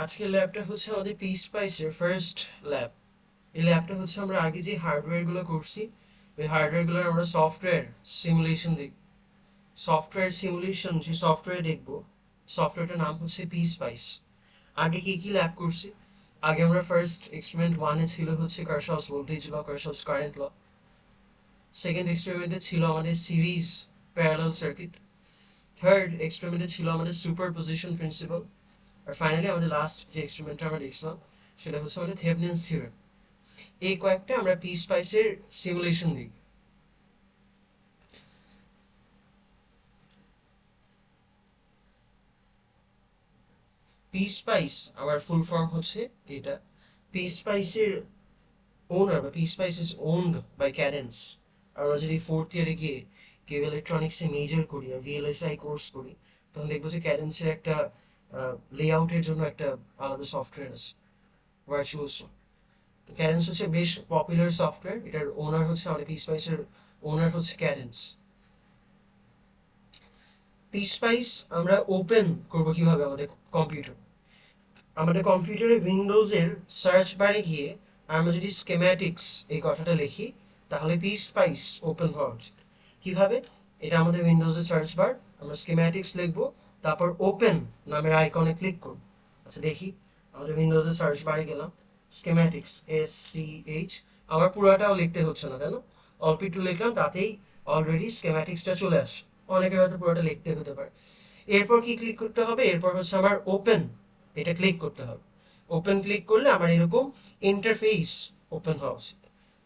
আজকের ল্যাবটা হচ্ছে আমাদের পিসপাইসের ফার্স্ট ল্যাব। এই ল্যাবটা হচ্ছে আমরা আগে যে হার্ডওয়্যারগুলো করছি ওই হার্ডওয়্যারগুলোর আমরা সফটওয়্যার সিমুলেশন দেখব। সফটওয়্যার সিমুলেশন যে সফটওয়্যার দেখব, সফটওয়্যারটার নাম হচ্ছে পিসপাইস। আগে কি কি ল্যাব করছি? আগে আমরা ফার্স্ট এক্সপেরিমেন্ট ওয়ানে ছিল হচ্ছে Kirchhoff's voltage law, Kirchhoff's current law. Second এক্সপেরিমেন্টে ছিল আমাদের সিরিজ প্যারালাল সার্কিট। থার্ড এক্সপেরিমেন্টে ছিল আমাদের সুপারপজিশন প্রিন্সিপাল। আর ফাইনালি আমাদের লাস্ট যে এক্সপেরিমেন্টটা আমরা দেখছিলাম সেটা হচ্ছে আমাদের থেভেনিনস থিওরেম। এই কয়েকটা আমরা পিসপাইসের সিমুলেশন দিই। পিসপাইস আমার ফুল ফর্ম হচ্ছে এটা। পিসপাইসের ওনার বা পিসপাইস ইজ ওনড বাই ক্যাডেন্স। আমরা যদি ফোর্থ ইয়ারে গিয়ে কেউ ইলেকট্রনিক্সে মেজর করি আর ভিএলএসআই কোর্স করি তখন দেখবো যে ক্যাডেন্সের একটা লেআউটের জন্য একটা আলাদা সফটওয়্যার আছে, ভার্চুয়াসো। ক্যাডেন্স হচ্ছে বেশ পপুলার সফটওয়্যার। এটার ওনার হচ্ছে আমাদের পিসপাইসের ওনার হচ্ছে ক্যাডেন্স। পিসপাইস আমরা ওপেন করবো কিভাবে আমাদের কম্পিউটার? আমাদের কম্পিউটারে উইন্ডোজের সার্চ বারে গিয়ে আমরা যদি স্কেম্যাটিক্স এই কথাটা লিখি তাহলে পিসপাইস ওপেন হওয়া উচিত। কিভাবে? এটা আমাদের উইন্ডোজের সার্চ বার, আমরা স্কেম্যাটিক্স লিখবো, তারপর ওপেন নামের আইকনে ক্লিক করব। আচ্ছা দেখি, আমাদের উইন্ডোজের সার্চ বারে গেলাম, স্কেম্যাটিক্স SCH, আমার পুরাটাও লিখতে হচ্ছে না, তাই না? অল্প একটু লিখলাম তাতেই অলরেডি স্কেম্যাটিক্সটা চলে আসে। অনেকের হয়তো পুরোটা লিখতে হতে পারে। এরপর কি ক্লিক করতে হবে? এরপর হচ্ছে আমার ওপেন, এটা ক্লিক করতে হবে। ওপেন ক্লিক করলে আমার এরকম ইন্টারফেস ওপেন হওয়া উচিত।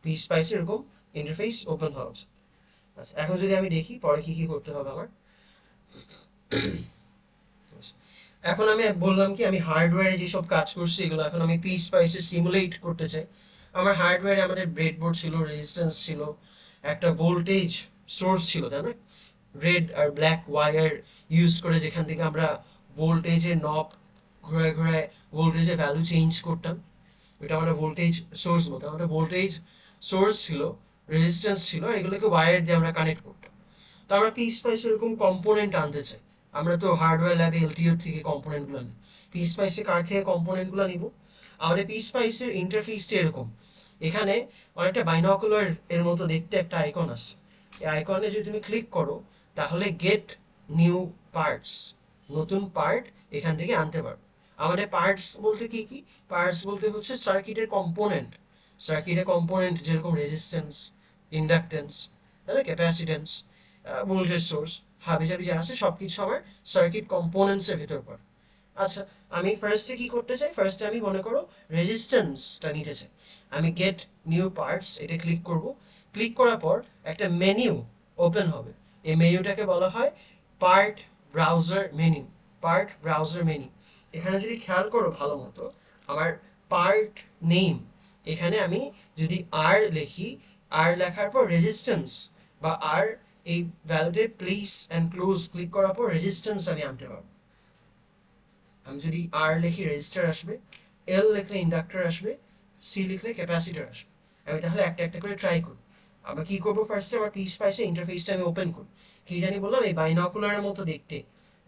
পিসপাইস এরকম ইন্টারফেস ওপেন হওয়া উচিত। আচ্ছা এখন যদি আমি দেখি পরে কি কি করতে হবে আমার। এখন আমি বললাম কি আমি হার্ডওয়্যারে যেসব কাজ করছি এগুলো এখন আমি পিসপাইসে সিমুলেট করতে চাই। আমার হার্ডওয়্যারে আমাদের ব্রেডবোর্ড ছিল, রেজিস্ট্যান্স ছিল, একটা ভোল্টেজ সোর্স ছিল, তাই না? রেড আর ব্ল্যাক ওয়ার ইউজ করে যেখান থেকে আমরা ভোল্টেজের নব ঘুরে ঘুরে ভোল্টেজের ভ্যালু চেঞ্জ করতাম, ওইটা আমরা ভোল্টেজ সোর্স বলতাম। আমাদের ভোল্টেজ সোর্স ছিল, রেজিস্ট্যান্স ছিল, আর এগুলোকে ওয়্যার দিয়ে আমরা কানেক্ট করতাম। তো আমরা পিসপাইস এরকম কম্পোনেন্ট আনতে চাই। আমরা তো হার্ডওয়্যার ল্যাবে এলটিও থেকে কম্পোনেন্টগুলো নিই, পিসপাইসে কার থেকে কম্পোনেন্টগুলো নিব? আমাদের পিসপাইসের ইন্টারফেসটা এরকম। এখানে অনেকটা বাইনকুলার এর মতো দেখতে একটা আইকন আছে। এই আইকনে যদি তুমি ক্লিক করো তাহলে গেট নিউ পার্টস, নতুন পার্ট এখান থেকে আনতে পারবে। আমাদের পার্টস বলতে কি কি? পার্টস বলতে হচ্ছে সার্কিটের কম্পোনেন্ট। সার্কিটের কম্পোনেন্ট যেরকম রেজিস্ট্যান্স, ইন্ডাকটেন্স, তাহলে ক্যাপাসিটেন্স, ভোল্টেজ সোর্স, হাবিজাবি যা আছে সব কিছু আমার সার্কিট কম্পোনেন্টসের ভেতর পড়ে। আচ্ছা আমি ফার্স্টে কি করতে চাই? ফার্স্টে আমি মনে করো রেজিস্ট্যান্সটা নিতে চাই। আমি গেট নিউ পার্টস এটা ক্লিক করব। ক্লিক করার পর একটা মেনু ওপেন হবে। এই মেনুটাকে বলা হয় part browser menu. Part browser menu. এখানে যদি খেয়াল করো ভালো মতো, আমার পার্ট নেম, এখানে আমি যদি আর লিখি, আর লেখার পর রেজিস্ট্যান্স বা আর এই ভ্যালুতে প্লেস অ্যান্ড ক্লোজ ক্লিক করার পর রেজিস্ট্যান্স আমি আনতে পারবো। আমি যদি আর লিখি রেজিস্টার আসবে, এল লিখলে ইন্ডাক্টর আসবে, সি লিখলে ক্যাপাসিটর আসবে। আমি তাহলে একটা একটা করে ট্রাই করি। আমরা কি করবো? ফার্স্টে আমার পিসপাইসে ইন্টারফেসটা আমি ওপেন করি। কি জানি বললাম, এই বাইনকুলারের মতো দেখতে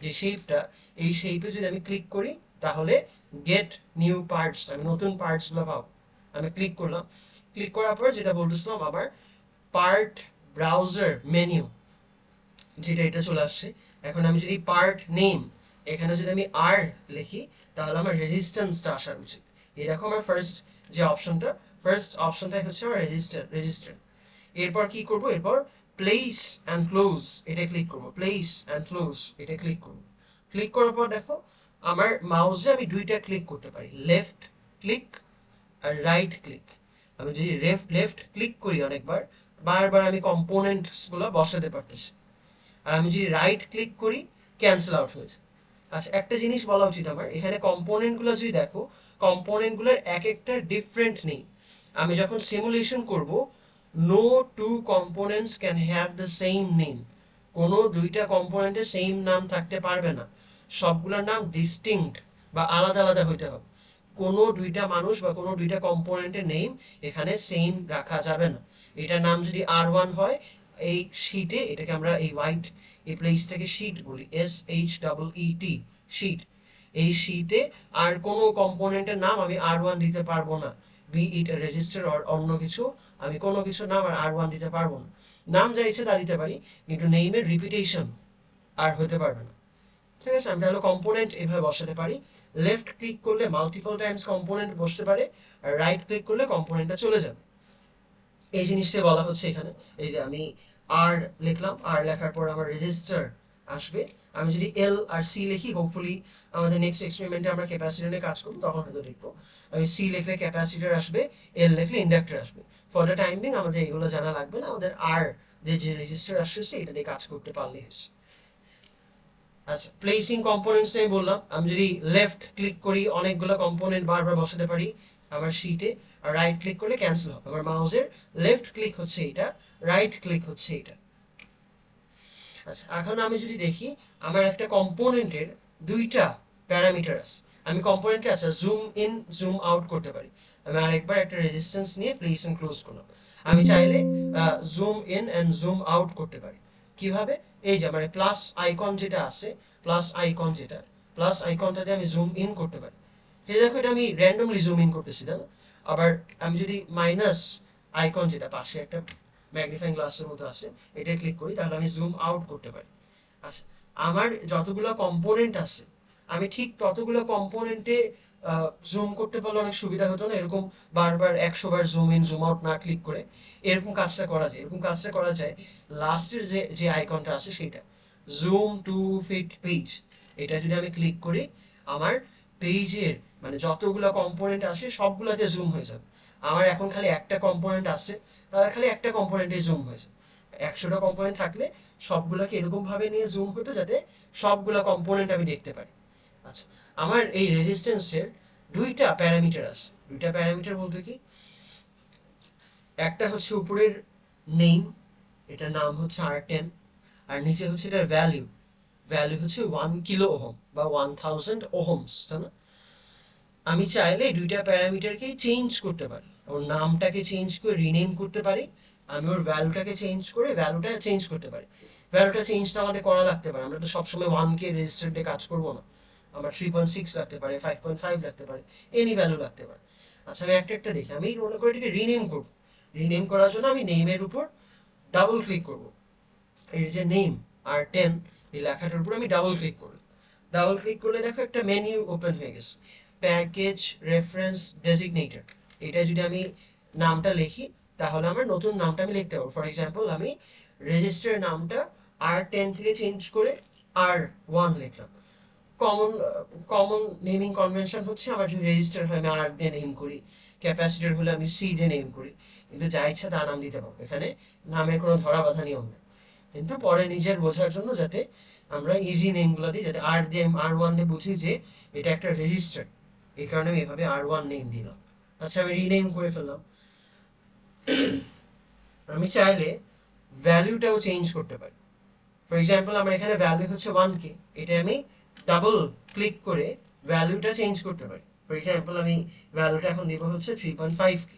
যে শেপটা, এই শেপে যদি আমি ক্লিক করি তাহলে গেট নিউ পার্টস, আমি নতুন পার্টসগুলো পাবো। আমি ক্লিক করলাম। ক্লিক করার পর যেটা বলতেছিলাম, আবার পার্ট ব্রাউজার মেনু, যেটা এটা চলে আসছে। এখন আমি যদি পার্ট নেম এখানে যদি আমি আর লিখি তাহলে আমার রেজিস্ট্যান্সটা আসা উচিত। এই দেখো আমার ফার্স্ট যে অপশনটা, ফার্স্ট অপশনটাই হচ্ছে আমার রেজিস্টার। এরপর কি করব? এরপর প্লেস অ্যান্ড ক্লোজ এটা ক্লিক করব। প্লেস অ্যান্ড ক্লোজ এটা ক্লিক করব। ক্লিক করার পর দেখো আমার মাউসে আমি দুইটা ক্লিক করতে পারি, লেফট ক্লিক আর রাইট ক্লিক। আমি যদি লেফট ক্লিক করি অনেকবার, বারবার আমি কম্পোনেন্টসগুলো বসাতে পারতেছি। আর আমি যদি রাইট ক্লিক করি ক্যান্সেল আউট হয়েছে। আচ্ছা একটা জিনিস বলা উচিত আমার, এখানে কম্পোনেন্টগুলো যদি দেখো, কম্পোনেন্টগুলোর এক একটা ডিফারেন্ট নেই। আমি যখন সিমুলেশন করব, no two components can have the same name. কোনো দুইটা কম্পোনেন্টের সেম নাম থাকতে পারবে না। সবগুলোর নাম ডিস্টিংক্ট বা আলাদা আলাদা হইতে হবে। কোনো দুইটা মানুষ বা কোনো দুইটা কম্পোনেন্টের নেম এখানে সেম রাখা যাবে না। এটার নাম যদি R1 হয়, এই শীটে এটাকে আমরা এই হোয়াইট এই প্লেসটাকে শীট বলি, SHEET শীট। এই শীটে আর কোনো কম্পোনেন্টের নাম আমি R1 দিতে পারবো না, বি ইট রেজিস্টার অর অন্য কিছু, আমি কোনো কিছু নাম আর R1 দিতে পারবো না। নাম যা ইচ্ছে তা দিতে পারি, কিন্তু নেইমের রিপিটেশন আর হতে পারবে না। ঠিক আছে, আমি তাহলে কম্পোনেন্ট এভাবে বসাতে পারি। লেফট ক্লিক করলে মাল্টিপল টাইমস কম্পোনেন্ট বসতে পারে, আর রাইট ক্লিক করলে কম্পোনেন্টটা চলে যাবে। এই জিনিসটা বলা হচ্ছে এখানে। এই যে আমি আর লিখলাম, আর লেখার পর আমার রেজিস্টার আসবে। আমি যদি এল আর সি লিখি, হোপফুলি আমাদের নেক্সট এক্সপেরিমেন্টে আমরা ক্যাপাসিটর নিয়ে কাজ করবো, তখন হয়তো দেখবো। আমি সি লিখলে ক্যাপাসিটর আসবে, এল লিখলে ইন্ডাক্টর আসবে। ফর দ্য টাইম বিং আমাদের এগুলো জানা লাগবে না, আমাদের আর যে রেজিস্টার আসছে এটা দিয়ে কাজ করতে পারলে হয়েছে। আচ্ছা, প্লেসিং কম্পোনেন্টস আমি বললাম, আমি যদি লেফট ক্লিক করি অনেকগুলো কম্পোনেন্ট বারবার বসাতে পারি আমার শীটে, আর রাইট ক্লিক করলে ক্যান্সেল হবে। আমার মাউসের লেফট ক্লিক হচ্ছে এটা, রাইট ক্লিক হচ্ছে এটা। আচ্ছা, এখন আমি যদি দেখি আমার একটা কম্পোনেন্টের দুইটা প্যারামিটার আছে। আমি কম্পোনেন্টকে আচ্ছা জুম ইন জুম আউট করতে পারি। আমি আরেকবার একটা রেজিস্ট্যান্স নিয়ে প্লেস এন্ড ক্লোজ করলাম। আমি চাইলে zoom in and zoom out করতে পারি। কিভাবে? এই যে আমার প্লাস আইকন যেটা আছে, প্লাস আইকন যেটা, প্লাস আইকনটা দিয়ে আমি জুম ইন করতে পারি। এই দেখো, এটা আমি র্যান্ডমলি জুম ইন করতেছি, তাই না? আবার আমি যদি মাইনাস আইকন যেটা পাশে একটা ম্যাগনিফাইং গ্লাসের মতো আছে, এটা ক্লিক করি, তাহলে আমি জুম আউট করতে পারি। আচ্ছা, আমার যতগুলো কম্পোনেন্ট আছে আমি ঠিক ততগুলো কম্পোনেন্টে জুম করতে পারলে অনেক সুবিধা হতো না? এরকম বারবার 100 বার জুম ইন জুম আউট না ক্লিক করে এরকম কাজটা করা যায়। এরকম কাজটা করা যায় লাস্টের যে যে আইকনটা আছে সেটা, জুম টু ফিট পেজ, এটা যদি আমি ক্লিক করি আমার পেজের মানে যতগুলো কম্পোনেন্ট আসে সবগুলোতে জুম হয়ে যাবে। আমার এখন খালি একটা কম্পোনেন্ট আছে, তাহলে খালি একটা কম্পোনেন্টে জুম হয়ে যাবে। 100টা কম্পোনেন্ট থাকলে সবগুলোকে এরকম ভাবে নিয়ে জুম হতো যাতে সবগুলো কম্পোনেন্ট আমি দেখতে পারি। আচ্ছা, আমার এই রেজিস্ট্যান্সের দুইটা প্যারামিটার আছে। দুইটা প্যারামিটার বলতে কি, একটা হচ্ছে উপরের নেম, এটার নাম হচ্ছে R10, আর নিচে হচ্ছে এটার ভ্যালু, ভ্যালু হচ্ছে 1 কিলো ওহম বা 1000 ওহমস, তাই না? আমি চাইলে এই দুইটা প্যারামিটারকে চেঞ্জ করতে পারি, ওর নামটাকে চেঞ্জ করে রিনেম করতে পারি, আমি ওর ভ্যালুটাকে চেঞ্জ করে ভ্যালুটা চেঞ্জ করতে পারি। ভ্যালুটা চেঞ্জ তো আমাদের করা লাগতে পারে, আমরা তো সবসময় 1K রেজিস্টার কাজ করবো না। আমার 3.6 লাগতে পারে, 5.5 লাগতে পারে, এনি ভ্যালু লাগতে পারে। আচ্ছা, আমি একটা একটা দেখি, আমি মনে করি এটাকে রিনেম করবো। রিনেম করার জন্য আমি নেমের উপর ডাবল ক্লিক করবো। এই যে নেম R10 এই লেখাটার উপর আমি ডাবল ক্লিক করলাম। ডাবল ক্লিক করলে দেখো একটা মেনু ওপেন হয়ে গেছে, প্যাকেজ রেফারেন্স ডেজিগনেটর। এটা যদি আমি নামটা লিখি তাহলে আমার নতুন নামটা আমি লিখতে পারবো। ফর এক্সাম্পল আমি রেজিস্টার নামটা R10 থেকে চেঞ্জ করে R1 লিখলাম। কমন কমন নেমিং কনভেনশন হচ্ছে আমার যদি রেজিস্টার হয় আমি আর দিয়ে নেম করি, ক্যাপাসিটর হলে আমি সি দিয়ে নেম করি, কিন্তু যা ইচ্ছা তা নাম দিতে পারবো। এখানে নামের কোনো ধরা বাঁধা নিয়ম নেই। কিন্তু পরে নিজের বোঝার জন্য যাতে আমরা ইজি নেমগুলো দিই, যাতে আর দিয়ে R1 দিয়ে বুঝি যে এটা একটা রেজিস্টার, এই কারণে আমি এভাবে R1 নেম দিলাম। আচ্ছা, আমি রিনেম করে ফেললাম। আমি চাইলে ভ্যালুটাও চেঞ্জ করতে পারি। ফর এক্সাম্পল আমার এখানে ভ্যালু হচ্ছে 1K, এটা আমি ডাবল ক্লিক করে ভ্যালুটা চেঞ্জ করতে পারি। ফর এক্সাম্পল আমি ভ্যালুটা এখন দিব হচ্ছে 3.5K,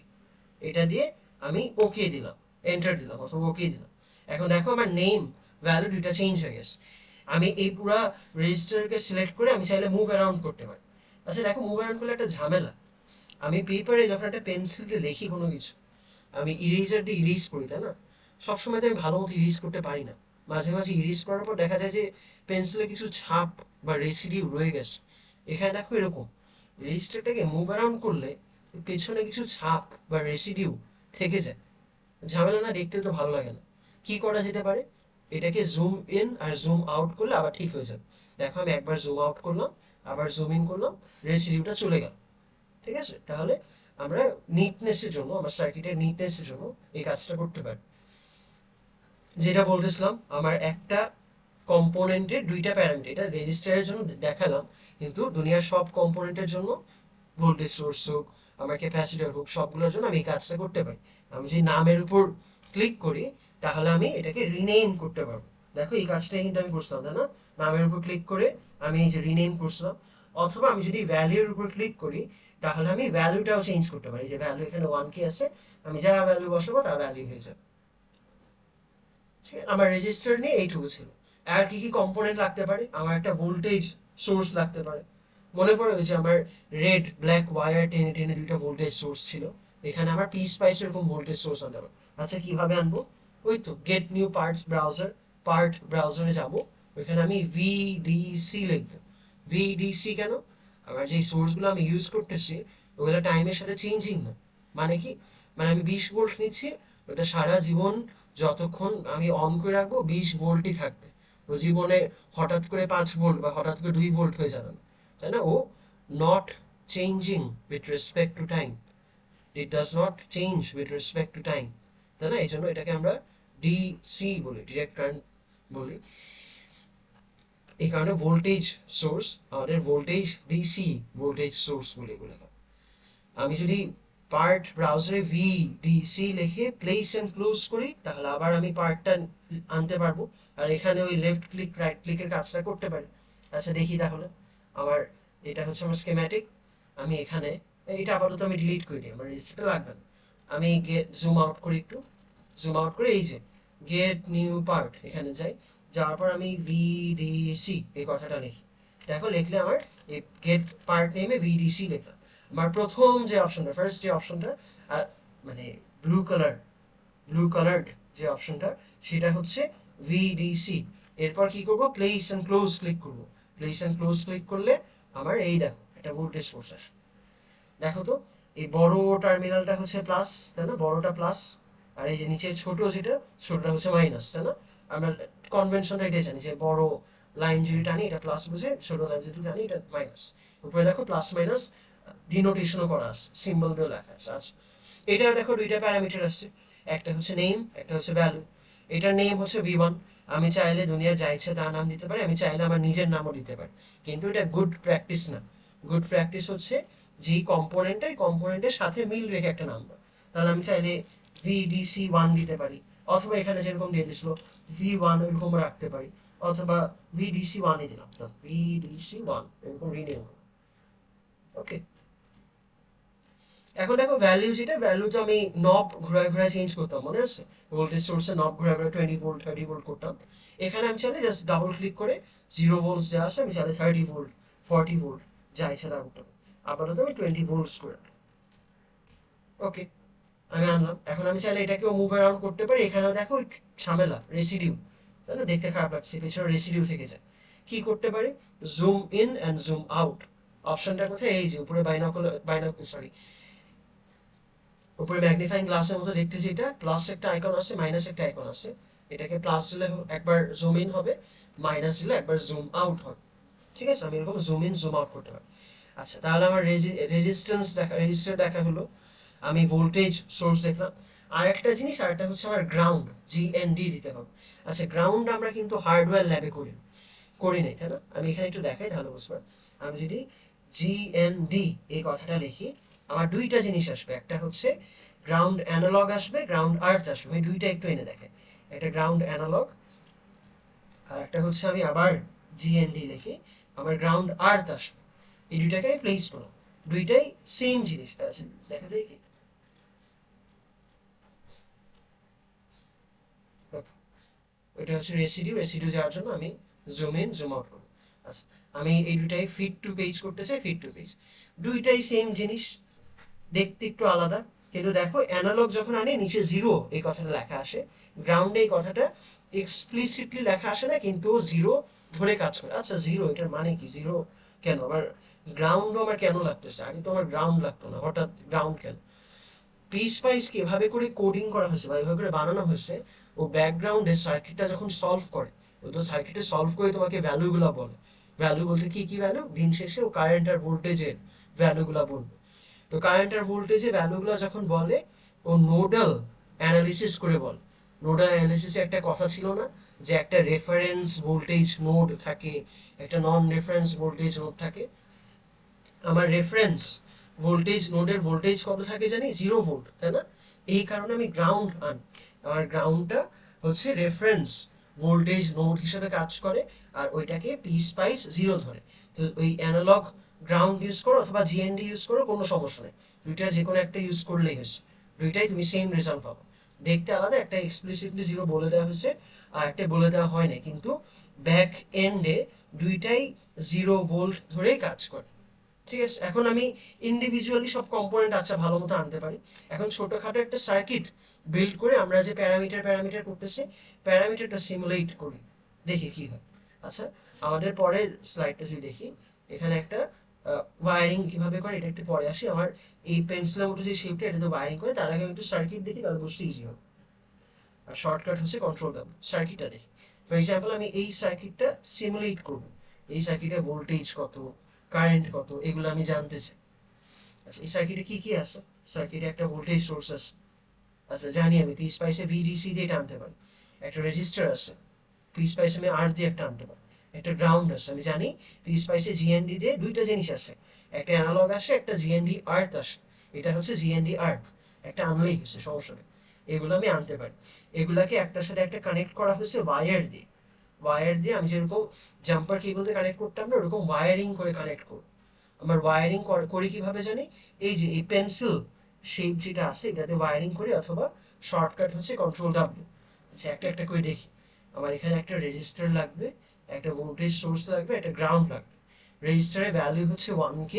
এটা দিয়ে আমি ওকে দিলাম, এন্টার দিলাম অথবা ওকে দিলাম। এখন দেখো আমার নেম ভ্যালু দুইটা চেঞ্জ হয়ে গেছে। আমি এই পুরা রেজিস্টারকে সিলেক্ট করে আমি চাইলে মুভ অ্যারাউন্ড করতে পারি। আচ্ছা দেখো, মুভ অ্যারাউন্ড করলে একটা ঝামেলা। আমি পেপারে যখন একটা পেন্সিল দিয়ে লিখি কোনো কিছু, আমি ইরেজার দিয়ে ইরেজ করি, তাই না? সবসময় তো আমি ভালো মতো ইরেজ করতে পারি না। মাঝে মাঝে ইরেজ করার পর দেখা যায় যে পেন্সিলে কিছু ছাপ বা রেসিডিউ রয়ে গেছে। এখানে দেখো এরকম রেজিস্টারটাকে মুভ অ্যারাউন্ড করলে পেছনে কিছু ছাপ বা রেসিডিউ থেকে যায়। ঝামেলা না? দেখতে তো ভালো লাগে না। কি করা যেতে পারে? এটাকে জুম ইন আর জুম আউট করলে আবার ঠিক হয়ে যাবে। দেখো আমি একবার জুম আউট করলাম, আবার জুম ইন করলাম, রেসিডিউটা চলে গেল। ঠিক আছে, তাহলে আমরা নিটনেসের জন্য, আমার সার্কিটের নিটনেসের জন্য এই কাজটা করতে পারি। যেটা বলতেছিলাম, আমার একটা কম্পোনেন্টের দুইটা প্যারামিটার, এটা রেজিস্টারের জন্য দেখালাম, কিন্তু দুনিয়ার সব কম্পোনেন্টের জন্য, ভোল্টেজ সোর্স হোক, আমার ক্যাপাসিটর হোক, সবগুলোর জন্য আমি এই কাজটা করতে পারি। আমি যদি নামের উপর ক্লিক করি তাহলে আমি এটাকে রিনেম করতে পারবো। দেখো এই কাজটাই কিন্তু আমি করছিলাম, তাই না? নামের উপর ক্লিক করে আমি এই যে রিনেম করছিলাম। অথবা আমি যদি ভ্যালুর উপর ক্লিক করি তাহলে আমি ভ্যালুটাও চেঞ্জ করতে পারি। যে ভ্যালু এখানে 1K আছে, আমি যা ভ্যালু বসাবো তা ভ্যালু হয়ে যাবে। ঠিক আছে, আমার রেজিস্টার নিয়ে এইটুকু ছিল। আর কি কি কম্পোনেন্ট লাগতে পারে? আমার একটা ভোল্টেজ সোর্স লাগতে পারে। মনে পড়ে ওই যে আমার রেড ব্ল্যাক ওয়ার টেনে টেনে দুইটা ভোল্টেজ সোর্স ছিল, এখানে আমার পি স্পাইস এরকম ভোল্টেজ সোর্স আনতে হবে। আচ্ছা কিভাবে আনবো? ওই তো গেট নিউ পার্ট ব্রাউজারে যাব, ওইখানে আমি ভিডিসি লিখবো। ভিডিসি কেন? আমার যে সোর্সগুলো আমি ইউজ করতেছি ওগুলো টাইমের সাথে চেঞ্জিং না। মানে কি? মানে আমি 20 ভোল্ট নিচ্ছি, ওটা সারা জীবন যতক্ষণ আমি অন করে রাখবো 20 ভোল্টই থাকবে। ও জীবনে হঠাৎ করে 5 ভোল্ট বা হঠাৎ করে 2 ভোল্ট হয়ে যাবে না, তাই না? ও not changing with respect to time, it does not change with respect to time, তাই না? এই জন্য এটাকে আমরা ডিসি বলি, ডিরেক্ট কারেন্ট বলি। এই কারণে ভোল্টেজ সোর্স আমাদের ভোল্টেজ ডিসি ভোল্টেজ সোর্স বলে এগুলোকে। আমি যদি পার্ট ব্রাউজারে ভিডিসি লিখে প্লেস এন্ড ক্লোজ করি তাহলে আবার আমি পার্টটা আনতে পারবো, আর এখানে ওই লেফট ক্লিক রাইট ক্লিকের কাজটা করতে পারি। আচ্ছা দেখি তাহলে আমার, এটা হচ্ছে আমার স্কেম্যাটিক। আমি এখানে এটা আপাতত আমি ডিলিট করে দিই, আমার রেজিস্টারটা লাগবে না। আমি গেট জুম আউট করি, একটু জুম আউট করে এই যে গেট নিউ পার্ট এখানে যাই, যাওয়ার পর আমি ভিডিসি এই কথাটা লিখি। দেখো লিখলে আমার এই গেট পার্ট নেমে ভিডিসি লিখলাম। আমার প্রথম যে অপশনটা, ফার্স্ট যে অপশনটা, মানে ব্লু কালার্ড যে অপশনটা, সেটা হচ্ছে ভিডিসি। এরপর কি করব? প্লেস এন্ড ক্লোজ ক্লিক করব। প্লেস এন্ড ক্লোজ ক্লিক করলে আমার এই দেখো একটা ভোল্টেজ সোর্স আসে। দেখো তো এই বড় টার্মিনালটা হচ্ছে প্লাস, তাই না? বড়টা প্লাস, আর এই যে নিচে ছোট যেটা, ছোটটা হচ্ছে মাইনাস, তাই না? আমরা কনভেনশনটা এটাই জানি যে বড় লাইন যদি টানি এটা প্লাস বুঝে, ছোট লাইন যদি টানি এটা মাইনাস। উপরে দেখো প্লাস মাইনাস ডিনোটেশনও করা আছে, সিম্বল দিয়ে লেখা আছে। আচ্ছা এটা দেখো দুইটা প্যারামিটার আছে, একটা হচ্ছে নেম, একটা হচ্ছে ভ্যালু। এটার নেম হচ্ছে ভি1, আমি চাইলে দুনিয়ার যা ইচ্ছা তার নাম দিতে পারি, আমি চাইলে আমার নিজের নামও দিতে পারি, কিন্তু এটা গুড প্র্যাকটিস না। গুড প্র্যাকটিস হচ্ছে যেই কম্পোনেন্টটা, এই কম্পোনেন্টের সাথে মিল রেখে একটা নাম দাও। তাহলে আমি চাইলে ভিডিসি1 দিতে পারি, অথবা এখানে যেরকম দিয়ে দিছিল ভি1 এরকম রাখতে পারি, অথবা ভিডিসি1ই দিলাম, ভিডিসি1 এরকম রিনেম। ওকে, এখন দেখো ভ্যালু যেটা, ভ্যালু তো আমি নব ঘোরায় ঘোরায় চেঞ্জ করতাম, মনে আছে? ভোল্টেজ সোর্সে নব ঘোরায় ঘোরায় 20 ভোল্ট 30 ভোল্ট করতাম। এখানে আমি চাইলে জাস্ট ডাবল ক্লিক করে 0 ভোল্ট যা আছে আমি চাইলে 30 ভোল্ট 40 ভোল্ট যা ইচ্ছা তা করতাম। আপাতত আমি 20 ভোল্টস করে। ওকে, আমি আনলাম। এখন আমি চাইলে এটাকেও মুভ অ্যারাউন্ড করতে পারি। এখানেও দেখো ঝামেলা, রেসিডিউ, তাই না? দেখতে খারাপ লাগছে, পেছনে রেসিডিউ থেকে যায়। কি করতে পারি? Zoom in and zoom out অপশনটা কোথায়? এই যে উপরে সরি, উপরে ম্যাগনিফাইং গ্লাসের মতো দেখতে, যেটা প্লাস একটা আইকন আছে, মাইনাস একটা আইকন আছে। এটাকে প্লাস দিলে একবার জুম ইন হবে, মাইনাস দিলে একবার জুম আউট হবে। ঠিক আছে, আমি এরকম জুম ইন জুম আউট করতে পারি। আচ্ছা তাহলে আমার রেজিস্টার দেখা হলো, আমি ভোল্টেজ সোর্স দেখলাম। আর একটা জিনিস, আর একটা হচ্ছে আমার গ্রাউন্ড, জিএনডি দিতে হবে। আচ্ছা গ্রাউন্ড আমরা কিন্তু হার্ডওয়্যার ল্যাবে করি নাই, তাই না? আমি এখানে একটু দেখাই তাহলে বুঝবেন। আমি যদি জিএনডি এই কথাটা লিখি, আমার দুইটা জিনিস আসবে, একটা হচ্ছে গ্রাউন্ড অ্যানালগ আসবে, গ্রাউন্ড আর্থ আসবে। আমি দুইটা একটু এনে দেখে, একটা গ্রাউন্ড অ্যানালগ আর একটা হচ্ছে আমি আবার জিএনডি লিখি, আমার গ্রাউন্ড আর্থ আসবে। এই দুইটাকে আমি প্লেস করলাম, দুইটাই সেম জিনিস আছে, দেখা যায় কি? ওইটা হচ্ছে রেসিডিউ যাওয়ার জন্য আমি জুম ইন জুম আউট করবো। আচ্ছা আমি এই দুইটাই ফিট টু পেজ করতে চাই, ফিট টু পেজ। দুইটাই সেম জিনিস, দেখতে একটু আলাদা, কিন্তু দেখো অ্যানালগ যখন আনি নিচে জিরো এই কথাটা লেখা আসে, গ্রাউন্ডে এই কথাটা এক্সপ্লিসিটলি লেখা আসে না, কিন্তু জিরো ধরে কাজ করে। আচ্ছা জিরো এটার মানে কি? জিরো কেন আবার গ্রাউন্ডও আমার কেন লাগতেছে? আগে তো আমার গ্রাউন্ড লাগতো না, হঠাৎ গ্রাউন্ড কেন? পিস পাইস কিভাবে করে কোডিং করা হয়েছে বা এভাবে করে বানানো হয়েছে, ও ব্যাকগ্রাউন্ডে সার্কিটটা যখন সলভ করে, ও তো সার্কিটে সলভ করে তোমাকে ভ্যালুগুলো বলে। ভ্যালু বলতে কি কি ভ্যালু? দিন শেষে ও কারেন্ট আর ভোল্টেজের ভ্যালুগুলো বলবে। তো কারেন্ট আর ভোল্টেজের ভ্যালুগুলো যখন বলে, ও নোডাল অ্যানালিসিস করে বলে। নোডাল অ্যানালিসিসে একটা কথা ছিল না যে একটা রেফারেন্স ভোল্টেজ নোড থাকে, একটা নন রেফারেন্স ভোল্টেজ নোড থাকে? আমার রেফারেন্স ভোল্টেজ নোডের ভোল্টেজ কত থাকে জানি? 0 ভোল্ট, তাই না? এই কারণে আমি গ্রাউন্ড আনি, আমার গ্রাউন্ডটা হচ্ছে রেফারেন্স ভোল্টেজ নোড হিসেবে কাজ করে, আর ওইটাকে পিস পাইস জিরো ধরে। তো ওই অ্যানালগ গ্রাউন্ড ইউজ করো অথবা জিএনডি ইউজ করো, কোনো সমস্যা নেই, দুইটার যে কোনো একটা ইউজ করলেই হয়েছে, দুইটাই তুমি সেম রেজাল্ট পাবো। দেখতে আলাদা, একটা এক্সপ্লিসিটলি জিরো বলে দেওয়া হয়েছে আর একটা বলে দেওয়া হয় না, কিন্তু ব্যাক এন্ডে দুইটাই 0 ভোল্ট ধরেই কাজ করে। ঠিক আছে, এখন আমি ইন্ডিভিজুয়ালি সব কম্পোনেন্ট আচ্ছা ভালো মতো আনতে পারি। এখন ছোটখাটো একটা সার্কিট বিল্ড করে আমরা যে প্যারামিটার করতেছি, প্যারামিটারটা সিমুলেট করি, দেখি কি হয়। আচ্ছা, আমাদের পরের স্লাইডটা যদি দেখি, এখানে একটা ওয়ারিং কিভাবে করে এটা একটু পরে আসি। আমার এই পেন্সিলের মতো যে শেপটা, এটা তো ওয়ারিং করে, তার আগে আমি একটু সার্কিট দেখি, তাহলে বুঝতে ইজি হবে। আর শর্টকাট হচ্ছে কন্ট্রোল ডাব্লিউ, সার্কিটটা দেখি। ফর এক্সাম্পল আমি এই সার্কিটটা সিমুলেট করব, এই সার্কিটে ভোল্টেজ কত, কারেন্ট কত, এগুলো আমি জানতে চাই। আচ্ছা, এই সার্কিটে কি কি আছে? সার্কিটে একটা ভোল্টেজ সোর্স আছে, আচ্ছা জানি আমি পিএসপাইসে ভিডিসি দিয়ে এটা আনতে পারি। একটা রেজিস্টার আছে, পিএসপাইসে আমি আর দিয়ে একটা আনতে পারি। একটা গ্রাউন্ড আছে, আমি জানি পিএসপাইসে জিএনডি দিয়ে দুইটা জিনিস আসে, একটা অ্যানালগ আসে, একটা জিএনডি আর্থ আসে। এটা হচ্ছে জিএনডি আর্থ, একটা আনলেই হচ্ছে, সমস্যা নেই। এগুলো আমি আনতে পারি। এগুলাকে একটার সাথে একটা কানেক্ট করা হয়েছে ওয়ার দিয়ে। ওয়ার দিয়ে আমি যেরকম জাম্পার কেবল দিয়ে কানেক্ট করতাম না, ওরকম ওয়ারিং করে কানেক্ট করব। আমার ওয়ারিং করি কিভাবে জানি, এই যে এই পেন্সিল শেপ যেটা আছে এটাতে ওয়ারিং করি, অথবা শর্টকাট হচ্ছে কন্ট্রোল ডাব্লিউ। আচ্ছা, একটা একটা করে দেখি। আমার এখানে একটা রেজিস্টার লাগবে, একটা ভোল্টেজ সোর্স লাগবে, একটা গ্রাউন্ড লাগবে। রেজিস্টারের ভ্যালু হচ্ছে 1K,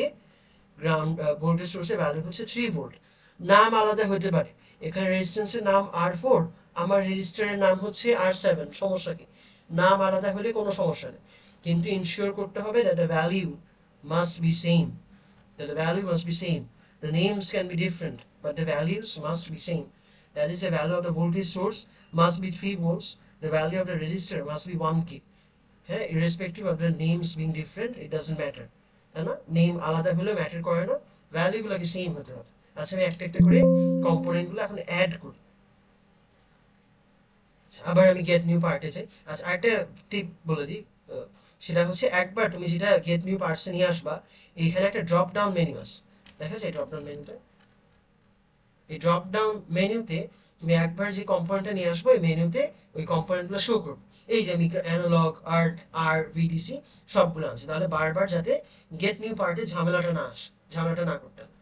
গ্রাউন্ড ভোল্টেজ সোর্সের ভ্যালু হচ্ছে 3 ভোল্ট। নাম আলাদা হতে পারে, এখানে রেজিস্ট্যান্সের নাম R4, আমার রেজিস্টারের নাম হচ্ছে R7, সমস্যা কি? নাম আলাদা হলে কোনো সমস্যা নেই, কিন্তু ইনশিওর করতে হবে that the value must be same, that the value must be same. The names can be different, but the values must be same. That is, the value of the voltage source must be 3 volts, the value of the resistor must be 1K. হ্যাঁ, irrespective of the names being different, it doesn't matter, তাই না? Name আলাদা হলেও matter করে না, ভ্যালুগুলোকে same হতে হবে। আচ্ছা, আমি একটা একটা করে কম্পোনেন্টগুলো এখন অ্যাড করি। আবার আমি গেট নিউ পার্টে যাই। আচ্ছা, আরেকটা টিপ বলে দিই, সেটা হচ্ছে একবার তুমি যেটা গেট নিউ পার্টসে নিয়ে আসবা, এইখানে একটা ড্রপ ডাউন মেনু আছে, দেখা যায় ড্রপ ডাউন মেনুটা। এই ড্রপ ডাউন মেনুতে তুমি একবার যে কম্পোনেন্টটা নিয়ে আসবো, এই মেনুতে ওই কম্পোনেন্টগুলো শো করবে। এই যে আমি অ্যানালগ, আর্থ, আর, ভিডিসি সবগুলো আনছি, তাহলে বারবার যাতে গেট নিউ পার্টে ঝামেলাটা না করতে হয়।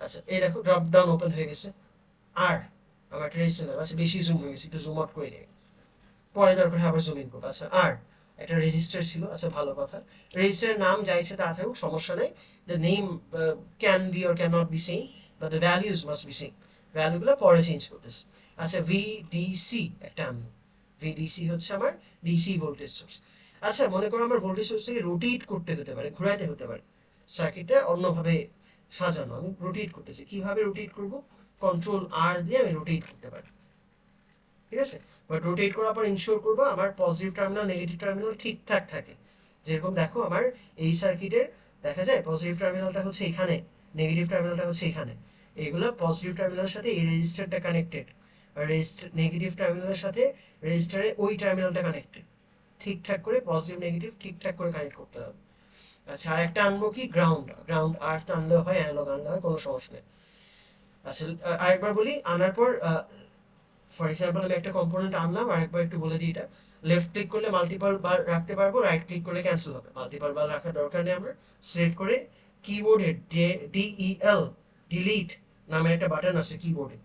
আচ্ছা, এই দেখো ড্রপ ডাউন ওপেন হয়ে গেছে। আর আমার একটা রেজিস্টার, আচ্ছা বেশি জুম হয়ে গেছে, একটু জুম আউট করে নিই, পরে দরকার আবার জুম ইন করবো। আচ্ছা, আর একটা রেজিস্টার ছিল, আচ্ছা ভালো কথা। রেজিস্টারের নাম যা ইচ্ছে তা থাকুক, সমস্যা নেই। The name can be or can not be same, but the values must be same. ভ্যালুগুলো পরে চেঞ্জ করতেছে। আচ্ছা, ভিডিসি একটা আনবো। ভিডিসি হচ্ছে আমার ডিসি ভোল্টেজ সোর্স। আচ্ছা, মনে করো আমার ভোল্টেজ সোর্সটাকে রোটেট করতে হতে পারে, ঘোরাতে হতে পারে, সার্কিটটা অন্যভাবে সাজানো, আমি রোটেট করতেছি। কিভাবে রোটেট করব? কন্ট্রোল আর দিয়ে আমি রোটেট করতে পারি, ঠিক আছে? বাট রোটেট করার পর ইনশিওর করবো আমার পজিটিভ টার্মিনাল নেগেটিভ টার্মিনাল ঠিকঠাক থাকে। যেরকম দেখো আমার এই সার্কিটের দেখা যায় পজিটিভ টার্মিনালটা হচ্ছে এখানে, নেগেটিভ টার্মিনালটা হচ্ছে এখানে। এগুলো পজিটিভ টার্মিনালের সাথে এই রেজিস্টারটা কানেক্টেড, আর নেগেটিভ টার্মিনালের সাথে রেজিস্টারে ওই টার্মিনালটা কানেক্টেড। ঠিকঠাক করে পজিটিভ নেগেটিভ ঠিকঠাক করে কানেক্ট করতে হবে। আচ্ছা, আর একটা আনবো কি, গ্রাউন্ড আর্থ আনলেও হয়, অ্যানালগ আনলেও হয়, কোনো সমস্যা নেই। আচ্ছা, আরেকবার বলি, আনার পর ফর এক্সাম্পল আমি একটা কম্পোনেন্ট আনলাম, আর একবার একটু বলে দিই, এটা লেফট ক্লিক করলে মাল্টিপল বার রাখতে পারবো, রাইট ক্লিক করলে ক্যান্সেল হবে। মাল্টিপল বার রাখার দরকার নেই, আমরা সিলেক্ট করে কিবোর্ডে ডিইএল, ডিলিট নামের একটা বাটন আছে কিবোর্ডে,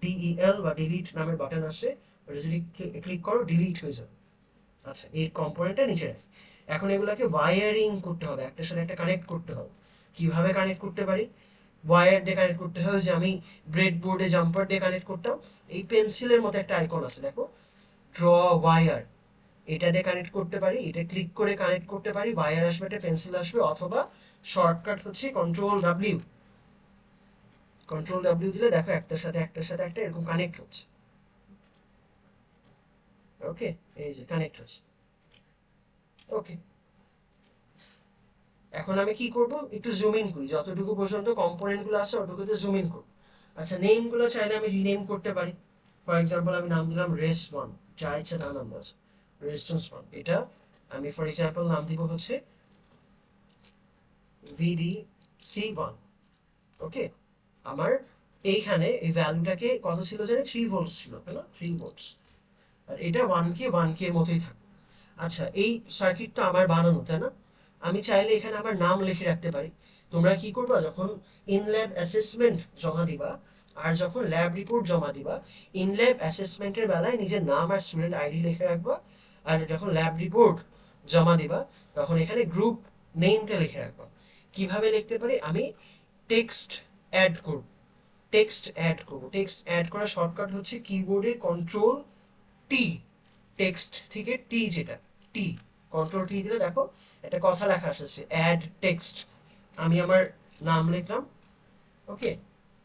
ডিইএল বা ডিলিট নামের বাটন আছে, ওটা যদি ক্লিক করো ডিলিট হয়ে যাবে। আচ্ছা, এই কম্পোনেন্টটা নিচে রাখি। এখন এগুলোকে ওয়ারিং করতে হবে, একটার সাথে একটা কানেক্ট করতে হবে। কিভাবে কানেক্ট করতে পারি? ওয়্যার দিয়ে কানেক্ট করতে হয়, যে আমি ব্রেড বোর্ডে জাম্পার দিয়ে কানেক্ট করতাম। এই পেন্সিলের মতো একটা আইকন আছে দেখো, ড্র ওয়্যার, এটা দিয়ে কানেক্ট করতে পারি। এটা ক্লিক করে কানেক্ট করতে পারি, ওয়্যার আসবে, একটা পেন্সিল আসবে, অথবা শর্টকাট হচ্ছে কন্ট্রোল ডাব্লিউ। কন্ট্রোল ডাব্লিউ দিলে দেখো একটার সাথে একটা এরকম কানেক্ট হচ্ছে। ওকে, এই যে কানেক্ট হচ্ছে। ওকে, এখন আমি কি করব, একটু জুম ইন করি, যতটুকু পর্যন্ত কম্পোনেন্ট গুলো আছে অতটুকুতে জুম ইন করব। আচ্ছা, নেম গুলো চাইলে আমি রিনেম করতে পারি। ফর এক্সাম্পল আমি নাম দিলাম রেস্ট ওয়ান, যা ইচ্ছা তার নাম আছে, রেজিস্ট্যান্স ওয়ান। এটা আমি ফর এক্সাম্পল নাম দিব হচ্ছে VDC1। ওকে, আমার এইখানে এই ভ্যালুটাকে কত ছিল জানি, 3 ভোল্টস ছিল, তাই না? 3 ভোল্টস। আর এটা 1K এর মতোই থাকবে। আচ্ছা, এই সার্কিটটা আমার বানানো, তাই না? আমি চাইলে এখানে আমার নাম লিখে রাখতে পারি। তোমরা কি করবা, যখন ইন ল্যাব অ্যাসেসমেন্ট জমা দিবা আর যখন ল্যাব রিপোর্ট জমা দিবা, ইন ল্যাব অ্যাসেসমেন্টের বেলায় নিজের নাম আর স্টুডেন্ট আইডি লিখে রাখবা, আর যখন ল্যাব রিপোর্ট জমা দিবা তখন এখানে গ্রুপ নেমটা লিখে রাখবা। কিভাবে লিখতে পারি, আমি টেক্সট অ্যাড করব, টেক্সট অ্যাড করার শর্টকাট হচ্ছে কিবোর্ডের কন্ট্রোল টি, টেক্সট থেকে টি, যেটা টি, কন্ট্রোল টি দিলে দেখো একটা কথা লেখা আসছে, অ্যাড টেক্সট। আমি আমার নাম লিখলাম, ওকে,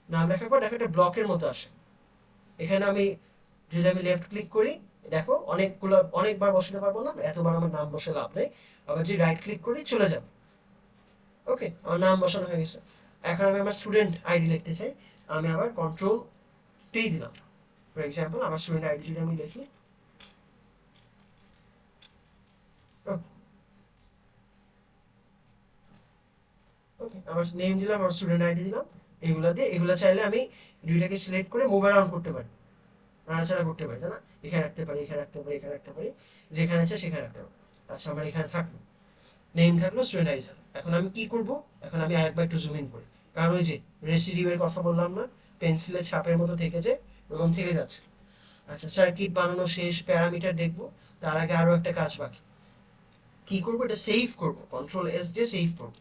নাম লেখার পর দেখো একটা ব্লকের মতো আসে। এখানে আমি যদি আমি লেফট ক্লিক করি, দেখো অনেকগুলো, অনেকবার বসাতে পারবো না, এতবার আমার নাম বসে লাভ নেই। আবার যদি রাইট ক্লিক করি চলে যাবে, ওকে, আমার নাম বসানো হয়ে গেছে। এখন আমি আমার স্টুডেন্ট আইডি লিখতে চাই, আমি আবার কন্ট্রোল টি দিলাম। ফর এক্সাম্পল আমার স্টুডেন্ট আইডি যদি আমি লিখি, ওকে, ওকে, আমার নেম দিলাম, আমার স্টুডেন্ট আইডি দিলাম, এগুলো দিয়ে, এগুলো চাইলে আমি দুইটাকে সিলেক্ট করে মুভ অ্যারাউন্ড করতে পারি, নাড়াচাড়া করতে পারি, তাই না? এখানে রাখতে পারি, এখানে রাখতে পারি, এখানে রাখতে পারি, যেখানে আছে সেখানে রাখতে পারি। আচ্ছা, আমার এখানে থাকলো, নেম থাকলো, স্টুডেন্ট আইডি থাকলো। এখন আমি কি করব, এখন আমি আরেকবার একটু জুম ইন করি, কারণ ওই যে রেসিডিউয়ের কথা বললাম না, পেন্সিলের ছাপের মতো থেকে যে ওরকম থেকে যাচ্ছে। আচ্ছা, সার্কিট বানানো শেষ, প্যারামিটার দেখবো, তার আগে আরো একটা কাজ বাকি। কি করবো, এটা সেভ করবো, কন্ট্রোল এস দিয়ে সেভ করবো।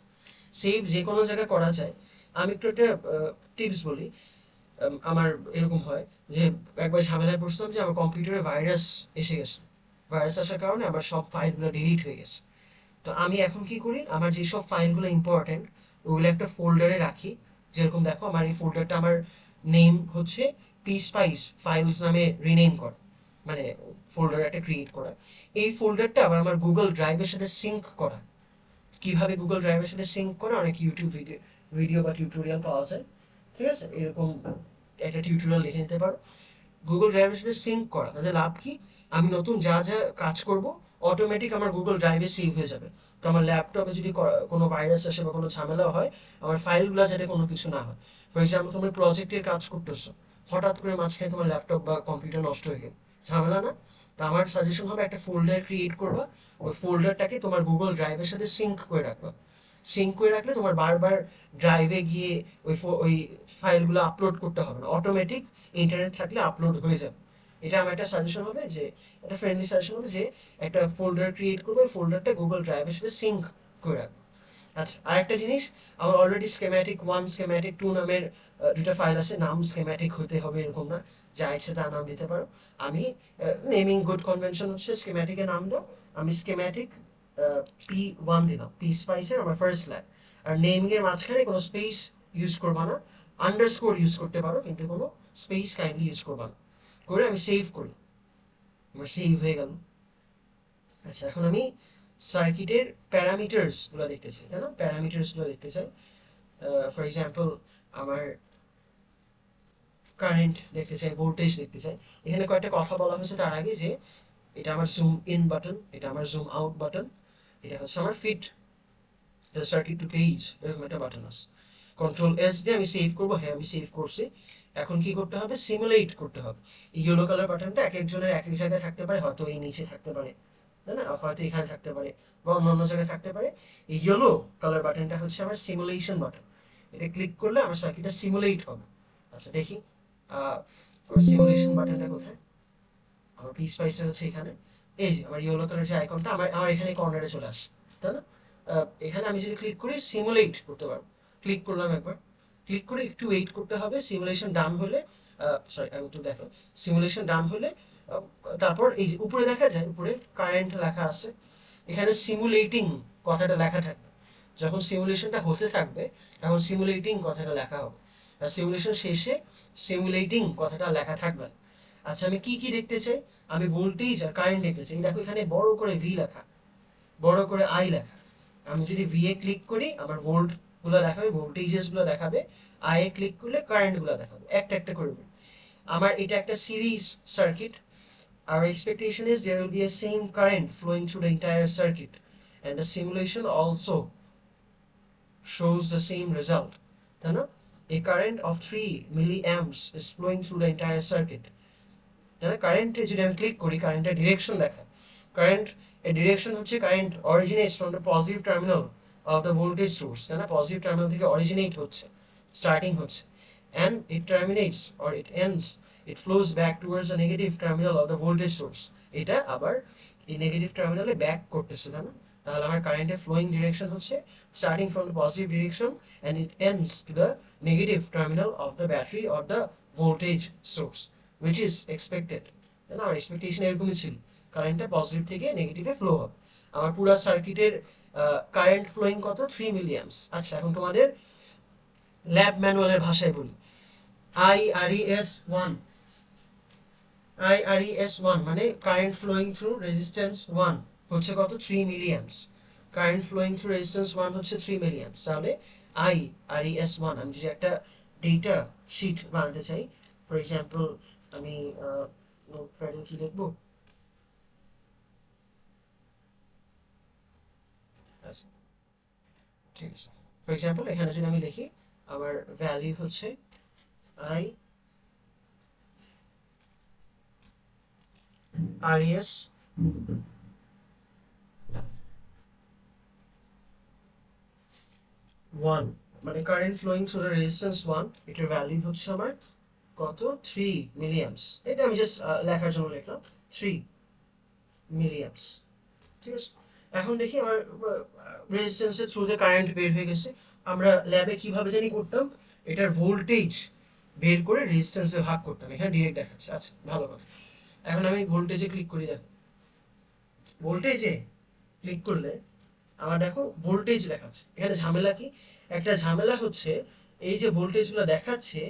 সেভ যে কোনো জায়গায় করা যায়। আমি একটু একটা টিপস বলি। আমার এরকম হয় যে একবার ঝামেলায় পড়ছিলাম যে আমার কম্পিউটারে ভাইরাস এসে গেছে, ভাইরাস আসার কারণে আমার সব ফাইলগুলো ডিলিট হয়ে গেছে। তো আমি এখন কি করি, আমার যেসব ফাইলগুলো ইম্পর্টেন্ট ওগুলো একটা ফোল্ডারে রাখি। যেরকম দেখো আমার এই ফোল্ডারটা, আমার নেম হচ্ছে পি স্পাইস ফাইলস নামে রিনেম করা, মানে ফোল্ডার একটা ক্রিয়েট করা। এই ফোল্ডারটা আবার আমার গুগল ড্রাইভের সাথে সিঙ্ক করা। কিভাবে গুগল ড্রাইভের সাথে সিঙ্ক করে, অনেক ইউটিউব ভিডিও বা টিউটোরিয়াল পাওয়া যায়, ঠিক আছে? এরকম একটা টিউটোরিয়াল দেখে নিতে পারো। গুগল ড্রাইভের সাথে সিঙ্ক করা, তাতে লাভ কি, আমি নতুন যা যা কাজ করব অটোমেটিক আমার গুগল ড্রাইভে সেভ হয়ে যাবে। তো আমার ল্যাপটপে যদি কোনো ভাইরাস আসে বা কোনো ঝামেলা হয়, আমার ফাইলগুলো যাতে কোনো কিছু না হয়। ফর এক্সাম্পল, তুমি প্রজেক্টের কাজ করতেছো, হঠাৎ করে মাঝখানে তোমার ল্যাপটপ বা কম্পিউটার নষ্ট হয়ে গেল, ঝামেলা না? তো আমার সাজেশন হবে একটা ফোল্ডার ক্রিয়েট করবা, ওই ফোল্ডারটাকে তোমার গুগল ড্রাইভের সাথে সিঙ্ক করে রাখবা। সিঙ্ক করে রাখলে তোমার বারবার ড্রাইভে গিয়ে ওই ফাইলগুলো আপলোড করতে হবে না, অটোমেটিক ইন্টারনেট থাকলে আপলোড হয়ে যাবে। এটা আমার একটা সাজেশন হবে, যে একটা ফ্রেন্ডলি সাজেশন হবে, যে একটা ফোল্ডার ক্রিয়েট করবো, ওই ফোল্ডারটা গুগল ড্রাইভের সাথে সিঙ্ক করে রাখবো। আচ্ছা, আরেকটা জিনিস, আমার অলরেডি স্কেম্যাটিক 1 স্কেম্যাটিক 2 নামের দুটা ফাইল আছে। নাম স্কেম্যাটিক হতে হবে এরকম না, যা ইচ্ছে তা নাম দিতে পারো। আমি নেমিং গুড কনভেনশন হচ্ছে স্কেম্যাটিকের নাম দাও, আমি স্কেম্যাটিক P1 দিলাম, পি স্পাইসের আমার ফার্স্ট ল্যাব। আর নেমিং এর মাঝখানে কোনো স্পেস ইউজ করবা না, আন্ডারস্কোর ইউজ করতে পারো, কিন্তু কোনো স্পেস কাইন্ডলি ইউজ করবা না। করে আমি সেভ করি, আমার সেভ হয়ে গেল। আচ্ছা, এখন আমি সার্কিটের প্যারামিটার্স গুলো দেখতে চাই, তাই না? প্যারামিটার্স গুলো দেখতে চাই। ফর এক্সাম্পল, আমার কারেন্ট দেখতে চাই, ভোল্টেজ দেখতে চাই। এখানে কয়েকটা কথা বলা হয়েছে তার আগে, যে এটা আমার জুম ইন বাটন, এটা আমার জুম আউট বাটন, এটা হচ্ছে আমার ফিট সার্কিট টু পেজ, এরকম একটা বাটন আছে। কন্ট্রোল এস দিয়ে আমি সেভ করবো, হ্যাঁ আমি সেভ করছি। এখন কি করতে হবে, সিমুলেট করতে হবে। ইয়েলো কালার বাটনটা এক একজনের এক এক জায়গায় থাকতে পারে, হয়তো এই নিচে থাকতে পারে, তাই না? হয়তো এখানে থাকতে পারে, বা অন্য অন্য জায়গায় থাকতে পারে। এই ইয়েলো কালার বাটনটা হচ্ছে আমার সিমুলেশন বাটন। এটা ক্লিক করলে আমার সার্কিটটা সিমুলেট হবে। আচ্ছা, দেখি আমার সিমুলেশন বাটনটা কোথায়, আমার পি স্পাইসটা হচ্ছে এখানে। এই যে আমার ইয়েলো কালার যে আইকনটা, আমার আমার এখানে কর্নারে চলে আসে, তাই না? এখানে আমি যদি ক্লিক করি সিমুলেট করতে পারবো। ক্লিক করলাম একবার, ক্লিক করে একটু ওয়েট করতে হবে, সিমুলেশন ডান হলে, সরি আমি একটু দেখো, সিমুলেশন ডান হলে তারপর এই যে উপরে দেখা যায়, উপরে কারেন্ট লেখা আছে, এখানে সিমুলেটিং কথাটা লেখা থাকবে। যখন সিমুলেশনটা হতে থাকবে তখন সিমুলেটিং কথাটা লেখা হবে, আর সিমুলেশন শেষে সিমুলেটিং কথাটা লেখা থাকবে না। আচ্ছা, আমি কি কি দেখতে চাই, আমি ভোল্টেজ আর কারেন্ট দেখতে চাই। দেখো এখানে বড় করে ভি লেখা, বড় করে আই লেখা। আমি যদি ভি এ ক্লিক করি আমার ভোল্ট গুলো দেখাবে, ভোল্টেজেস গুলো দেখাবে। আই এ ক্লিক করলে কারেন্ট গুলো দেখাবে, একটা একটা করে। আমার এটা একটা series circuit, our expectation is there will be a same current flowing through the entire circuit, and the simulation also shows the same result, তাই না? A current of 3 milliamps is flowing through the entire circuit, তাই না? কারেন্টে যদি আমি click করি, কারেন্টের direction দেখায়। কারেন্ট এর ডিরেকশন হচ্ছে, current originates from the positive terminal of the voltage source, তাই না? পজিটিভ টার্মিনাল থেকে অরিজিনেট হচ্ছে, স্টার্টিং হচ্ছে, and it terminates or it ends, it flows back towards the negative terminal of the voltage source. এটা আবার এই negative টার্মিনালে back করতেছে, তাই না? তাহলে আমার কারেন্টের ফ্লোয়িং ডিরেকশন হচ্ছে starting from the positive direction and it ends to the negative terminal of the battery or the voltage source which is expected। তাই না, আমার এক্সপেকটেশন এরকমই ছিল, কারেন্টটা পজিটিভ থেকে নেগেটিভে ফ্লো হবে। আমার পুরো সার্কিটের কারেন্ট ফ্লোয়িং কত, 3 মিলিঅ্যাম্পস। আচ্ছা, এখন তোমাদের ল্যাব ম্যানুয়ালের ভাষায় বলি, IRES 1 IRES 1 মানে কারেন্ট ফ্লোয়িং থ্রু রেজিস্ট্যান্স 1 হচ্ছে কত, 3 milliamps. Current flowing through resistance 1 হচ্ছে 3 মিলিঅ্যাম্পস। তাহলে IRES 1, আমি যদি একটা ডেটা শিট বানাতে চাই, ফর এক্সাম্পল আমি নোটপ্যাডে কি লিখবো, আচ্ছা ঠিক আছে, ফর এক্সাম্পল এখানে যদি আমি লিখি আমার ভ্যালু হচ্ছে IRES 1 মানে current flowing through the resistance 1, এটার ভ্যালু হচ্ছে আমার কত, 3 মিলিঅ্যাম্পস। এটা আমি জাস্ট লেখার জন্য লিখলাম 3 মিলিঅ্যাম্পস। ঠিক আছে, এখন দেখি আমার রেজিস্ট্যান্সের থ্রুতে কারেন্ট বের হয়ে গেছে। আমরা ল্যাবে কিভাবে জানি করতাম, এটার ভোল্টেজ বের করে রেজিস্ট্যান্সে ভাগ করতাম, এখানে ডিরেক্ট দেখাচ্ছে। আচ্ছা, ভালো কথা। এখন আমি ভোল্টেজে ক্লিক করি, দেখো ভোল্টেজে ক্লিক করলে আমার দেখো ভোল্টেজ দেখাচ্ছে। এখানে ঝামেলা কি, একটা ঝামেলা হচ্ছে এই যে ভোল্টেজগুলো দেখাচ্ছে,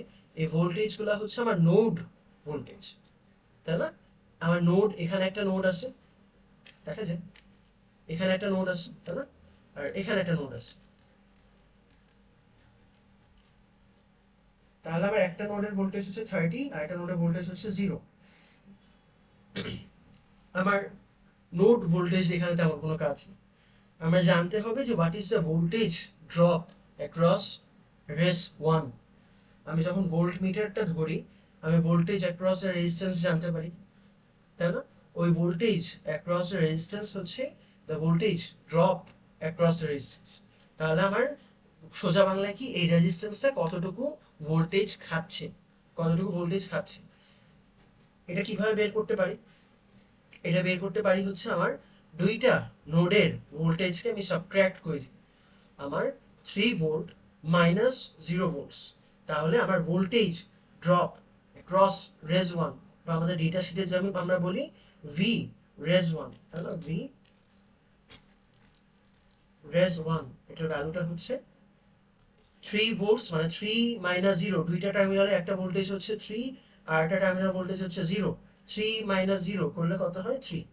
এই ভোল্টেজগুলো হচ্ছে আমার নোড ভোল্টেজ, তাই না? আমার নোড, এখানে একটা নোড আছে, দেখা যায় এখানে একটা নোড আছে, তাই না? আর এখানে একটা নোড আছে। তাহলে আমার একটা নোডের ভোল্টেজ হচ্ছে 30 আর একটা নোডের ভোল্টেজ হচ্ছে 0। আমার নোড ভোল্টেজ এখানে তেমন কোনো কাজ নেই। আমরা জানতে হবে যে what is the voltage drop across race 1। আমি যখন ভোল্ট মিটারটা ধরি, আমি ভোল্টেজ অ্যাক্রস দ্য রেজিস্ট্যান্স জানতে পারি, তাই না? ওই ভোল্টেজ অ্যাক্রস দ্য রেজিস্ট্যান্স হচ্ছে the voltage drop across the resistance. তাহলে আমার সোজা বাংলায় কি, এই রেজিস্ট্যান্সটা কতটুকু ভোল্টেজ খাচ্ছে, কতটুকু ভোল্টেজ খাচ্ছে। এটা কিভাবে বের করতে পারি, এটা বের করতে পারি হচ্ছে আমার দুইটা নোডের ভোল্টেজকে আমি সাবট্রাক্ট করে দিই, আমার 3 ভোল্ট মাইনাস 0 ভোল্টস। তাহলে আমার ভোল্টেজ ড্রপ ক্রস রেজ 1, বা আমাদের ডেটা শিটে যেমন আমরা বলি ভি রেজ 1, তাই না? ভি রেজ 1 এটার ভ্যালুটা হচ্ছে 3 ভোল্টস, মানে 3 মাইনাস 0, দুইটা টার্মিনালে একটা ভোল্টেজ হচ্ছে 3 আর একটা টার্মিনাল ভোল্টেজ হচ্ছে 0। 3 মাইনাস 0 করলে কত হয়, 3।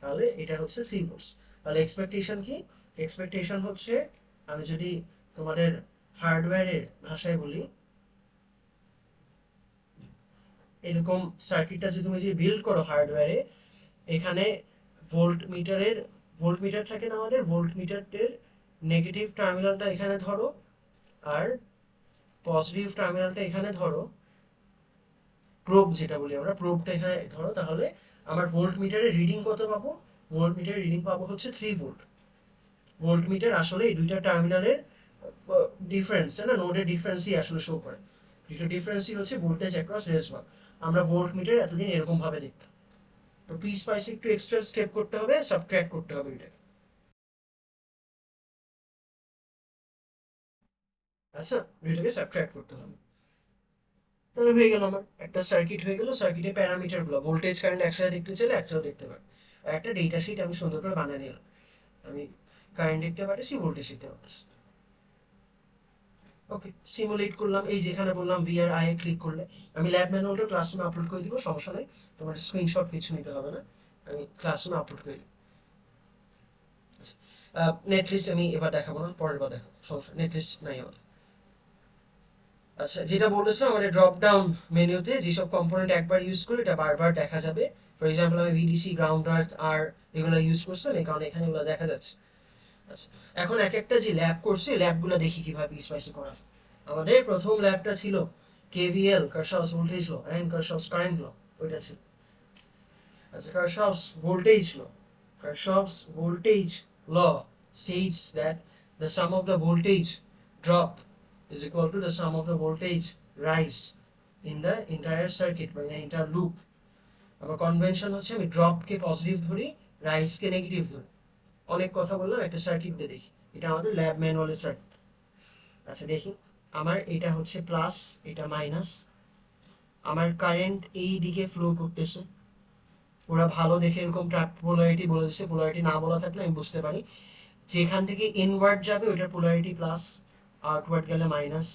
তাহলে এটা হচ্ছে 3 ভোল্টস। তাহলে এক্সপেকটেশন কি, এক্সপেকটেশন হচ্ছে, আমি যদি তোমাদের হার্ডওয়্যারের ভাষায় বলি, এরকম সার্কিটটা যদি তুমি যদি বিল্ড করো হার্ডওয়্যারে, এখানে ভোল্ট মিটার থাকে না আমাদের, ভোল্ট মিটারের নেগেটিভ টার্মিনালটা এখানে ধরো আর পজিটিভ টার্মিনালটা এখানে ধরো, প্রোব যেটা বলি আমরা, প্রোবটা এখানে ধরো। তাহলে আমার ভোল্ট মিটারের রিডিং কত পাবো, ভোল্ট মিটারের রিডিং পাবো হচ্ছে 3 ভোল্ট। ভোল্ট মিটার আসলে এই দুইটা টার্মিনালের ডিফারেন্স, না নোডের ডিফারেন্সই আসলে শো করে, দুটো ডিফারেন্সই হচ্ছে ভোল্টেজ অ্যাক্রস রেজ 1। আমরা ভোল্ট মিটার এতদিন এরকম ভাবে দেখতাম, তো পিস ওয়াইজ একটু এক্সট্রা স্টেপ করতে হবে, সাবট্রাক্ট করতে হবে এটাকে। আচ্ছা, দুইটাকে সাবট্রাক্ট করতে হবে। তাহলে হয়ে গেল, আমার একটা সার্কিট হয়ে গেল। সার্কিটের প্যারামিটার গুলো, ভোল্টেজ কারেন্ট একসাথে দেখতে চাইলে একসাথে দেখতে পারে। আর একটা ডেটা শিট আমি সুন্দর করে বানিয়ে নিলাম, আমি কারেন্ট দেখতে পারতেছি, ভোল্টেজ দেখতে পারতেছি। ওকে, সিমুলেট করলাম, এই যেখানে বললাম ভিআর আই এ ক্লিক করলে আমি ল্যাব ম্যানুয়ালটা ক্লাসরুমে আপলোড করে দিব, সমস্যা নেই, তোমার স্ক্রিনশট কিছু নিতে হবে না, আমি ক্লাসরুমে আপলোড করে দিব। নেটলিস্ট আমি এবার দেখাবো না, পরের বার দেখাবো, সমস্যা, নেটলিস্ট নাই আমার। আচ্ছা, যেটা বলেছে আমাদের ড্রপ ডাউন মেনুতে যেসব কম্পোনেন্ট একবার ইউজ করি এটা বারবার দেখা যাবে। ফর এক্সাম্পল আমি ভিডিসি, গ্রাউন্ড আর্থ আর এগুলো ইউজ করছিলাম, এই কারণে এখানে এগুলো দেখা যাচ্ছে। আচ্ছা, এখন এক একটা যে ল্যাব করছে, ল্যাবগুলো দেখি কিভাবে স্পাইসি করা। আমাদের প্রথম ল্যাবটা ছিল KVL, Kirchhoff's voltage law and Kirchhoff's current law, ওইটা ছিল। আচ্ছা, Kirchhoff's voltage law, Kirchhoff's voltage law states that the sum of the voltage drop is equal to the sum of the voltage rise in the entire circuit বা in the entire loop। আমার convention হচ্ছে আমি ড্রপকে positive ধরি, রাইজকে negative ধরি। অনেক কথা বললাম, একটা সার্কিট দিয়ে দেখি। এটা আমাদের ল্যাব ম্যানুয়ালের সার্কিট। আচ্ছা দেখি, আমার এটা হচ্ছে প্লাস, এটা মাইনাস। আমার কারেন্ট এই দিকে ফ্লো করতেছে। ওরা ভালো দেখে এরকম পোলারিটি বলে দিচ্ছে, পোলারিটি না বলা থাকলে আমি বুঝতে পারি। যেখান থেকে ইনওয়ার্ড যাবে ওইটার পোলারিটি প্লাস, আউটওয়ার্ড গেলে মাইনাস,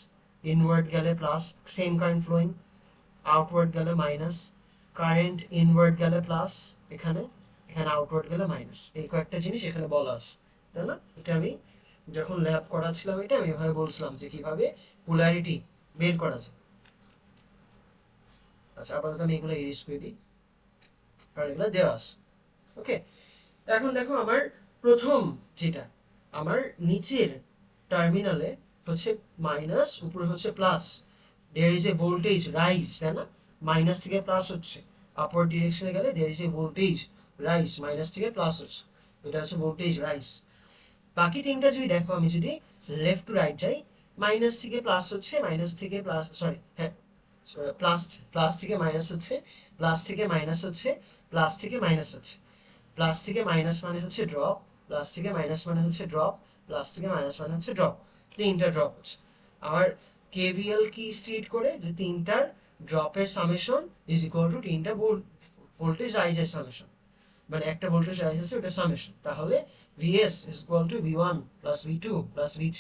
ইনওয়ার্ড গেলে plus, same current flowing, outward গেলে মাইনাস, কারেন্ট ইনওয়ার্ড গেলে প্লাস, এখানে এখানে আউটওয়ার্ড গেলে মাইনাস। এই কয়েকটা জিনিস এখানে বলা আছে, তাই না? এটা আমি যখন ল্যাব করাচ্ছিলাম এটা আমি এভাবে বলছিলাম যে কিভাবে পোলারিটি বের করা যায়। আচ্ছা আপাতত আমি এগুলো ইউজ করে দিই, কারণ এগুলো দেওয়া আছে। ওকে, এখন দেখো আমার প্রথম যেটা, আমার নিচের টার্মিনালে হচ্ছে মাইনাস, উপরে হচ্ছে plus. There is a voltage rise, তাই না? মাইনাস থেকে প্লাস হচ্ছে, আপওয়ার্ড ডিরেকশনে গেলে there is a voltage rise, minus থেকে প্লাস হচ্ছে, এটা হচ্ছে ভোল্টেজ রাইজ। বাকি তিনটা যদি দেখো, আমি যদি লেফট টু রাইট যাই, মাইনাস থেকে প্লাস হচ্ছে, মাইনাস থেকে প্লাস, সরি হ্যাঁ, প্লাস প্লাস থেকে মাইনাস হচ্ছে, প্লাস থেকে মাইনাস হচ্ছে, প্লাস থেকে মাইনাস হচ্ছে। প্লাস থেকে মাইনাস মানে হচ্ছে ড্রপ, প্লাস থেকে মাইনাস মানে হচ্ছে ড্রপ, প্লাস থেকে মাইনাস মানে হচ্ছে ড্রপ। তিনটা ড্রপ হচ্ছে। আমার কেভিএল কি স্টেট করে যে তিনটার ড্রপের সামেশন ইজ ইকুয়াল টু তিনটা ভোল্টেজ রাইজের সামেশন, মানে একটা ভোল্টেজ রাইজ আছে ওটা সামেশন। তাহলে VS is equal to V one plus V two plus ভি3।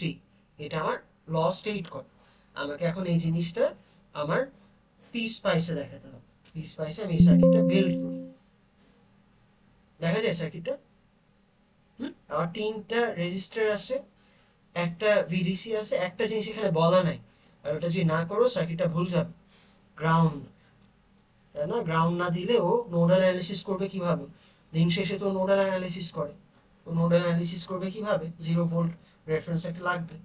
এটা আমার ল স্টেট করে। আমাকে এখন এই জিনিসটা আমার পি স্পাইসে দেখাতে হবে। পি স্পাইসে আমি এই সার্কিটটা বিল্ড করি, দেখা যায় সার্কিটটা। আমার তিনটা রেজিস্টার আছে, একটা ভিডিসি আছে, একটা জিনিস এখানে বলা নাই, আর ওটা যদি না করো সার্কিটটা ভুল যাবে। গ্রাউন্ড, তাই না? গ্রাউন্ড না দিলে ও নোডাল অ্যানালিসিস করবে কিভাবে? দিন শেষে তো নোডাল অ্যানালিসিস করে, ও নোডাল অ্যানালিসিস করবে কিভাবে? 0 ভোল্ট রেফারেন্স একটা লাগবে।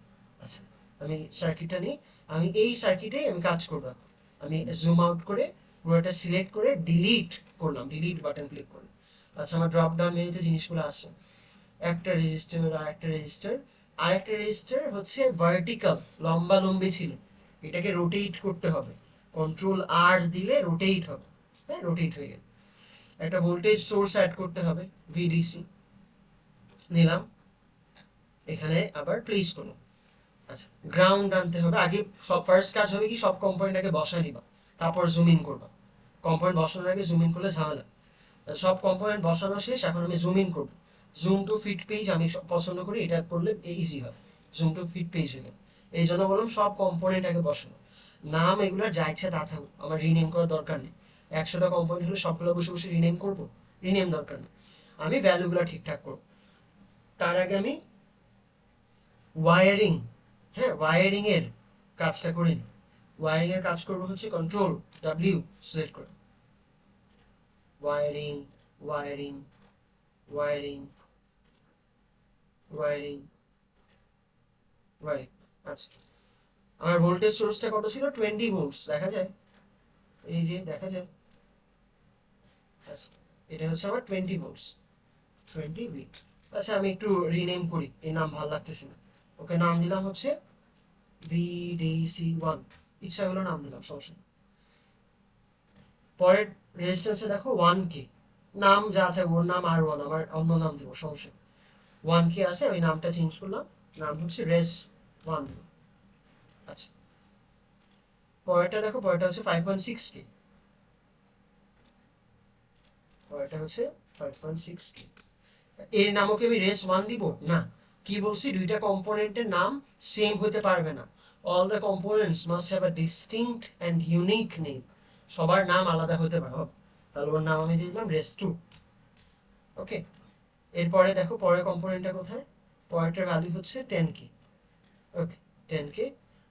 আচ্ছা আমি সার্কিটটা নিই, আমি এই সার্কিটেই আমি কাজ করবো। আমি জুম আউট করে পুরোটা সিলেক্ট করে ডিলিট করলাম, ডিলিট বাটন ক্লিক করলাম। আচ্ছা আমার ড্রপ ডাউন মেনুতে জিনিসগুলো আছে, একটা রেজিস্টার আর একটা রেজিস্টার। আর একটা রেজিস্টার হচ্ছে ভার্টিক্যাল, লম্বা লম্বি ছিল, এটাকে রোটেট করতে হবে। কন্ট্রোল আর দিলে রোটেট হবে, হ্যাঁ রোটেট হয়ে গেল। একটা ভোল্টেজ সোর্স অ্যাড করতে হবে, ভিডিসি নিলাম, এখানে আবার প্লেস করলাম। আচ্ছা গ্রাউন্ড আনতে হবে আগে। সব ফার্স্ট কাজ হবে কি, সব কম্পোনেন্ট আগে বসায় নিবা, তারপর জুম ইন করবা। কম্পোনেন্ট বসানোর আগে জুম ইন করলে ঝামেলা। সব কম্পোনেন্ট বসানো শেষ, এখন আমি জুম ইন করবো। জুম টু ফিট পেজ আমি পছন্দ করি, এটা করলে ইজি হয়, জুম টু ফিট পেজ হলে। এই জন্য বললাম সব কম্পোনেন্ট আগে বসানো। নাম এগুলোর যা ইচ্ছা তা থাকুক, আমার রিনেম করার দরকার নেই। 100টা কম্পোনেন্ট হলে সবগুলো বসে বসে রিনেম করবো? রিনেম দরকার নেই, আমি ভ্যালুগুলো ঠিকঠাক করবো। তার আগে আমি ওয়ারিং, হ্যাঁ ওয়ারিং এর কাজটা করে নিই। ওয়ারিং এর কাজ করবো হচ্ছে কন্ট্রোল ডাব্লিউ সিলেক্ট করে, wiring wiring wiring wiring wiring. আচ্ছা আমার ভোল্টেজ সোর্সটা কত ছিল? 20 ভোল্টস, দেখা যায়, এই যে দেখা যায়। আচ্ছা এটা হচ্ছে আমার 20 ভোল্টস, 20 ভি। আচ্ছা আমি একটু রিনেম করি, এই নাম ভালো লাগতেছে না, ওকে নাম দিলাম হচ্ছে VDC1, ইচ্ছা হলো নাম দিলাম, সমস্যা নেই। পরের রেজিস্ট্যান্সে দেখো 1K, নাম যা থাকবে ওর নাম আর 1, আমার অন্য নাম দেবো, সমস্যা নেই। 1K আছে, আমি নামটা চেঞ্জ করলাম, নাম হচ্ছে রেস 1। আচ্ছা পরেরটা দেখো, পরেরটা হচ্ছে 5.6K, পরেরটা হচ্ছে 5.6K। এর নামও কি আমি রেস 1 দিব? না, কি বলছি, দুইটা কম্পোনেন্টের নাম সেম হতে পারবে না। All the components must have a distinct and unique name, সবার নাম আলাদা হতে পারে। তাহলে ওর নাম আমি দিলাম রেস 2। ওকে, এরপরে দেখো পরের কম্পোনেন্টটা কোথায়, পরেরটার ভ্যালু হচ্ছে 10K। ওকে 10K,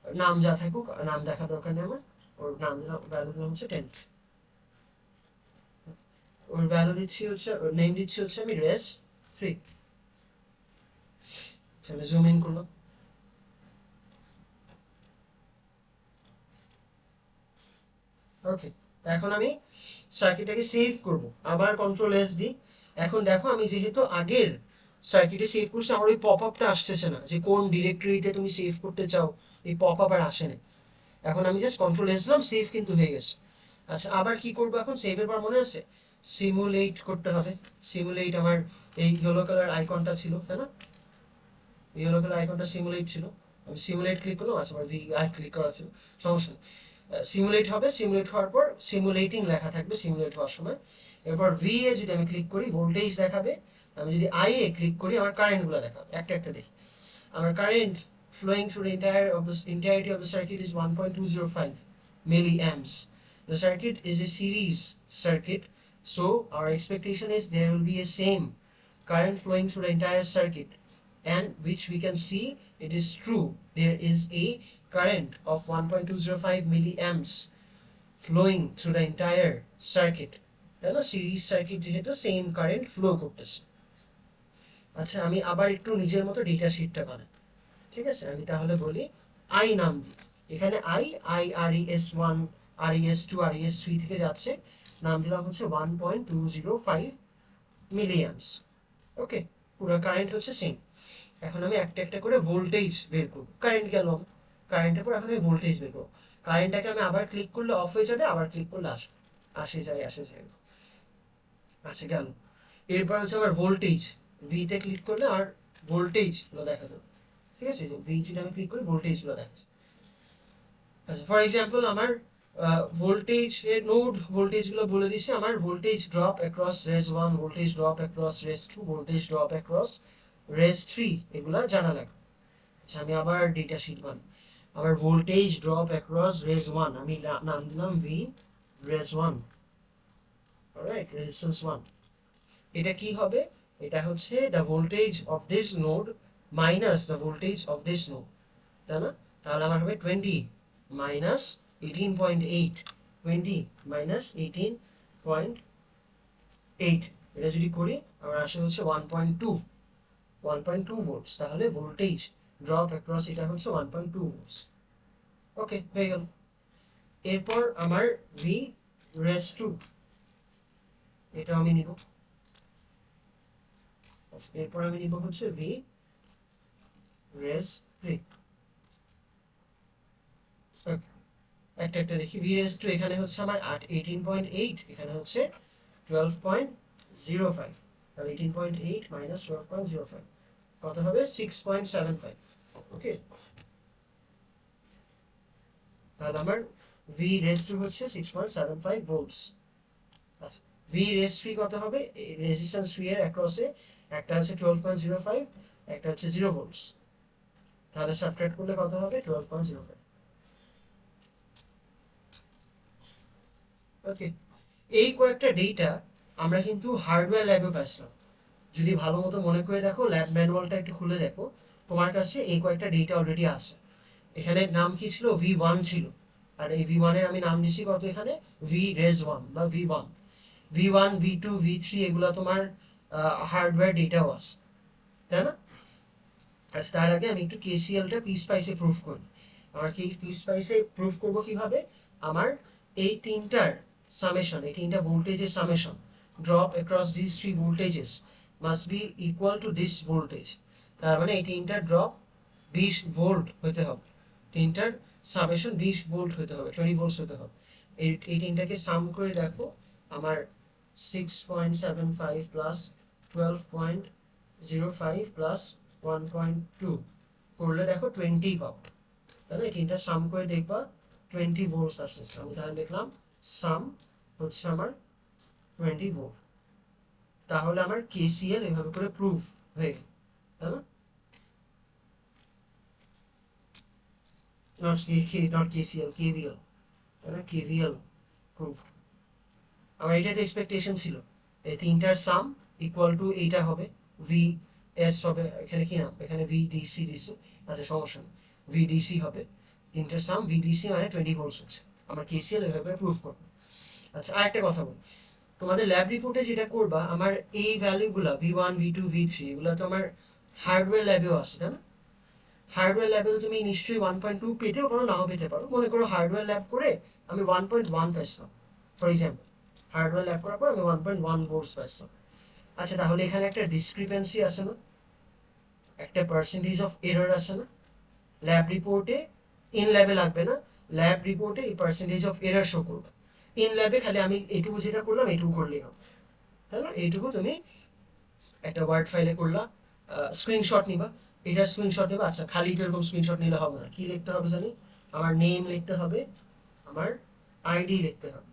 নাম যা থাকুক, নাম দেখা দরকার নেই আমার, ওর নাম দিলাম, ভ্যালু দিলাম হচ্ছে 10K। ওর ভ্যালু দিচ্ছি হচ্ছে, নেম দিচ্ছি হচ্ছে আমি রেস 3। তাহলে জুম ইন করলাম, ওকে। এখন আমি সার্কিটটাকে সেভ করব, আবার কন্ট্রোল এস দিই। এখন দেখো আমি যেহেতু আগের সার্কিটে সেভ করছি, আমার ওই পপ আপটা আসতেছে না যে কোন ডিরেক্টরিতে তুমি সেভ করতে চাও, এই পপ আপ আর আসে না। এখন আমি জাস্ট কন্ট্রোল এস দিলাম, সেভ কিন্তু হয়ে গেছে। আচ্ছা আবার কি করবো এখন, সেভের পর মনে আছে সিমুলেট করতে হবে। সিমুলেট আমার এই ইয়েলো কালার আইকনটা ছিল, তাই না? ইয়েলো কালার আইকনটা সিমুলেট ছিল, আমি সিমুলেট ক্লিক করলাম। আচ্ছা, আমার ভি আই ক্লিক করা ছিল, সমস্যা নেই। সিমুলেট হবে, সিমুলেট হওয়ার পর সিমুলেটিং লেখা থাকবে সিমুলেট হওয়ার সময়। এরপর ভি এ যদি আমি ক্লিক করি ভোল্টেজ দেখাবে, আমি যদি আই এ ক্লিক করি আমার কারেন্টগুলো দেখাবে। একটা একটা দেখি। Our current flowing through the entirety of the circuit is 1.205 milliamps. The circuit is a series circuit, so our expectation is there will be a same current flowing through the entire circuit, and which we can see it is true. There is a current of 1.205 milliamps flowing through the entire circuit. তাই না? Series circuit যেহেতু same current flow করতেছে। আচ্ছা, আমি আবার একটু নিজের মতো ডেটা শিটটা বানাই। ঠিক আছে, আমি তাহলে বলি আই নাম দিই। এখানে I I R E S one, R E S two, R E S three থেকে যাচ্ছে, নাম দিলাম হচ্ছে 1.205 মিলিঅ্যাম্পস। ওকে, পুরো কারেন্ট হচ্ছে সেম। এখন আমি একটা একটা করে ভোল্টেজ বের করবো। কারেন্ট গেল, কারেন্টের পর এখন আমি ভোল্টেজ বের করবো। কারেন্টটাকে আমি আবার ক্লিক করলে অফ হয়ে যাবে, আবার ক্লিক করলে আসবে, আসে যায় আসে যায়। আচ্ছা, গেল। এরপর হচ্ছে আবার ভোল্টেজ, ভিতে ক্লিক করলে আর ভোল্টেজ দেখা যাবে। ঠিক আছে, যে ভি যদি আমি ক্লিক করি ভোল্টেজগুলো দেখাচ্ছে। আচ্ছা, ফর এক্সাম্পল আমার ভোল্টেজ এর নোড ভোল্টেজগুলো বলে দিচ্ছে। আমার voltage drop across race 1, voltage drop across race 2, voltage drop across race 3, এগুলা জানা লাগবে। আচ্ছা, আমি আবার ডেটা শিট বানাই। আমার ভোল্টেজ ড্রপ অ্যাক্রস রেস 1, আমি নাম দিলাম ভি রেস 1। Alright, resistance 1। এটা কি হবে? এটা হচ্ছে the voltage of this node minus the voltage of this node, তাই না? তাহলে আমার হবে 20 মাইনাস 18.8, 20 মাইনাস 18.8। এটা যদি করি আমার আসে হচ্ছে 1.2 ভোল্টস। তাহলে ভোল্টেজ ড্রপ অ্যাক্রস এটা হচ্ছে 1.2 ভোল্টস। ওকে, হয়ে গেল। এরপর আমার ভি রেস 2, এটা আমি নিব। এরপর আমি নিব হচ্ছে ভি রেস 3। একটা একটা দেখি। ভি রেস 2 এখানে হচ্ছে আমার 18.8, এখানে হচ্ছে 12.05। তাহলে 18.8 মাইনাস 12.05 কত হবে? 6.75। ওকে, তাহলে আমার ভি রেস 2 হচ্ছে 6.75 ভোল্টস। আচ্ছা, ভি রেস 3 কত হবে? রেজিস্ট্যান্স 3 এর অ্যাক্রসে একটা হচ্ছে 12.05, একটা হচ্ছে 0 ভোল্টস। তাহলে সাবট্রাক্ট করলে কত হবে? 12.05। ওকে, এই কয়েকটা ডেটা আমরা কিন্তু হার্ডওয়্যার ল্যাবে পাইছিলাম। যদি ভালো মতো মনে করে দেখো, ল্যাব ম্যানুয়ালটা একটু খুলে দেখো, তোমার কাছে এই কয়েকটা ডেটা অলরেডি আছে। এখানে নাম কি ছিল? V1 ছিল। আর এই V1 এর আমি নাম দিছি কত এখানে? ভি রেজ 1 বা V1। V1, V2, V3 এগুলো তোমার হার্ডওয়্যার ডেটাও আছে, তাই না? আচ্ছা, তার আগে আমি একটু কেসিএলটা পিসপাইসে প্রুফ করি। আমার কি পিসপাইসে প্রুফ করব কিভাবে? আমার এই তিনটার সামেশন, এই তিনটা ভোল্টেজের summation, drop across this three voltages must be equal to this voltage. তার মানে এই তিনটার ড্রপ 20 ভোল্ট হতে হবে, তিনটার সামেশন 20 ভোল্ট হতে হবে, 20 ভোল্টস হতে হবে। এই তিনটাকে সাম করে দেখো, আমার 6.75 প্লাস 12.05 প্লাস 1.2 করলে দেখো 20 পাবো, তাই না? এই তিনটা সাম করে দেখবা 20 ভোল্টস আসছে। আমি তাহলে লিখলাম সাম হচ্ছে আমার 20 ভোল্ট। তাহলে আমার কেসিএল এভাবে করে প্রুফ হয়ে গেল, তাই না? নট কেসিএল, কেভিএল, তাই না? KVL proof. আমার এটাতে এক্সপেকটেশন ছিল এই তিনটার সাম ইকুয়াল টু এইটা হবে, ভি এস হবে। এখানে কি নাম? এখানে ভিডিসি দিছে। আচ্ছা, সমস্যা নেই, ভিডিসি হবে। তিনটার সাম ভিডিসি মানে 20 ভোল্টস হচ্ছে। আমার কেসিএল এভাবে প্রুফ করবে। আচ্ছা, আরেকটা কথা বল, তোমাদের ল্যাব রিপোর্টে যেটা করবা, আমার এই ভ্যালুগুলো V1, V2, V3 এগুলো তো আমার হার্ডওয়্যার ল্যাবেও আছে, তাই না? হার্ডওয়্যার ল্যাবে তুমি নিশ্চয়ই 1.2 পেতেও পারো, নাও পেতে পারো। মনে করো হার্ডওয়্যার ল্যাব করে আমি 1.1 পাইছিলাম, ফর এক্সাম্পল। হার্ডওয়্যার ল্যাব করার পর আমি 1.1 ভোল্টস পাইছিলাম। আচ্ছা, তাহলে এখানে একটা ডিসক্রিপেন্সি আছে না? একটা পার্সেন্টেজ অফ এরর আছে না? ল্যাব রিপোর্টে, ইন ল্যাবে লাগবে না, ল্যাব রিপোর্টে এই পার্সেন্টেজ অফ এরর শো করবে। ইন ল্যাবে খালি আমি এইটুকু যেটা করলাম এইটুকু করলেই হবে, তাই না? এইটুকু তুমি একটা ওয়ার্ড ফাইলে করলা, স্ক্রিনশট নিবা, এটার স্ক্রিনশট নেবা। আচ্ছা, খালি তো এরকম স্ক্রিনশট নিলে হবে না, কি লিখতে হবে জানি, আমার নেম লিখতে হবে, আমার আইডি লিখতে হবে।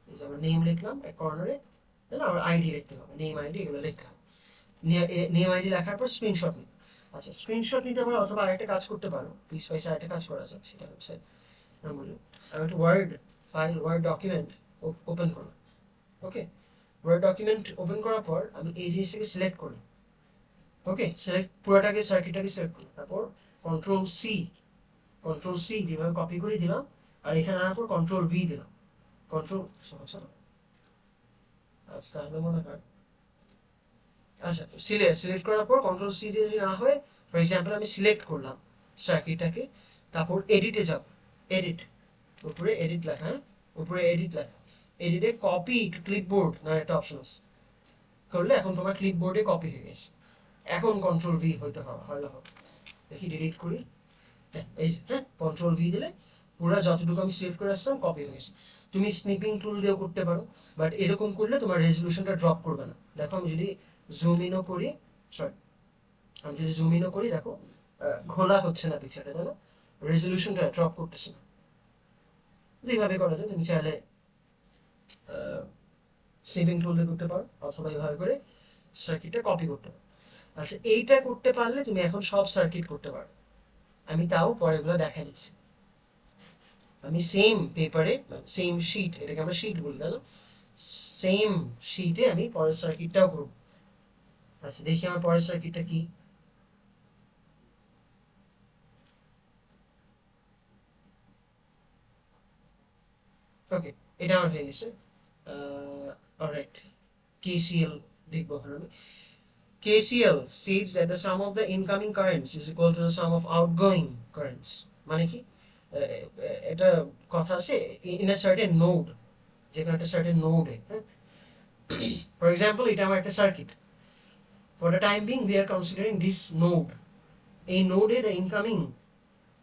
এই যে আমার নেম লিখলাম এক কর্নারে, তাই না? আমার আইডি লিখতে হবে, নেম আইডি এগুলো লিখতে হবে। নেম আইডি লেখার পর স্ক্রিনশট নিবে। আচ্ছা, স্ক্রিনশট নিতে পারো, অথবা আরেকটা কাজ করতে পারো, পিস ওয়াইজ আরেকটা কাজ করা যায়, সেটা হচ্ছে আমি বলি, আমি একটা word file, word document open করলাম। ওকে, ওয়ার্ড ডকুমেন্ট ওপেন করার পর আমি এই জিনিসটাকে সিলেক্ট করি। ওকে, সিলেক্ট পুরোটাকে, সার্কিটটাকে সিলেক্ট করলাম, তারপর কন্ট্রোল সি, কন্ট্রোল সি যেভাবে কপি করে দিলাম, আর এখানে আনার পর কন্ট্রোল ভি দিলাম, কন্ট্রোল, আচ্ছা তাহলে মনে হয়, আচ্ছা সিলেক্ট করার পর কন্ট্রোল সি দিয়ে যদি না হয়, ফর এক্সাম্পল আমি সিলেক্ট করলাম সার্কিটটাকে, তারপর এডিটে যাব, এডিট, উপরে এডিট লেখা, হ্যাঁ উপরে এডিট লেখা, এডিটে কপি টু ক্লিপবোর্ড না একটা অপশন আছে, করলে এখন তোমার ক্লিপবোর্ডে কপি হয়ে গেছে। এখন কন্ট্রোল ভি হইতে হবে, হলে হবে, দেখি ডিলিট করি, এই যে হ্যাঁ কন্ট্রোল ভি দিলে পুরো যতটুকু আমি সেভ করে আসলাম কপি হয়ে গেছে। তুমি স্নিপিং টুল দিয়েও করতে পারো, বাট এরকম করলে তোমার রেজলিউশনটা ড্রপ করবে না। দেখো আমি যদি জুম ইনও করি, সরি আমি যদি জুম ইনও করি, দেখো ঘোলা হচ্ছে না পিকচারটা, তাই না? রেজলিউশনটা ড্রপ করতেছে না। দুইভাবে করা যায়, তুমি চাইলে স্নিপিং টুল দিয়ে করতে পারো, অথবা এইভাবে করে সার্কিটটা কপি করতে পারো। আচ্ছা, এইটা করতে পারলে তুমি এখন সব সার্কিট করতে পারো। আমি তাও পরেগুলো দেখা দিচ্ছি। আমি সেম পেপারে, সেম শিট, এটাকে আমরা শিট বলি, তাই না? সেম শিটে আমি পরের সার্কিটটাও করব। আচ্ছা, দেখি আমার পরের সার্কিটটা কি। ওকে, এটা আমার হয়ে গেছে। অলরাইট, KCL দেখবো এখন আমি। KCL states that the sum of the incoming currents is equal to the sum of outgoing currents. মানে কি, এটা কথা আছে, in a certain node, যেখানে একটা certain node, হ্যাঁ, ফর এক্সাম্পল এটা আমার একটা circuit, for the time being we are considering this node. এই নোডে the incoming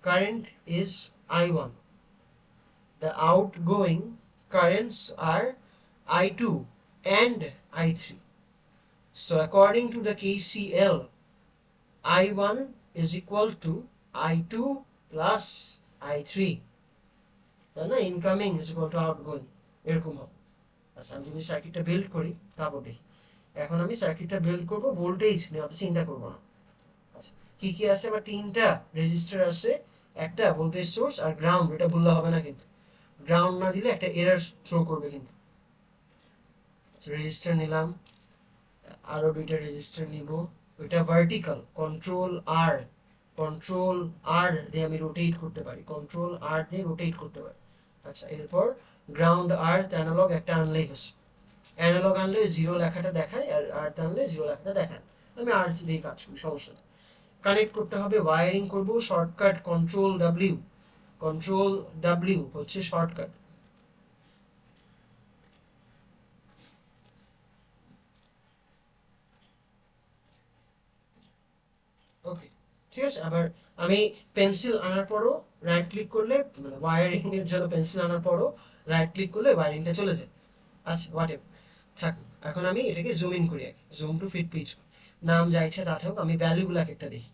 current is I1, the outgoing currents are I2 and I3. So according to the KCL, I1 is equal to I2 plus I3, তাই না? Incoming is equal two outgoing, এরকম হবে। আচ্ছা, আমি যদি সার্কিটটা বিল্ড করি, তারপর দেখি। এখন আমি সার্কিটটা বিল্ড করবো, ভোল্টেজ নিয়ে অত চিন্তা করবো না। আচ্ছা, কি কি আছে, আমার তিনটা রেজিস্টার আছে, একটা ভোল্টেজ সোর্স আর গ্রাউন্ড, এটা বললে হবে না কিন্তু, গ্রাউন্ড না দিলে একটা এরর থ্রো করবে কিন্তু। রেজিস্টার নিলাম, আরো দুইটা রেজিস্টার নিব, ওইটা ভার্টিক্যাল, কন্ট্রোল আর, কন্ট্রোল আর দিয়ে আমি রোটেট করতে পারি, কন্ট্রোল আর দিয়ে রোটেট করতে পারি। আচ্ছা, এরপর গ্রাউন্ড আর অ্যানালগ একটা আনলেই হচ্ছে, অ্যানালগ আনলে জিরো লেখাটা দেখায়, আর আর আনলে জিরো লেখাটা দেখায়, আমি আর দিয়েই কাজ করি, সমস্যা নেই। কানেক্ট করতে হবে, ওয়ারিং করব, shortcut control W, control W হচ্ছে শর্টকাট। ওকে, ঠিক আছে। আবার আমি পেন্সিল আনার পরও রাইট ক্লিক করলে, মানে ওয়ারিং এর জন্য পেন্সিল আনার পরও রাইট ক্লিক করলে ওয়ারিংটা চলে যায়। আচ্ছা, হোয়াট এভার থাকুক, এখন আমি এটাকে জুম ইন করি, আগে জুম টু ফিট পিচ, নাম যা ইচ্ছা তা থাকুক, আমি ভ্যালুগুলো একটা দেখি।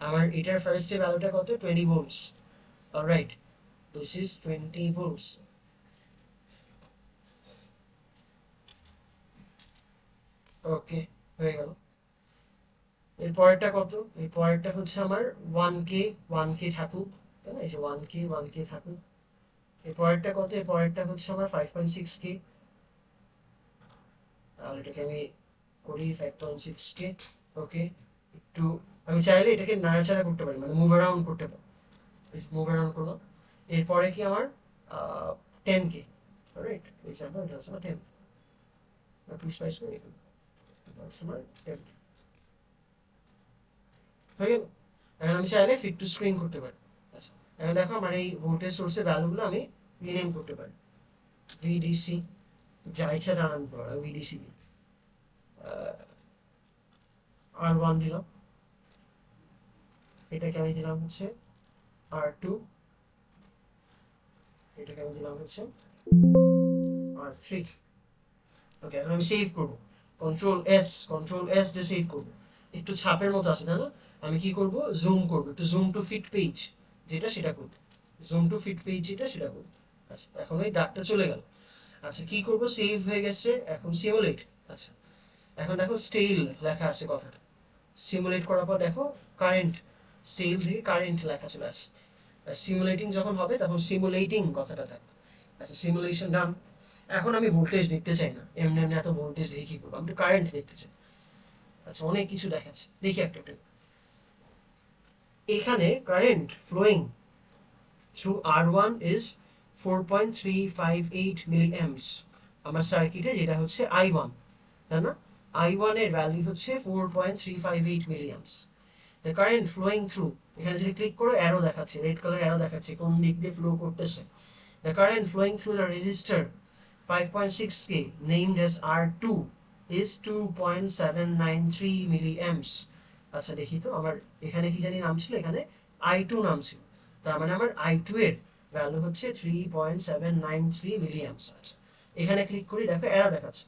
আমার এটার ফার্স্টে ভ্যালুটা কত, 20 volts, alright, this is 20 volts. Okay, হয়ে গেল। এর পরেরটা কত, এর পরেরটা হচ্ছে আমার 1K, 1K থাকুক, তাই না? এই যে 1K, 1K থাকুক। এর পরেরটা কত, এর পরেরটা হচ্ছে আমার 5.6K, তাহলে এটাকে আমি করি 5.6K। ওকে, একটু আমি চাইলে এটাকে নাড়াচাড়া করতে পারি, মানে মুভ অ্যারাউন্ড করতে পারি, মুভ অ্যারাউন্ড করলাম। এরপরে কি আমার 10K, রাইট, এক্সাম্পল এটা হচ্ছে আমার 10K, পিস পাইস করে এখানে, এটা হচ্ছে আমার 10K, হয়ে গেল। এখন আমি চাইলে ফিট টু স্ক্রিন করতে পারি। আচ্ছা, এখন দেখো আমার এই ভোল্টেজ সোর্সের ভ্যালুগুলো আমি রিনেম করতে পারি, ভিডিসি, যা ইচ্ছা তা নাম দিতে পারো, ভিডিসি দিই, R1 দিলাম, এটাকে আমি দিলাম হচ্ছে R2, এটাকে আমি দিলাম হচ্ছে R3। ওকে, এখন আমি সেভ করব, কন্ট্রোল এস দিয়ে সেভ করব। একটু ছাপের মতো আছে তাই না? আমি কি করব, জুম করব, একটু জুম টু ফিট পেজ যেটা সেটা করব, জুম টু ফিট পেজ যেটা সেটা করব। আচ্ছা, এখন ওই দাগটা চলে গেল। আচ্ছা, কি করব, সেভ হয়ে গেছে, এখন সিমুলেট। আচ্ছা, এখন দেখো স্টেল লেখা আছে কথাটা, সিমুলেট করার পর দেখো কারেন্ট, স্টেল থেকে কারেন্ট লেখা চলে আসে। আর সিমুলেটিং যখন হবে তখন সিমুলেটিং কথাটা থাকবে। আচ্ছা, সিমুলেশন ডান। এখন আমি ভোল্টেজ দেখতে চাই না, এমনি এমনি এত ভোল্টেজ দিয়ে কি করবো, আমি একটু কারেন্ট দেখতে চাই। আচ্ছা, অনেক কিছু দেখাচ্ছে, দেখি একটা একটা। এখানে current flowing through R1 is 4.358 milliamps। আমার সার্কিটে যেটা হচ্ছে I1, তাই না? I1 এর ভ্যালু হচ্ছে 4.358 milliamps। The current flowing through, এখানে যদি ক্লিক করো অ্যারো দেখাচ্ছে, রেড কালার অ্যারো দেখাচ্ছে কোন দিক দিয়ে ফ্লো করতেছে। The current flowing through the resistor 5.6K named as R2 is 2.793 milliamps। আচ্ছা, দেখি তো আমার এখানে কি জানি নাম ছিল, এখানে I2 নাম ছিল, তার মানে আমার I2 এর ভ্যালু হচ্ছে 3.793 milliamps। আচ্ছা, এখানে ক্লিক করি, দেখো অ্যারো দেখাচ্ছে।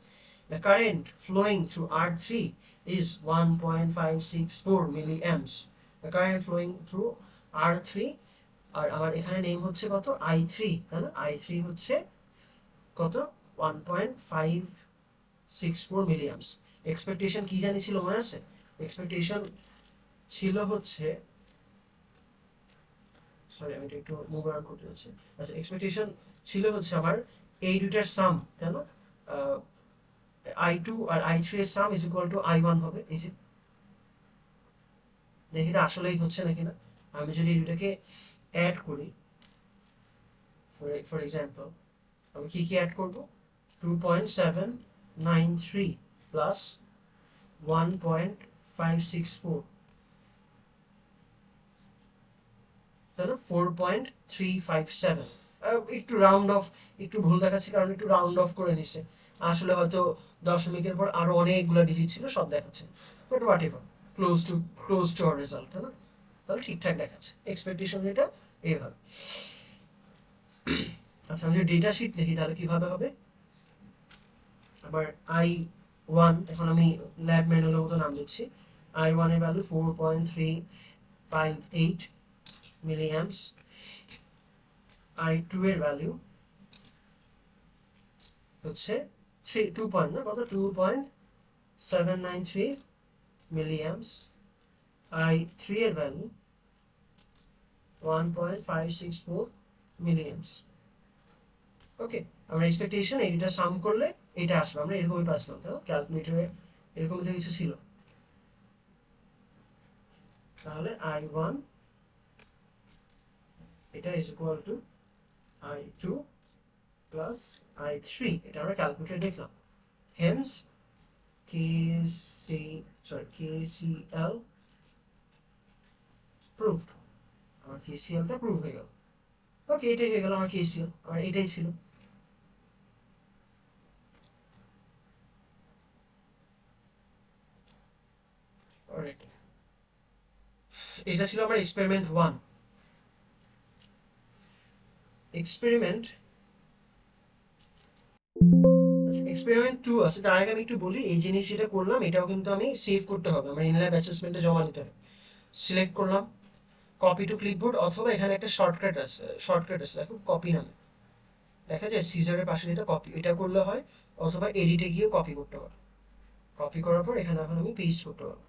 The current flowing through R3 is 1.564 milliamps। The current flowing through R3, আর আমার এখানে নেম হচ্ছে কত, I3, তাই না? I3 হচ্ছে কত, 1.564 মিলিয়ামস। এক্সপেকটেশন কি জানি ছিল মনে আছে? এক্সপেকটেশন ছিল হচ্ছে, সরি আমি একটু মুভ অন করতে যাচ্ছি। আচ্ছা, এক্সপেকটেশন ছিল হচ্ছে আমার এই দুইটার সাম, তাই না? I2 আর I3 এর সাম ইজ ইকুয়াল টু I1 হবে। এই যে দেখি এটা আসলেই হচ্ছে নাকি না। আমি যদি এই দুটাকে অ্যাড করি, ফর এক্সাম্পল আমি কি কি অ্যাড করব, 2.793 প্লাস 1.564, তাই না? 4.357। একটু রাউন্ড অফ, একটু ভুল দেখাচ্ছে কারণ একটু রাউন্ড অফ করে নিছে। আসলে হয়তো দশমিকের পর আরো অনেকগুলো ডিজিট ছিল, সব দেখাচ্ছে, but what ever, close to our result, তাই না? তাহলে ঠিকঠাক দেখাচ্ছে এক্সপেকটেশন, এটা এইভাবে। আচ্ছা, আমি যদি ডেটা শিট দেখি তাহলে কিভাবে হবে। আবার I1, এখন আমি ল্যাব ম্যানুয়ালের মতো নাম দিচ্ছি। I1 এর ভ্যালু 4.358 মিলিঅ্যাম্পস। I2 এর ভ্যালু হচ্ছে 2 পয়েন্ট না, কত, 2.793 মিলিঅ্যাম্পস। I3 এর ভ্যালু 1.564 মিলিঅ্যাম্পস। ওকে, আমরা এক্সপেকটেশন এইটা সাম করলে এটা আসবে, আমরা এরকমই পাচ্ছিলাম, তাই না? ক্যালকুলেটরে এরকম তো কিছু ছিল। তাহলে I1 এটা is equal two I2 plus I3, এটা আমরা ক্যালকুলেটরে দেখলাম। হেন্স KCL প্রুভড, আমার KCLটা প্রুভ হয়ে গেল। ওকে, এটাই হয়ে গেল আমার KCL, আর এটাই ছিল। অলরাইট, এটা ছিল আমার এক্সপেরিমেন্ট 1। এক্সপেরিমেন্ট এক্সপেরিমেন্ট 2 আছে, তার আগে আমি একটু বলি, এই জিনিস যেটা করলাম এটাও কিন্তু আমি সেভ করতে হবে, আমার ইনল্যাব অ্যাসেসমেন্টে জমা দিতে হবে। সিলেক্ট করলাম কপি টু ক্লিপবোর্ড, অথবা এখানে একটা শর্টকাট আছে দেখো, কপি নামে দেখা যায় সিজারের পাশে, যেটা কপি, এটা করলে হয়, অথবা এডিটে গিয়ে কপি করতে হবে। কপি করার পর এখানে এখন আমি পেস্ট করতে পারবো।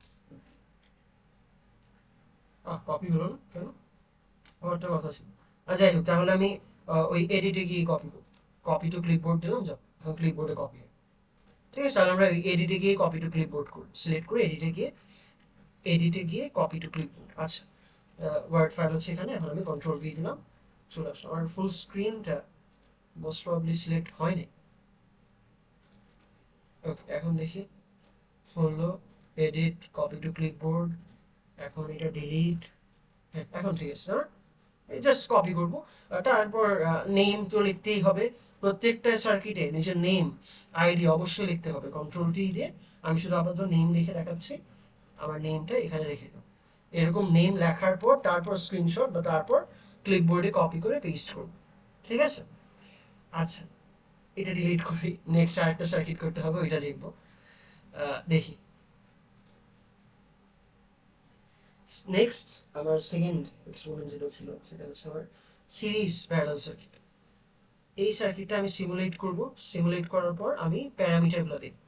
কপি হলো না কেন, একটা কথা ছিল। যাই হোক, তাহলে আমি ওই এডিটে গিয়ে কপি টু ক্লিপবোর্ড দিলাম, যাও এখন ক্লিপবোর্ডে কপি। ঠিক আছে, তাহলে আমরা এডিটে গিয়ে কপি টু ক্লিপবোর্ড করি, সিলেক্ট করে এডিটে গিয়ে কপি টু ক্লিপবোর্ড। আচ্ছা, ওয়ার্ড ফাইল হচ্ছে এখানে, এখন আমি কন্ট্রোল ভি দিলাম, চলে আসলো। আমার ফুল স্ক্রিনটা মোস্ট প্রবাবলি সিলেক্ট হয়নি। ওকে, এখন দেখি হলো, এডিট, কপি টু ক্লিপবোর্ড, এখন এটা ডিলিট। হ্যাঁ, এখন ঠিক আছে না? জাস্ট কপি করবো। তারপর নেম তো লিখতেই হবে, প্রত্যেকটা সার্কিটে নিজের নেম আইডি অবশ্যই লিখতে হবে। কন্ট্রোল টি দিয়ে আমি শুধু আপাতত নেম লিখে দেখাচ্ছি, আমার নেমটা এখানে রেখে দেবো। এরকম নেম লেখার পর তারপর স্ক্রিনশট বা তারপর ক্লিপবোর্ডে কপি করে পেস্ট করব। ঠিক আছে? আচ্ছা, এটা ডিলিট করি, নেক্সট আরেকটা সার্কিট করতে হবে, ওইটা দেখবো। দেখি নেক্সট আমার সেকেন্ড এক্সপেরিমেন্ট যেটা ছিল সেটা হচ্ছে আমার সিরিজ প্যারালাল সার্কিট। এই সার্কিটটা আমি সিমুলেট করব। সিমুলেট করার পর আমি প্যারামিটারগুলো দেখব।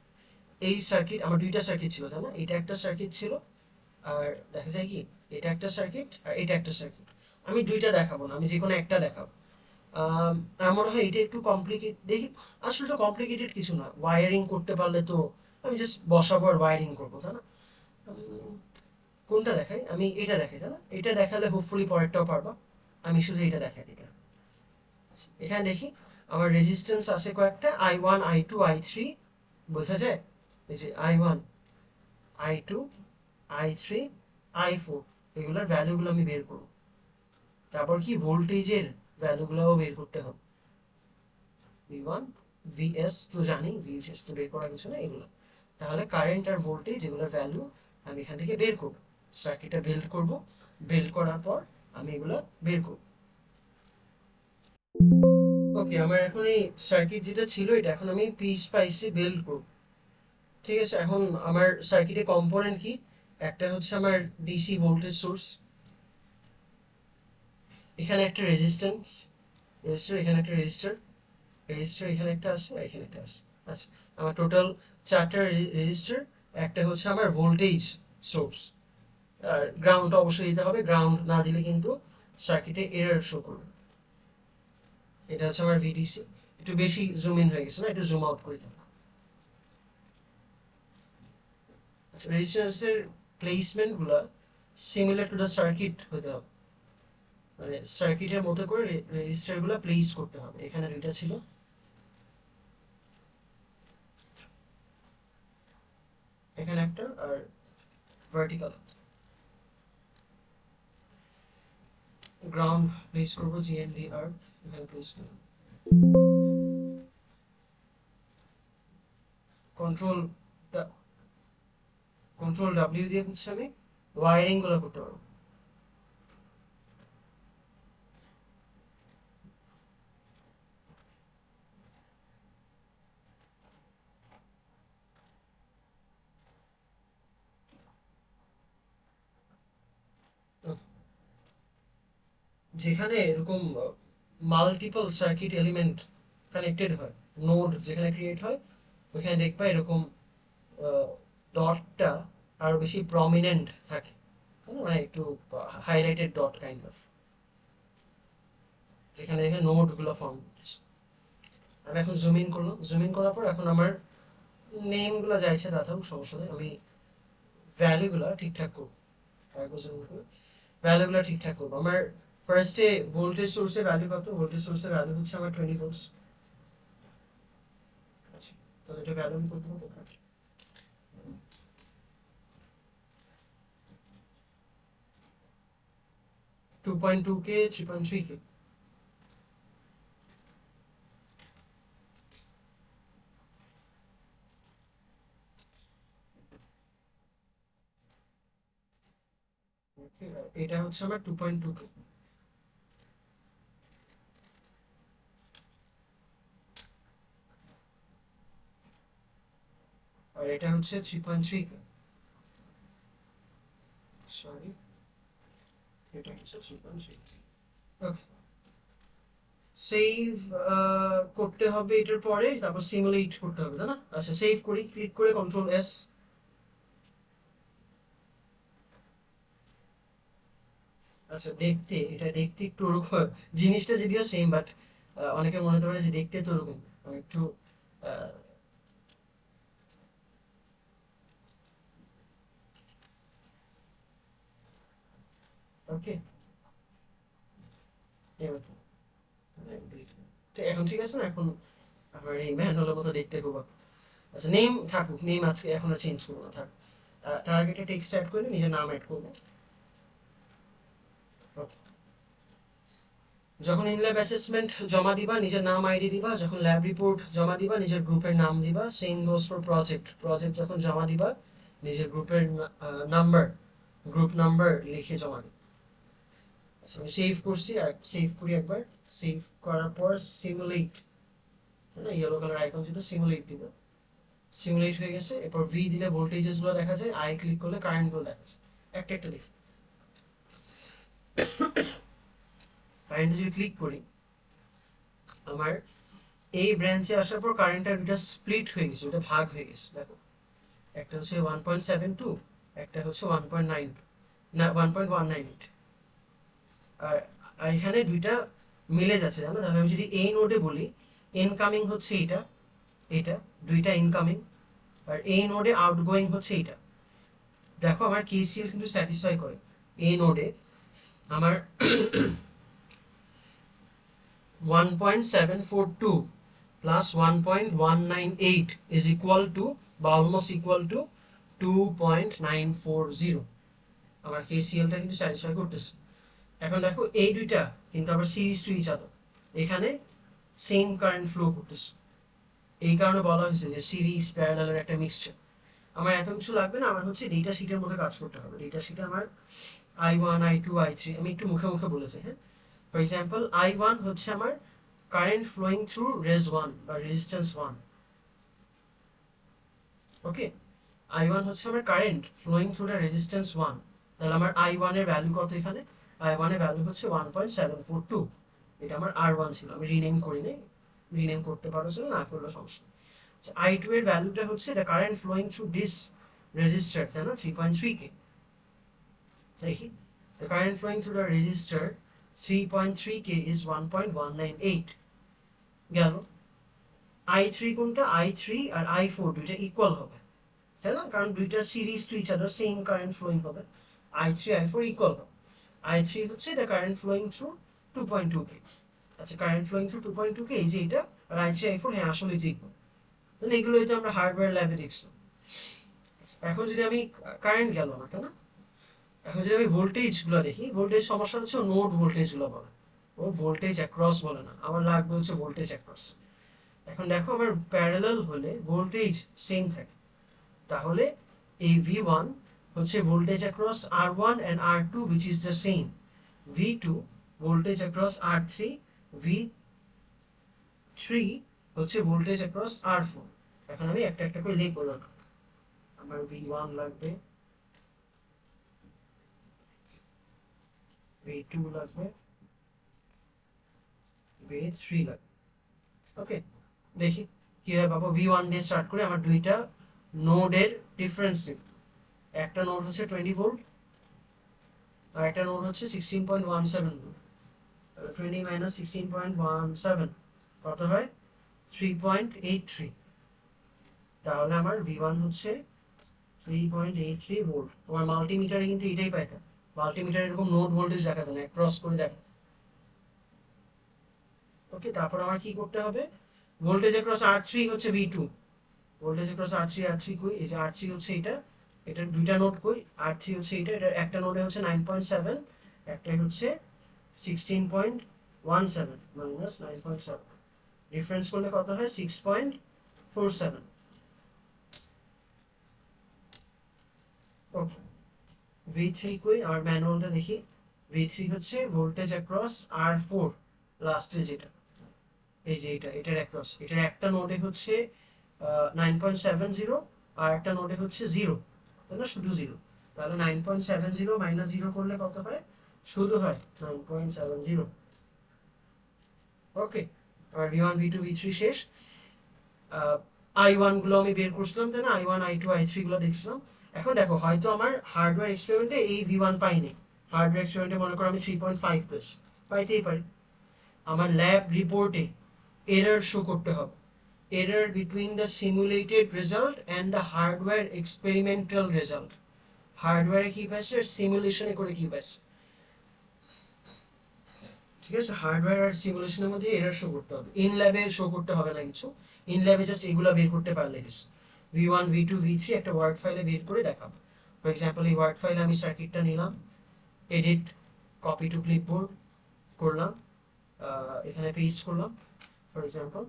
এই সার্কিট আমার দুইটা সার্কিট ছিল, তাই না? এটা একটা সার্কিট ছিল, আর দেখা যায় কি এটা একটা সার্কিট আর এটা একটা সার্কিট। আমি দুইটা দেখাবো না, আমি যে কোনো একটা দেখাবো। আমার মনে হয় এটা একটু কমপ্লিকেট দেখি। আসলে তো কমপ্লিকেটেড কিছু না, ওয়ারিং করতে পারলে তো আমি জাস্ট বসাবো আর ওয়ারিং করবো, তাই না? কোনটা দেখাই? আমি এটা দেখাই, তাই না? এটা দেখালে হোপফুলি পরেরটাও পারবা। আমি শুধু এটা দেখাই দিলাম। এখানে দেখি আমার রেজিস্ট্যান্স আছে কয়েকটা, I1 I2 I3, বোঝা যায়? এই যে I1 I2 I3 I4, এগুলোর ভ্যালুগুলো আমি বের করব। তারপর কি ভোল্টেজের ভ্যালুগুলোও বের করতে হবে। V1 VS তো জানি, VS তো বের করা কিছু না এগুলো। তাহলে কারেন্ট আর ভোল্টেজ এগুলোর ভ্যালু আমি এখান থেকে বের করব, সার্কিটটা বিল্ড করব। বিল্ড করার পর আমি এগুলো বের করব। ওকে, আমার এখন এই সার্কিট যেটা ছিল এটা এখন আমি পিস পাইসে বিল্ড করব। ঠিক আছে, এখন আমার সার্কিটে কম্পোনেন্ট কি? একটা হচ্ছে আমার ডিসি ভোল্টেজ সোর্স, এখানে একটা রেজিস্ট্যান্স, রেজিস্টার, এখানে একটা রেজিস্টার, রেজিস্টার এখানে একটা আছে আর এখানে একটা আছে। আচ্ছা, আমার টোটাল চারটা রেজিস্টার। একটা হচ্ছে আমার ভোল্টেজ সোর্স, আর গ্রাউন্ড অবশ্যই দিতে হবে, গ্রাউন্ড না দিলে কিন্তু সার্কিটে এরর শো করবে। এটা হচ্ছে আমার ভিডিসি। একটু বেশি জুম ইন হয়ে গেছে না, একটু জুম আউট করে দেবো। আচ্ছা, রেজিস্ট্যান্সের প্লেসমেন্ট গুলা সিমিলার টু দ্য সার্কিট হতে হবে, মানে সার্কিটের মতো করে রেজিস্টার গুলা প্লেস করতে হবে। এখানে দুইটা ছিল, এখানে একটা, আর ভার্টিক্যাল গ্রাউন্ড প্লেস করবো, জিএনডি আর্থ এখানে প্লেস করবো। কন্ট্রোল কন্ট্রোল ডাব্লিউ দিয়ে হচ্ছে আমি ওয়ারিং গুলো করতে পারবো। যেখানে এরকম মাল্টিপল সার্কিট এলিমেন্ট কানেক্টেড হয়, নোড যেখানে ক্রিয়েট হয়, ওখানে দেখবা এরকম ডটটা আরো বেশি প্রমিনেন্ট থাকে, মানে একটু হাইলাইটেড ডট কাইন্ড অফ, যেখানে দেখে নোড গুলো ফর্ম। আমি এখন জুম ইন করলাম, জুম ইন করার পর এখন আমার নেম গুলো যাইছে তা থাকুক, সমস্যা নেই। আমি ভ্যালু গুলা ঠিকঠাক করবো, ভ্যালু গুলা ঠিকঠাক করবো। আমার ফার্স্টে ভোল্টেজ সোর্সের ভ্যালু কত? ভোল্টেজ সোর্সের ভ্যালু হচ্ছে আমার 20 ভোল্টস। আচ্ছা, তাহলে এটা ভ্যালু আমি করতে কত? 2.2K 3.3K। এটা হচ্ছে আমার 2.2K, আর এটা হচ্ছে 3.3K। সরি, এটা হচ্ছে 3.3K। ওকে, সেভ করতে হবে এটার পরে, তারপর সিমুলেট করতে হবে, তাই না? আচ্ছা, সেভ করি, ক্লিক করে কন্ট্রোল এস। আচ্ছা, এটা দেখতে একটু ওরকম, জিনিসটা যদিও সেম, বাট অনেকের মনে হতে পারে যে দেখতে তো ওরকম। আমি একটু ওকে, এখন ঠিক আছে না? এখন আমার এই ম্যানুয়ালের মতো দেখতে খুব। আচ্ছা, নেম থাকুক, নেম আজকে এখন আর চেঞ্জ করবো না, থাক। তার আগে একটা টেক্সট অ্যাড করে নিজের নাম অ্যাড করবো। ওকে, যখন ইন ল্যাব অ্যাসেসমেন্ট জমা দিবা নিজের নাম আইডি দিবা, যখন ল্যাব রিপোর্ট জমা দিবা নিজের গ্রুপের নাম দিবা, same goes for project. Project যখন জমা দিবা নিজের গ্রুপের নাম্বার, গ্রুপ নাম্বার লিখে জমা দিবা। আচ্ছা, আমি সেভ করছি, আর সেভ করি একবার। সেভ করার পর সিমুলেট তাই না? ইয়েলো কালার আইকন যেটা সিমুলেট দিবে, সিমুলেট হয়ে গেছে। এরপর ভি দিলে ভোল্টেজেস গুলো দেখা যায়, আই ক্লিক করলে কারেন্ট গুলো দেখা যায়। একটা একটা দেখি, কারেন্টে যদি ক্লিক করি, আমার এই ব্রাঞ্চে আসার পর কারেন্টটা দুটা স্প্লিট হয়ে গেছে, ওটা ভাগ হয়ে গেছে। দেখো একটা হচ্ছে 1.72, একটা হচ্ছে 1.9, না 1.198। আর এখানে দুইটা মিলে যাচ্ছে, জানো? তাহলে আমি যদি এই নোডে বলি ইনকামিং হচ্ছে এটা, এটা দুইটা ইনকামিং, আর এই নোডে আউটগোয়িং হচ্ছে এটা। দেখো আমার কেসিএল কিন্তু স্যাটিসফাই করে। এই নোডে আমার 1.742 plus 1.198 is equal to বা অলমোস্ট ইকুয়াল টু 2.940। আমার কেসিএলটা কিন্তু স্যাটিসফাই করতেছে। এখন দেখো এই দুইটা কিন্তু আবার সিরিজ টু ইচ আদার, এখানে সেম কারেন্ট ফ্লো করতেছে। এই কারণে বলা হয়েছে যে সিরিজ প্যারালালের একটা মিক্সচার। আমার এত কিছু লাগবে না, আমার হচ্ছে ডেটা শিটের মধ্যে কাজ করতে হবে। ডেটা শিটে আমার I1 I2 I3 আমি একটু মুখে মুখে বলেছি, হ্যাঁ। ফর এক্সাম্পল I1 হচ্ছে আমার কারেন্ট ফ্লোয়িং থ্রু রেজ 1 বা রেজিস্ট্যান্স 1। ওকে, I1 হচ্ছে আমার current flowing through the resistance 1। তাহলে আমার I1 এর ভ্যালু কত? এখানে I1 এর ভ্যালু হচ্ছে 1.742। এটা আমার R1 ছিল, আমি রিনেম করি নাই, রিনেম করতে পারো, ছিল না করলে সমস্যা। I2 এর ভ্যালুটা হচ্ছে the current flowing through this resistor, তাই না? 3.3k। দেখি, the current flowing through the resistor 3.3k is 1.198 গেল। I3 কোনটা? I3 আর I4 দুইটা ইকুয়াল হবে, তাই না? কারণ দুইটা series to each other, same current flowing হবে। I3 I4 ইকুয়াল হবে। I3 হচ্ছে the current flowing through 2.2k। আচ্ছা, কারেন্ট ফ্লোয়িং থ্রু 2.2k এই যে এটা, আর I3 I4 হ্যাঁ আসলেই তো ইকুয়াল। তাহলে এগুলো হয়তো আমরা হার্ডওয়্যার ল্যাবে দেখছিলাম। এখন যদি আমি কারেন্ট গেল না, তাই না? এখন যদি আমি ভোল্টেজ গুলো দেখি, ভোল্টেজ সমস্যা হচ্ছে নোড ভোল্টেজ গুলো বলে, ও ভোল্টেজ অ্যাক্রস বলে না। আমার লাগবে হচ্ছে ভোল্টেজ অ্যাক্রস। এখন দেখো আমার প্যারালাল হলে ভোল্টেজ সেম থাকে, তাহলে এই V1 হচ্ছে voltage across R1 and R2 which is the same, V2 voltage across R3, V3 হচ্ছে ভোল্টেজ অ্যাক্রস R4। এখন আমি একটা একটা করে লিখবো না, আমার V1 লাগবে, V2 লাগবে, V3 লাগবে। ওকে, দেখি কিভাবে পাবো। V1 দিয়ে স্টার্ট করে আমার দুইটা নোডের ডিফারেন্স নিব। একটা নোড হচ্ছে 20 ভোল্ট আর একটা নোড হচ্ছে 16.17 ভোল্ট। 20 মাইনাস 16.17 কত হয়? 3.83। তাহলে আমার V1 হচ্ছে 3.83 ভোল্ট। তোমার মাল্টিমিটারে কিন্তু এটাই পাইতাম, মাল্টিমিটারে এরকম নোড ভোল্টেজ দেখাতো না, ক্রস করে দেখা। ওকে, তারপর আমার কি করতে হবে? ভোল্টেজ অ্যাক্রস R3 হচ্ছে V2, ভোল্টেজ অ্যাক্রস R3 কই? এই যে R3 হচ্ছে এটা, এটার দুইটা নোড কই? R3 হচ্ছে এটা, এটা একটা নোডে হচ্ছে 9.7, একটা হচ্ছে 16.17 মাইনাস 9.7, ডিফারেন্স করলে কত হয়? 6.47। ওকে, V3 কই? আমার ম্যানুয়ালটা দেখি। V3 হচ্ছে ভোল্টেজ অ্যাক্রস R4 লাস্টে যেটা, এই যে এটা, এটার অ্যাক্রস, এটার একটা নোডে হচ্ছে 9.70 আর একটা নোডে হচ্ছে 0, তাই না? শুধু 0। তাহলে 9.70 মাইনাস 0 করলে কত হয়? শুধু হয় 9.70। ওকে, আর V1 V2 V3 শেষ। I1 গুলো আমি বের করছিলাম, তাই না? I1 I2 I3 গুলো দেখছিলাম। এখন দেখো, হয়তো আমার হার্ডওয়্যার এক্সপেরিমেন্টে এই V1 পাইনি, হার্ডওয়্যার এক্সপেরিমেন্টে মনে করো আমি 3.5 প্লাস পাইতেই পারি। আমার ল্যাব রিপোর্টে এরর শো করতে হবে, error between the simulated result and the hardware experimental result। হার্ডওয়্যারে কি পাইছে আর সিমুলেশনে করে কি পাইছে, ঠিক আছে? হার্ডওয়্যার আর সিমুলেশনের মধ্যে এরর শো করতে হবে, ইন ল্যাবে শো করতে হবে না কিছু। ইন ল্যাবে জাস্ট এগুলা বের করতে পারলে গেছে। V1 V2 V3 একটা ওয়ার্ড ফাইলে বের করে দেখাবো। ফর এক্সাম্পল এই ওয়ার্ড ফাইলে আমি সার্কিটটা নিলাম, এডিট, কপি টু ক্লিপবোর্ড করলাম, এখানে পেস্ট করলাম ফর এক্সাম্পল।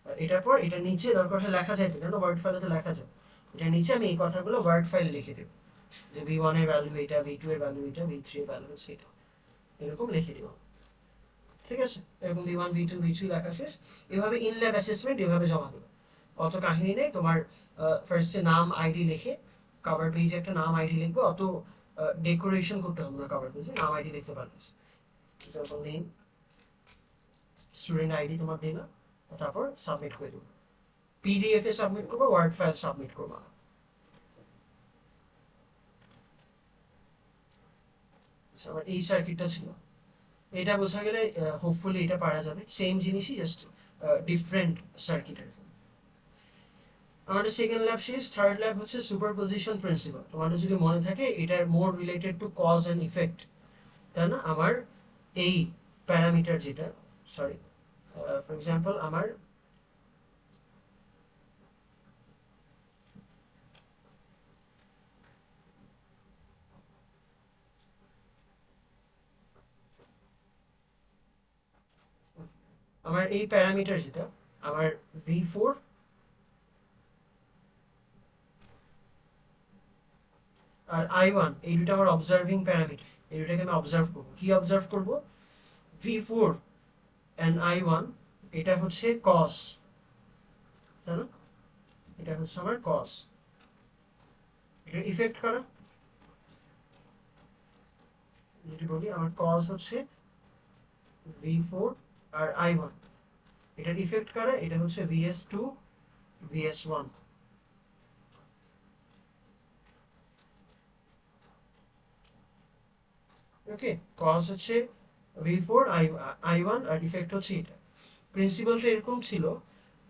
এটার পর এটা নিচে দরকার হয় লেখা যায়, কেন ওয়ার্ড ফাইলে তো লেখা যায়। এটা নিচে আমি এই কথাগুলো ওয়ার্ড ফাইলে লিখে দেব, যে V1 এর ভ্যালু এটা, V2 এর ভ্যালু এটা, V3 এর ভ্যালু হচ্ছে এটা, এরকম লিখে দেব। ঠিক আছে, এরকম V1 V2 V3 লেখা শেষ। এভাবে ইন ল্যাব অ্যাসেসমেন্ট এভাবে জমা দেবে, অত কাহিনী নেই। তোমার ফার্স্টে নাম আইডি লিখে কভার পেজে একটা নাম আইডি লিখবে, অত ডেকোরেশন করতে হবে না। কভার পেজে নাম আইডি লিখতে পারবে, এক্সাম্পল নেম, স্টুডেন্ট আইডি তোমার দিলা, তারপর সাবমিট করে দেবো। পিডিএফ এ সাবমিট করবো, ওয়ার্ড ফাইল সাবমিট করবো। আমার এই সার্কিটটা ছিল, এটা বোঝা গেলে হোপফুলি এটা পারা যাবে। সেম জিনিসই, জাস্ট ডিফারেন্ট সার্কিট আর কি। আমাদের সেকেন্ড ল্যাব শেষ। থার্ড ল্যাব হচ্ছে সুপারপজিশন প্রিন্সিপাল। তোমাদের যদি মনে থাকে এটার more related to cause and effect, তাই না? আমার এই প্যারামিটার যেটা, সরি ফর এক্সাম্পল আমার আমার এই প্যারামিটার যেটা, আমার V4 আর I1, এই দুটো আমার অবজার্ভিং প্যারামিটার। এই দুটাকে আমি অবজার্ভ করবো। কি অবজার্ভ করবো? V4 and I1, এটা হচ্ছে কজ, তাই না? এটা হচ্ছে আমার কজ। এটা ইফেক্ট করা, যদি বলি আমার কজ হচ্ছে V4 আর I1, এটার ইফেক্ট করে এটা হচ্ছে VS2 VS1। ওকে, কজ হচ্ছে V4 I1 আর ইফেক্ট হচ্ছে এটা। প্রিন্সিপালটা এরকম ছিল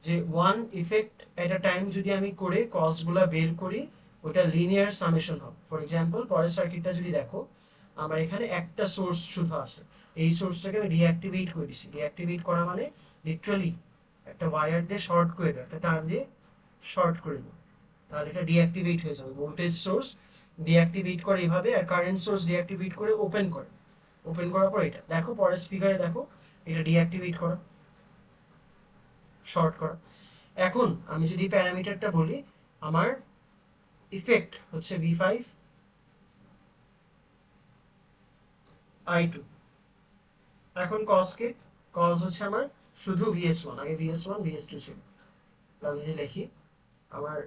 যে ওয়ান ইফেক্ট এট আ টাইম যদি আমি করে কজগুলা বের করি, ওটা লিনিয়ার সামেশন হবে। ফর এক্সাম্পল পরের সার্কিটটা যদি দেখো, আমার এখানে একটা সোর্স শুধু আছে, এই সোর্সটাকে আমি ডিঅ্যাক্টিভেট করে দিচ্ছি। ডিঅ্যাক্টিভেট করা মানে লিটারালি একটা ওয়্যার দিয়ে শর্ট করে দেবো, একটা তার দিয়ে শর্ট করে দেবো, তাহলে এটা ডিঅ্যাক্টিভেট হয়ে যাবে। ভোল্টেজ সোর্স ডিঅ্যাক্টিভেট করে এভাবে, আর কারেন্ট সোর্স ডিঅ্যাক্টিভেট করে ওপেন করে। ওপেন করার পর এটা দেখো পরের স্পিকারে দেখো, এটা ডিঅ্যাক্টিভেট করা, শর্ট করা। এখন আমি যদি প্যারামিটারটা বলি, আমার ইফেক্ট হচ্ছে V5 I2। এখন কজকে, কজ হচ্ছে আমার শুধু VS1, আগে VS1 VS2 ছিল। আমি যদি লিখি আমার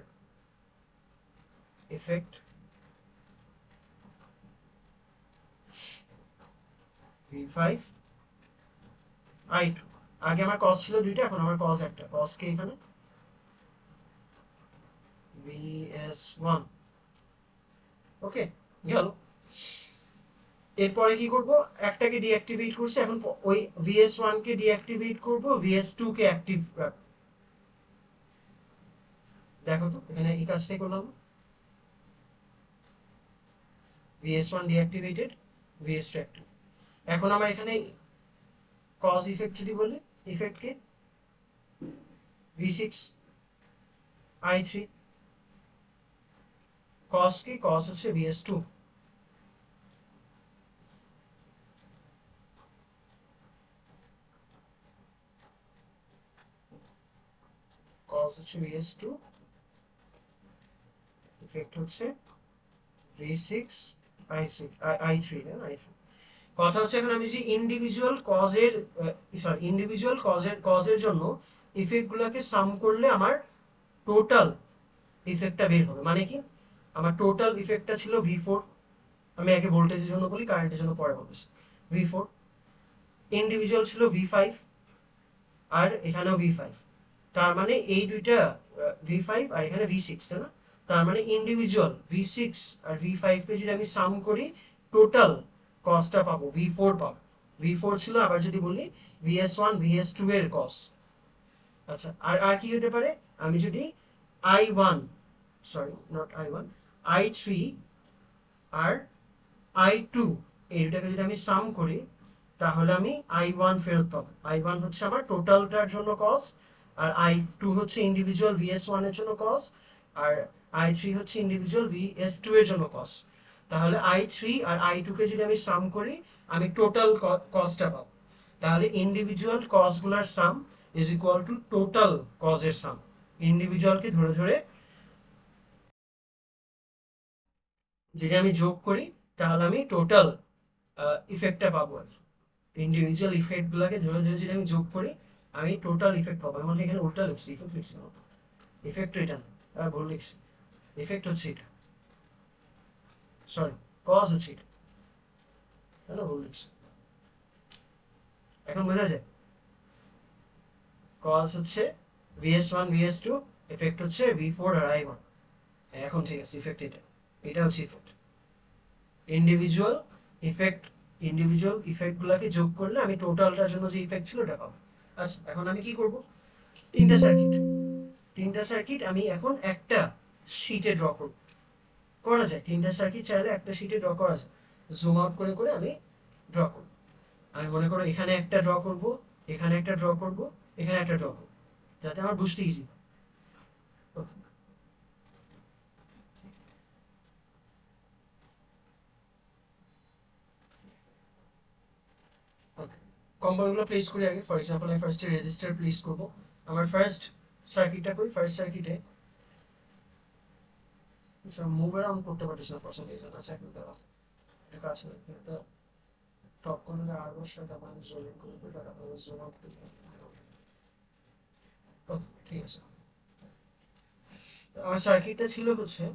ইফেক্ট V5 I2, আগে আমার কজ ছিল দুইটা, এখন আমার কজ একটা। কজকে এখানে VS1, ওকে গেল। এরপরে কি করব, একটাকে ডিঅ্যাক্টিভেট করছি, এখন ওই VS1 কে ডিঅ্যাক্টিভেট করব, VS2 কে অ্যাক্টিভ রাখ। দেখো তো এখানে এই কাজটাই করলাম, VS1 ডিঅ্যাক্টিভেটেড, VS2 অ্যাক্টিভ। এখন আমার এখানে কজ ইফেক্ট যদি বলি, ইফেক্ট কে V6 I3, কজ কি, কজ হচ্ছে VS2, কজ হচ্ছে VS2, ইফেক্ট হচ্ছে V6 I6 I3, I3। কথা হচ্ছে এখন আমি যদি ইন্ডিভিজুয়াল কজের, সরি ইন্ডিভিজুয়াল কজের জন্য ইফেক্ট গুলোকে সাম করলে আমার টোটাল ইফেক্টটা বের হবে। মানে কি, আমার টোটাল ইফেক্টটা ছিল V4, আমি আগে ভোল্টেজের জন্য বলি, কারেন্টের জন্য পরে বলছি। V4 ইন্ডিভিজুয়াল ছিল V5, আর এখানেও V5, তার মানে এই দুইটা V5 আর এখানে V6, তাই না? তার মানে ইন্ডিভিজুয়াল V6 আর V5 কে যদি আমি সাম করি, টোটাল কজটা পাবো V4 পাবো। V4 ছিল, আবার যদি বলি VS1 VS2 এর কজ। আচ্ছা, আর আর কি হতে পারে, আমি যদি I1, sorry not I1, I3 R I2 এই দুটাকে যদি আমি সাম করি, তাহলে আমি I1 ফেরত পাবো। I1 হচ্ছে আমার টোটালটার জন্য কজ, আর I2 হচ্ছে ইন্ডিভিজুয়াল VS1 এর জন্য কজ, আর I3 হচ্ছে ইন্ডিভিজুয়াল VS2 এর জন্য কজ। তাহলে I3 আর I2 কে যদি আমি সাম করি, আমি টোটাল কজটা পাবো। তাহলে ইন্ডিভিজুয়াল কজগুলোর sum is equal to total কজের সাম। ইন্ডিভিজুয়ালকে ধরে ধরে যদি আমি যোগ করি, তাহলে আমি টোটাল ইফেক্টটা পাবো আর কি। ইন্ডিভিজুয়াল ইফেক্ট গুলাকে ধরে ধরে যদি আমি যোগ করি আমি টোটাল ইফেক্ট পাবো। এখন এখানে উল্টা লিখছি, ইফেক্ট লিখছি না, ইফেক্ট এটা না, ভুল লিখছি, ইফেক্ট হচ্ছে এটা, সরি কজ হচ্ছে এটা, তাহলে ভুল লিখছি। এখন বোঝা যায় কজ হচ্ছে vs1 vs2, ইফেক্ট হচ্ছে v4 আর i1। এখন ঠিক আছে, ইফেক্ট এটা, এটা হচ্ছে effect. Individual effect, individual effect গুলাকে যোগ করলে আমি টোটালটার জন্য যে ইফেক্ট ছিল ওটা পাবো। আচ্ছা এখন আমি কি করব, তিনটা সার্কিট, তিনটা সার্কিট আমি এখন একটা শীটে ড্র করব। করা যায়, তিনটা সার্কিট চাইলে একটা শীটে ড্র করা যায়, জুম আউট করে করে আমি ড্র করব। আমি মনে করো এখানে একটা ড্র করব, এখানে একটা ড্র করব, এখানে একটা ড্র করব, যাতে আমার বুঝতে ইজি হয়। ওকে, ওকে, কম্পোনেন্টগুলো প্লেস করি আগে। ফর এক্সাম্পল আমি ফার্স্টে রেজিস্টার প্লেস করব। আমার ফার্স্ট সার্কিটটা কই, ফার্স্ট সার্কিটে আচ্ছা মুভ অ্যারাউন্ড করতে পারছিস না ফর সাম রিজন। আচ্ছা এখন এটা কাজ হবে, এটা টপ কর্নারে আর বসে তারপর আমি জুম ইন করব, তারপর জুম আউট করব। ওকে ঠিক আছে, আমার সার্কিটটা ছিল হচ্ছে,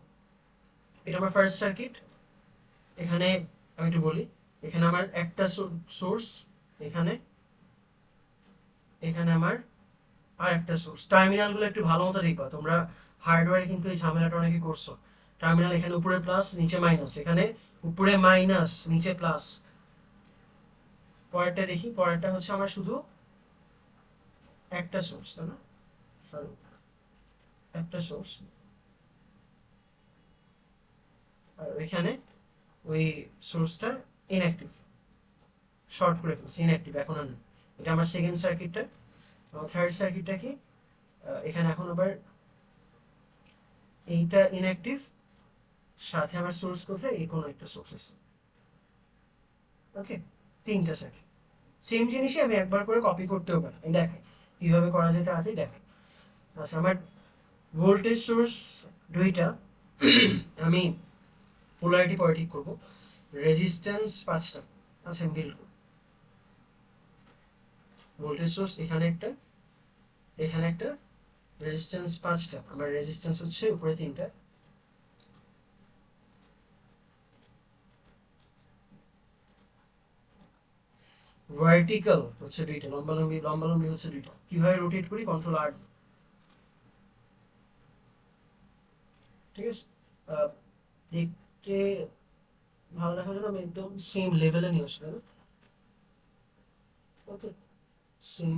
এটা আমার ফার্স্ট সার্কিট। এখানে আমি একটু বলি, এখানে আমার একটা সোর্স, এখানে, এখানে আমার আর একটা সোর্স। টার্মিনালগুলো একটু ভালো মতো দেখবা তোমরা, হার্ডওয়্যারে কিন্তু এই ঝামেলাটা অনেকে করছো। টার্মিনাল এখানে উপরে প্লাস নিচে মাইনাস, এখানে উপরে মাইনাস নিচে প্লাস। পরেরটা দেখি, পরেরটা হচ্ছে আমার শুধু একটা সোর্স, তাই না, সরি একটা সোর্স, আর এখানে ওই সোর্সটা ইনঅ্যাক্টিভ, শর্ট করে ফেলছি, ইনঅ্যাক্টিভ এখন আর নেই। এটা আমার সেকেন্ড সার্কিটটা। আমার থার্ড সার্কিটটা কি, এখানে এখন আবার এইটা ইনঅ্যাক্টিভ, সাথে আমার সোর্স কোথায়, এই কোনো একটা সোর্স আছে। ওকে, তিনটা সার্কিট। সেম জিনিসই আমি একবার করে কপি করতেও পারি, আমি দেখাই কিভাবে করা যায়, তাড়াতাড়ি দেখাই। আচ্ছা আমার ভোল্টেজ সোর্স দুইটা, আমি পোলারিটি পরে ঠিক করবো। রেজিস্ট্যান্স 5টা, আচ্ছা আমি বিল করব। ভোল্টেজ সোর্স এখানে একটা, এখানে একটা, রেজিস্ট্যান্স 5টা, আমার রেজিস্ট্যান্স হচ্ছে উপরে 3টা, ভার্টিক্যাল হচ্ছে 2টা, লম্বালম্বি লম্বালম্বি হচ্ছে 2টা। কিভাবে রোটেট করি, কন্ট্রোল আর, ঠিক আছে। দেখতে ভালো দেখার জন্য আমি একদম সেম লেভেলে নিয়ে আসছি, তাই না, ওকে সেম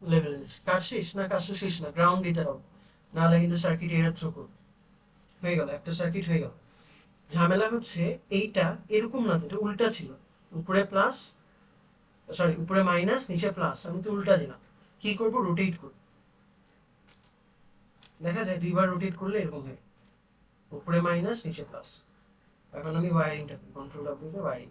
লেভেলে। কাজ শেষ না, কাজ তো শেষ না, গ্রাউন্ড দিতে হবে, নাহলে কিন্তু সার্কিট এরর থ্রো করবে। হয়ে গেল, একটা সার্কিট হয়ে গেল। ঝামেলা হচ্ছে এইটা এরকম না, এটা উল্টা ছিল, উপরে প্লাস, সরি উপরে মাইনাস নিচে প্লাস, আমি তো উল্টা দিলাম। কি করব, রোটেট করব, দেখা যায় দুইবার রোটেট করলে এরকম হয়, উপরে মাইনাস নিচে প্লাস। এখন আমি ওয়ারিংটা কন্ট্রোল ডাব্লিউতে ওয়ারিং,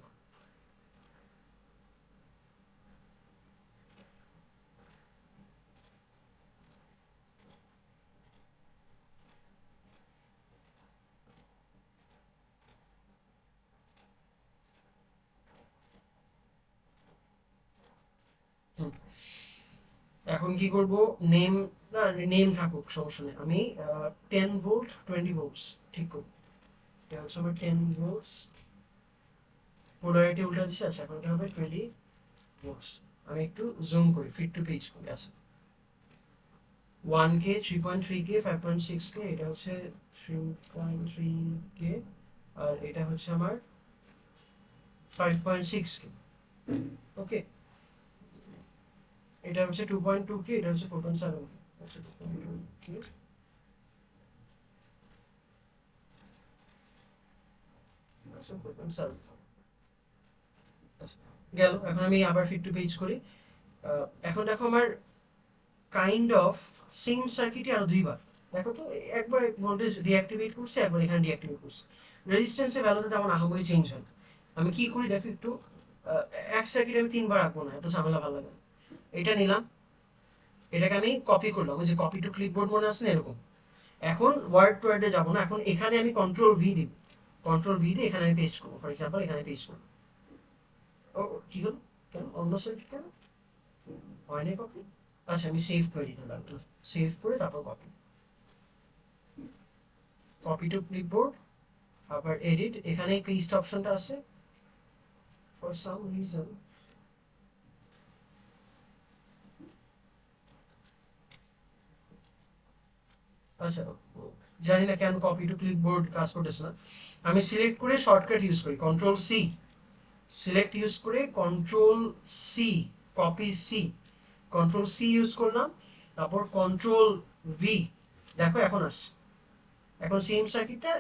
এখন কি করব, নেম, না নেম থাকুক সমস্যা নেই, আমি 10 ভোল্ট 20 ভোল্টস ঠিক করব। এটা হচ্ছে আমার 10 ভোল্টস, পোলারিটি উল্টা দিচ্ছে। আচ্ছা এখন এটা হবে 20 ভোল্টস। আমি একটু জুম করি, ফিট টু পেজ করি। আচ্ছা 1K 3.3K 5.6K, এটা হচ্ছে 3.3K, আর এটা হচ্ছে আমার 5.6K। ওকে, এটা হচ্ছে 2.2K, এটা হচ্ছে 4.7K। আচ্ছা 2.2K, আচ্ছা 4.7K গেল। এখন আমি আবার ফিট টু পেজ করি। এখন দেখো আমার কাইন্ড অফ সেম সার্কিটে আরো দুইবার, দেখো তো, একবার ভোল্টেজ ডিঅ্যাক্টিভেট করছে, একবার এখানে ডিঅ্যাক্টিভেট করছে, রেজিস্ট্যান্সের ভ্যালুতে তেমন আহামরি চেঞ্জ হয় না। আমি কি করি দেখো একটু, এক সার্কিটে আমি 3বার আঁকবো না, এত ঝামেলা ভালো লাগে না। এটা নিলাম, এটাকে আমি কপি করলাম, ওই যে কপি টু ক্লিপবোর্ড মনে আছে না, এরকম। এখন ওয়ার্ড টু ওয়ার্ডে যাবো না, এখন এখানে আমি কন্ট্রোল ভি দিব, কন্ট্রোল ভি দিয়ে এখানে আমি পেস্ট করবো, ফর এক্সাম্পল এখানে পেস্ট করবো। ও কি হলো, কেন অন্য সার্কিট কেন হয়নি কপি? আচ্ছা আমি সেভ করে দিতে লাগলো, সেভ করে তারপর কপি, কপি টু ক্লিপবোর্ড, আবার এডিট, এখানে পেস্ট অপশনটা আছে ফর সাম রিজন। আচ্ছা জানি না কেন কপি টু ক্লিপবোর্ড কাজ করতেছে না। আমি সিলেক্ট করে শর্টকাট ইউজ করি কন্ট্রোল সি, সিলেক্ট ইউজ করে control C, copy C, control C use করলাম, তারপর কন্ট্রোল ভি, দেখো এখন আসছে। এখন সেম সার্কিটটা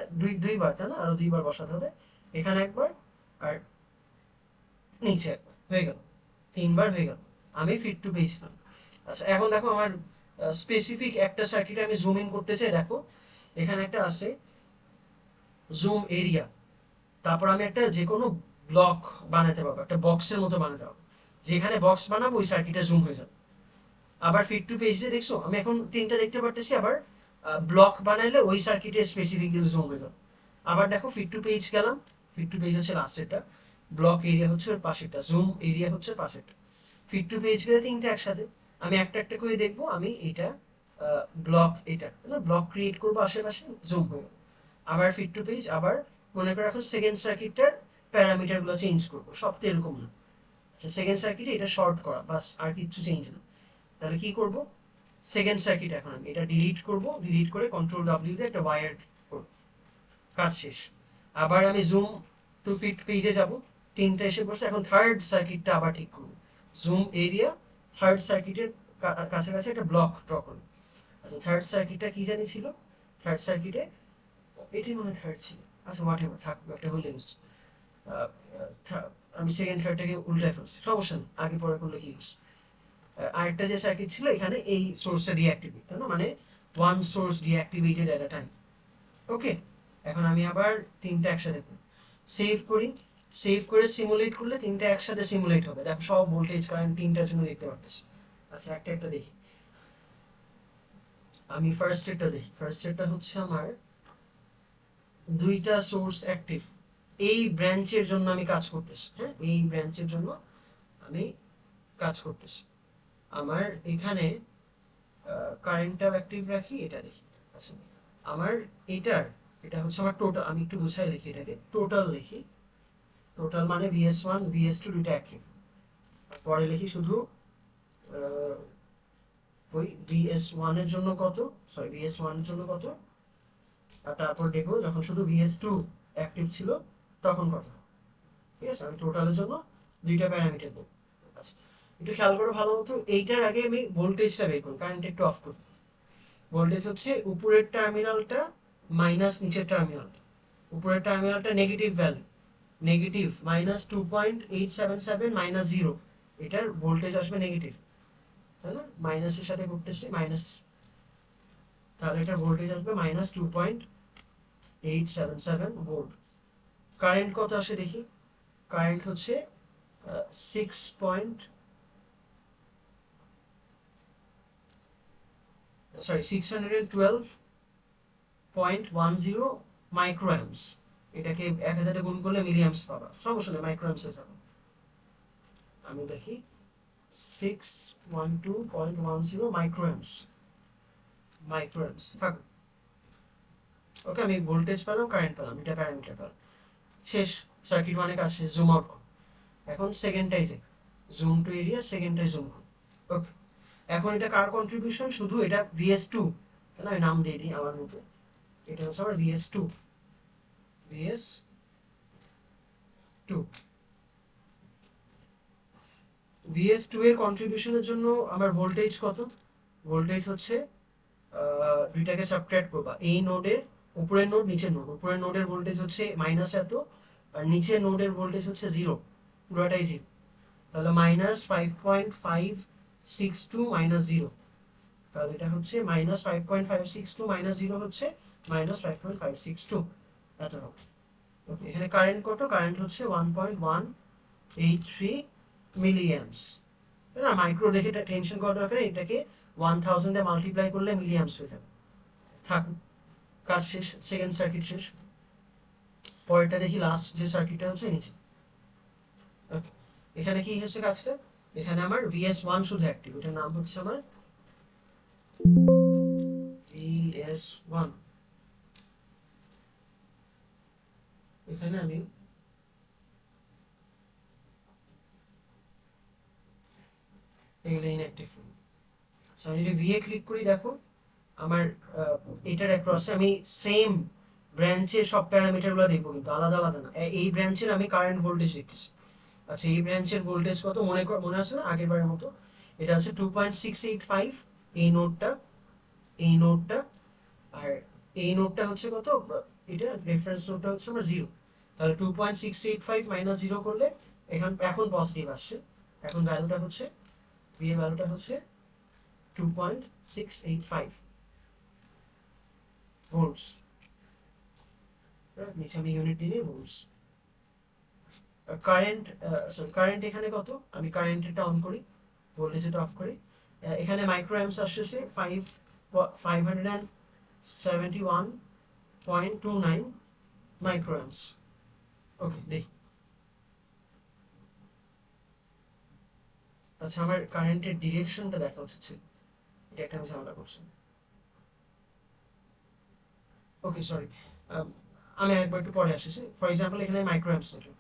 দুইবার, তাই না, আরো দুইবার বসাতে হবে, এখানে একবার আর নিচে একবার, হয়ে গেল, তিনবার হয়ে গেল। আমি ফিট টু পেজ দিলাম। আচ্ছা এখন দেখো আমার স্পেসিফিক একটা সার্কিটে আমি জুম ইন করতে চাই, দেখো এখানে একটা আছে জুম এরিয়া, তারপর আমি একটা যে কোনো ব্লক বানাতে পারবো, একটা বক্সের মতো বানাতে পারবো, যেখানে বক্স বানাবো ওই সার্কিটে জুম হয়ে যাবে। আবার ফিট টু পেজে দেখছো আমি এখন তিনটা দেখতে পারতেছি, আবার ব্লক বানাইলে ওই সার্কিটে স্পেসিফিক্যালি জুম হয়ে যাবে। আবার দেখো ফিট টু পেজ গেলাম, ফিট টু পেজ হচ্ছে লাস্টেরটা, ব্লক এরিয়া হচ্ছে ওর পাশেরটা, জুম এরিয়া হচ্ছে পাশেরটা। ফিট টু পেজ গেলে তিনটা একসাথে, আমি একটা একটা করে দেখবো, আমি এটা ব্লক, এটা না ব্লক ক্রিয়েট করবো আশেপাশে, জুম হয়ে গেল। আবার ফিট টু পেজ, আবার মনে করো এখন সেকেন্ড সার্কিটটার প্যারামিটারগুলো চেঞ্জ করবো, সব তো এরকম না। আচ্ছা সেকেন্ড সার্কিটে এটা শর্ট করা, বাস আর কিছু চেঞ্জ না। তাহলে কি করব, সেকেন্ড সার্কিট এখন আমি এটা ডিলিট করব, ডিলিট করে কন্ট্রোল ডাব্লিউ দিয়ে একটা ওয়্যার করব, কাজ শেষ। আবার আমি জুম টু ফিট পেজে যাব, তিনটা এসে পড়ছে, এখন থার্ড সার্কিটটা আবার ঠিক করব, জুম এরিয়া, থার্ড সার্কিটের কাছাকাছি একটা ব্লক ড্র করব। আচ্ছা থার্ড সার্কিটটা কি জানি ছিল, থার্ড সার্কিটে এটি মনে হয় থার্ড ছিল, আচ্ছা হোয়াট এভার থাকবে, একটা হলে ইউজ, আমি সেকেন্ড থার্ডটাকে উল্টায় ফেলছি, সমস্যা নেই, আগে পরে করলে কি ইউজ। আরেকটা যে সার্কিট ছিল এখানে এই সোর্সটা ডিঅ্যাক্টিভেট, তাই না, মানে ওয়ান সোর্স ডিঅ্যাক্টিভেটেড এট আ টাইম। ওকে এখন আমি আবার তিনটা একসাথে করি, সেভ করি, সেভ করে সিমুলেট করলে তিনটা একসাথে সিমুলেট হবে, দেখো সব ভোল্টেজ কারেন্ট তিনটার জন্য দেখতে পারতেছি। আচ্ছা একটা একটা দেখি, আমি ফার্স্ট এরটা দেখি, ফার্স্ট এরটা হচ্ছে আমার দুইটা সোর্স অ্যাক্টিভ, এই ব্রাঞ্চের জন্য আমি কাজ করতেছি, হ্যাঁ এই ব্রাঞ্চের জন্য আমি কাজ করতেছি। আমার এখানে কারেন্টটাও অ্যাক্টিভ রাখি, এটা দেখি। আচ্ছা আমার এটার, এটা হচ্ছে আমার টোটাল, আমি একটু গুছাই লিখি, এটাকে টোটাল লিখি, টোটাল মানে VS1 VS2 দুইটা অ্যাক্টিভ, পরে লিখি শুধু ওই VS1 এর জন্য কত, সরি VS1 এর জন্য কত, আর তারপর দেখবো যখন শুধু VS2 অ্যাক্টিভ ছিল তখন কত, ঠিক আছে, আমি টোটালের জন্য দুইটা প্যারামিটার দেবো। আচ্ছা একটু খেয়াল করো ভালো মতো, এইটার আগে আমি ভোল্টেজটা বের করি, কারেন্ট একটু অফ করি। ভোল্টেজ হচ্ছে উপরের টার্মিনালটা মাইনাস নিচের টার্মিনালটা, উপরের টার্মিনালটা নেগেটিভ ভ্যালু, নেগেটিভ -2.877 -0, এটার ভোল্টেজ আসবে নেগেটিভ, তাই না, মাইনাসের সাথে করতেছি মাইনাস, তাহলে এটার ভোল্টেজ আসবে -2.877 ভোল্ট। কারেন্ট কত আসে দেখি, কারেন্ট হচ্ছে 612.10 মাইক্রোঅ্যাম্পস, এটাকে 1000 গুণ করলে মিলিঅ্যাম্পস পাবা, সমস্যা নেই মাইক্রোঅ্যাম্পস হয়ে যাবে। আমি দেখি 612.10 মাইক্রোঅ্যাম্পস, মাইক্রোঅ্যাম্পস থাকুক। ওকে আমি ভোল্টেজ পেলাম, কারেন্ট পেলাম, এটা প্যারামিটার পেলাম, শেষ, সার্কিট মানে কাজ শেষ, জুম আউট। এখন সেকেন্ডটাই যে জুম টু এরিয়া, সেকেন্ডটাই জুম। ওকে এখন এটা কার কন্ট্রিবিউশন, শুধু এটা VS2, তাই না, আমি নাম দিয়ে দিই আমার মতো, এটা হচ্ছে আমার VS2, VS2, VS2 এর কন্ট্রিবিউশনের জন্য আমার ভোল্টেজ কত, ভোল্টেজ হচ্ছে দুইটাকে সাবট্রাক্ট করবা, এই নোডের উপরের নোড নিচের নোড, উপরের নোডের ভোল্টেজ হচ্ছে মাইনাস এত, আর নিচের নোডের ভোল্টেজ হচ্ছে জিরো, পুরোটাই জিরো, তাহলে -5.562 -0, তাহলে এটা হচ্ছে -5.562 -0 হচ্ছে -5.562, এত হবে। ওকে এখানে কারেন্ট কত, কারেন্ট হচ্ছে 1.183 মিলিঅ্যাম্পস, না মাইক্রো দেখে টেনশন করার দরকার, এটাকে 1000 এ মাল্টিপ্লাই করলে মিলিঅ্যাম্পস হয়ে যাবে, থাকুক, কাজ শেষ, সেকেন্ড সার্কিট শেষ। পরেরটা দেখি, লাস্ট যে সার্কিটটা হচ্ছে নিচে। ওকে এখানে কি হয়েছে কাজটা, এখানে আমার VS1 শুধু অ্যাক্টিভ, এটার নাম হচ্ছে আমার VS1। এখানে আমি এগুলো ইনঅ্যাক্টিভ। আমি যদি VA ক্লিক করি দেখো আমার এটার অ্যাক্রসে আমি সেম ব্রাঞ্চের সব প্যারামিটারগুলো দেখবো, কিন্তু আলাদা আলাদা না। এই ব্রাঞ্চের আমি কারেন্ট ভোল্টেজ দেখতেছি। আচ্ছা এই ব্রাঞ্চের ভোল্টেজ কত মনে আছে না আগের বারের মতো, এটা হচ্ছে 2.685। এই নোডটা, এই নোডটা, আর এই নোডটা হচ্ছে কত, এটা রেফারেন্স নোডটা হচ্ছে আমার 0। তাহলে 2.685 মাইনাস 0 করলে এখন পজিটিভ আসছে। এখন ভ্যালুটা হচ্ছে ভি এর ভ্যালুটা হচ্ছে 2.685 ভোল্টস। নিচে আমি ইউনিট দিলে ভোল্টস। কারেন্ট, সরি কারেন্ট এখানে কত, আমি কারেন্টটা অন করি, ভোল্টেজটা অফ করি। এখানে মাইক্রো অ্যাম্পস আসছে 571.29 মাইক্রো অ্যাম্পস। ওকে দেখি। আচ্ছা আমার কারেন্টের ডিরেকশনটা দেখা উচিত, এটা একটা আমি ঝামেলা করছি। ওকে সরি, আমি একবার একটু পরে আসছি। ফর এক্সাম্পল এখানে মাইক্রো অ্যাম্পস নিলাম,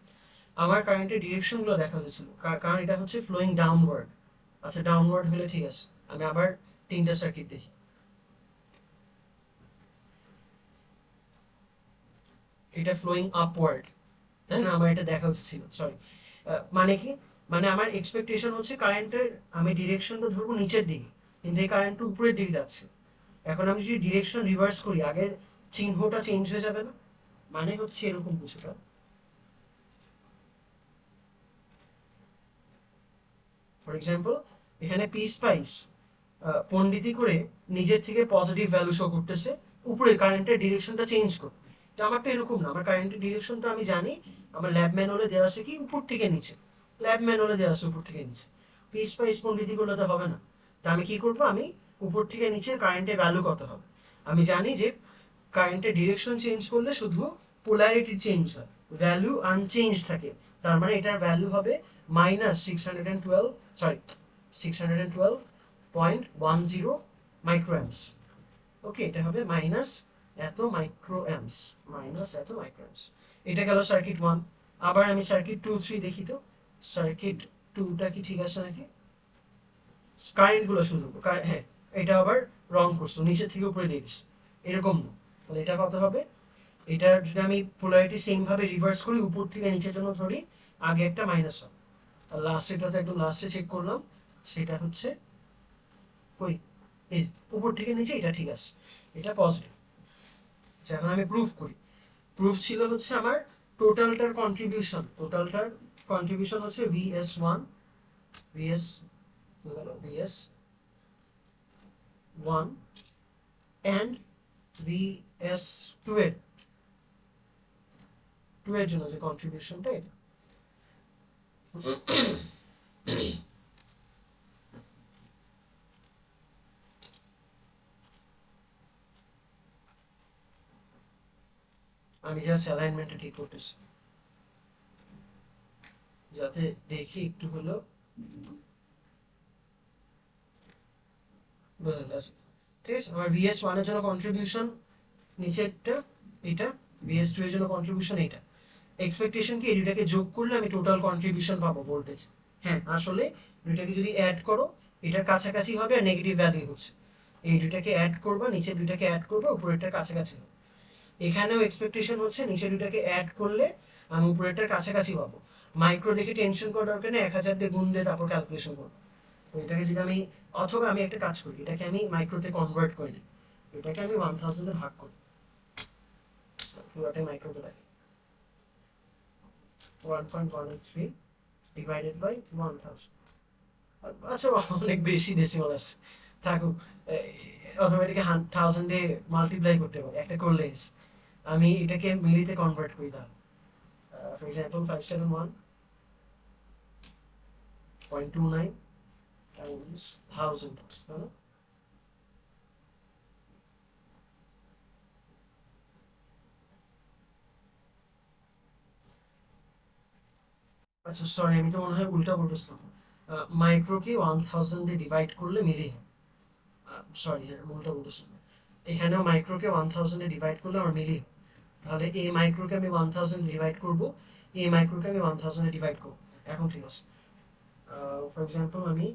আমার কারেন্টের ডিরেকশনগুলো দেখা যাচ্ছিল, কারণ এটা হচ্ছে ফ্লোয়িং ডাউনওয়ার্ড। আচ্ছা ডাউনওয়ার্ড হলে ঠিক আছে, আমি আবার তিনটা সার্কিট দেখি। এটা ফ্লোয়িং আপওয়ার্ড, তাই না, আমার এটা দেখা উচিত ছিল, সরি। মানে কি, মানে আমার এক্সপেকটেশন হচ্ছে কারেন্টের আমি ডিরেকশনটা ধরবো নিচের দিকে, কিন্তু এই কারেন্টটা উপরের দিকে যাচ্ছে। এখন আমি যদি ডিরেকশন রিভার্স করি আগের চিহ্নটা চেঞ্জ হয়ে যাবে না, মানে হচ্ছে এরকম কিছুটা। ফর এক্সাম্পল এখানে পিস পাইস পণ্ডিতি করে নিজের থেকে পজিটিভ ভ্যালু শো করতেছে, উপরে কারেন্টের ডিরেকশনটা চেঞ্জ করে। তো আমারটা এরকম না, আমার কারেন্টের ডিরেকশনটা আমি জানি, আমার ল্যাব ম্যানুয়ালে দেওয়া আছে কি উপর থেকে নিচে, ল্যাব ম্যানুয়ালে দেওয়া আছে উপর থেকে নিচে। পিস পাইস পণ্ডিতি করলে তো হবে না। তা আমি কি করবো, আমি উপর থেকে নিচে কারেন্টের ভ্যালু কত হবে, আমি জানি যে কারেন্টের ডিরেকশন চেঞ্জ করলে শুধু পোলারিটি চেঞ্জ হয়, ভ্যালু আনচেঞ্জ থাকে। তার মানে এটার ভ্যালু হবে -612, সরি 612.10 মাইক্রো অ্যাম্পস। ওকে এটা হবে মাইনাস এত মাইক্রো অ্যাম্পস, মাইনাস এত মাইক্রো অ্যাম্পস। এটা গেল সার্কিট 1। আবার আমি সার্কিট 2 3 দেখি তো, সার্কিট 2টা কি ঠিক আছে নাকি, কারেন্ট গুলো শুধু হ্যাঁ, এটা আবার রং করছো, নিচে থেকে উপরে দিয়ে দিচ্ছি, এরকম না। তাহলে এটা কত হবে, এটা যদি আমি পোলারিটি সেম ভাবে রিভার্স করি উপর থেকে নিচের জন্য ধরি, আগে একটা মাইনাস হবে, আর লাস্টেটা তো একদম লাস্টে চেক করলাম, সেটা হচ্ছে কই, এই উপর থেকে নিচে, এটা ঠিক আছে, এটা পজিটিভ। এখন আমি প্রুফ করি। প্রুফ ছিল হচ্ছে আমার টোটালটার কন্ট্রিবিউশন হচ্ছে VS1, VS VS1 and VS2 এর জন্য যে কন্ট্রিবিউশনটা এটা। আমি জাস্ট অ্যালাইনমেন্টটা ঠিক করতেছি যাতে দেখি একটু হলো বোঝা যাচ্ছে। ঠিক আছে, আমার VS1 এর জন্য কন্ট্রিবিউশন নিচেরটা এটা, VS2 এর জন্য কন্ট্রিবিউশন এটা। এক্সপেকটেশন কি এই দুটাকে যোগ করলে আমি টোটাল কন্ট্রিবিউশন পাবো ভোল্টেজ। হ্যাঁ আসলে দুটাকে যদি অ্যাড করো এটার কাছাকাছি হবে, আর নেগেটিভ ভ্যালু হচ্ছে, এই দুটাকে অ্যাড করবা, নিচে দুটাকে অ্যাড করবা, উপরেরটার কাছাকাছি হবে। এখানেও এক্সপেকটেশন হচ্ছে নিচে দুটাকে অ্যাড করলে আমি উপরেরটার কাছাকাছি পাবো। মাইক্রো দেখে টেনশন করার দরকার নেই, 1000 দিয়ে গুণ দিয়ে তারপর ক্যালকুলেশন করবো। তো এটাকে যদি আমি, অথবা আমি একটা কাজ করি, এটাকে আমি মাইক্রোতে কনভার্ট করে নিই, এটাকে আমি 1000 এ ভাগ করি, পুরোটাই মাইক্রোতে রাখি। 1.183 ডিভাইডেড বাই 1000। আচ্ছা অনেক বেশি ডেসিমাল আসছে, থাকুক। অথবা এটাকে 1000 দিয়ে মাল্টিপ্লাই করতে পারি, একটা করলে আমি এটাকে মিলিতে কনভার্ট করি। তাহলে ফর এক্সাম্পল 571.29 টাইমস 1000, আচ্ছা সরি, আমি তো মনে হয় উল্টা বলতেছিলাম। মাইক্রোকে 1000 দিয়ে ডিভাইড করলে মিলি হয়। সরি, হ্যাঁ আমি উল্টা বলতেছিলাম। এখানেও মাইক্রোকে 1000 এ ডিভাইড করলে আমার মিলি হয়। তাহলে এই মাইক্রোকে আমি 1000 ডিভাইড করব, এই মাইক্রোকে আমি 1000 এ ডিভাইড করব। এখন ঠিক আছে। ফর এক্সাম্পল আমি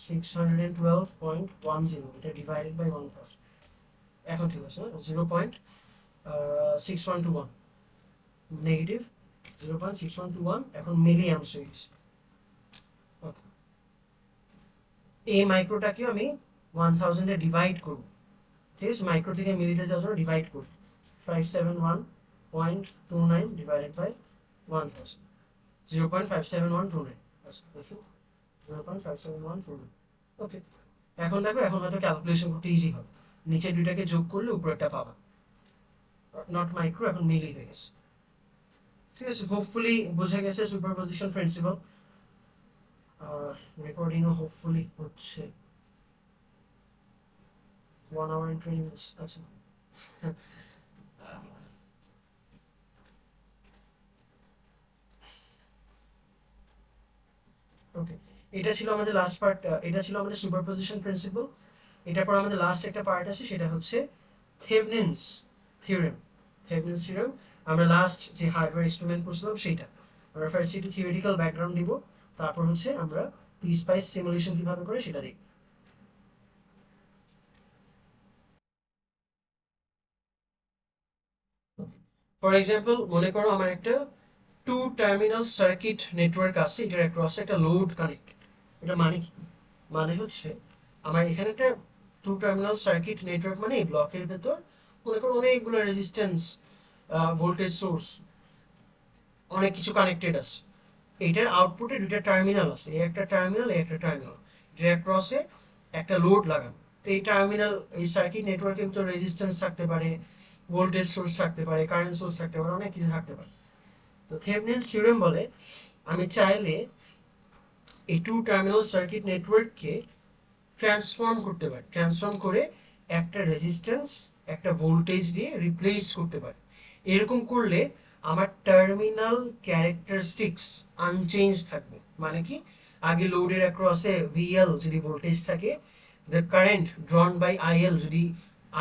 612.10 এটা ডিভাইডেড বাই 1000। এখন ঠিক আছে, 0.6121 নেগেটিভ 0.6121 এখন মিলি অ্যাম্পস হয়ে গেছে। ওকে, এই মাইক্রোটাকেও আমি 1000 এ ডিভাইড করব। ঠিক আছে, মাইক্রো থেকে মিলিতে যাওয়ার জন্য ডিভাইড করব। 571.29 ডিভাইডেড বাই 1000, 0.57129। আচ্ছা দেখি, 0.57129। ওকে, এখন দেখো, এখন হয়তো ক্যালকুলেশন করতে ইজি হবে। নিচে দুইটাকে যোগ করলে উপরেরটা পাবা। নট মাইক্রো, এখন মিলি হয়ে গেছে। ঠিক আছে, হোপফুলি বোঝা গেছে সুপারপজিশন প্রিন্সিপাল। রেকর্ডিংও হোপফুলি হচ্ছে। 1 hour and 20 minutes। আচ্ছা ওকে, এটা ছিল আমাদের লাস্ট পার্ট। এটা ছিল আমাদের সুপারপজিশন প্রিন্সিপাল। এটার পর আমাদের লাস্ট একটা পার্ট আছে, সেটা হচ্ছে থেভনিনস থিওরেম। থেভনিনস থিওরেম আমরা লাস্ট যে হার্ডওয়্যার এক্সপেরিমেন্ট করছিলাম সেইটা। আমরা ফার্স্ট একটু থিওরিটিক্যাল ব্যাকগ্রাউন্ড দিব, তারপর হচ্ছে আমরা পিস পাইস সিমুলেশন কিভাবে করে সেটা দেখব। ফর এক্সাম্পল মনে করো আমার একটা টু টার্মিনাল সার্কিট নেটওয়ার্ক আছে, এটার অ্যাক্রসে একটা লোড কানেক্ট। এটা মানে কি? মানে হচ্ছে আমার এখানে একটা টু টার্মিনাল সার্কিট নেটওয়ার্ক, মানে এই ব্লকের ভেতর মনে করো অনেকগুলো রেজিস্ট্যান্স, ভোল্টেজ সোর্স, অনেক কিছু কানেক্টেড আছে। এইটার আউটপুটে দুইটা টার্মিনাল আছে, এই একটা টার্মিনাল, এই একটা টার্মিনাল, এটার ক্রসে একটা লোড লাগানো। তো এই টার্মিনাল, এই সার্কিট নেটওয়ার্কের ভিতর রেজিস্ট্যান্স থাকতে পারে, ভোল্টেজ সোর্স থাকতে পারে, কারেন্ট সোর্স থাকতে পারে, অনেক কিছু থাকতে পারে। তো থেভনিনস থিওরেম বলে আমি চাইলে এই টু টার্মিনাল সার্কিট নেটওয়ার্ককে ট্রান্সফর্ম করতে পারি, ট্রান্সফর্ম করে একটা রেজিস্ট্যান্স একটা ভোল্টেজ দিয়ে রিপ্লেস করতে পারি। এরকম করলে আমার টার্মিনাল ক্যারেক্টারিস্টিক্স আনচেঞ্জ থাকবে। মানে কি, আগে লোডের অ্যাক্রসে ভিএল যদি ভোল্টেজ থাকে, the current drawn by IL যদি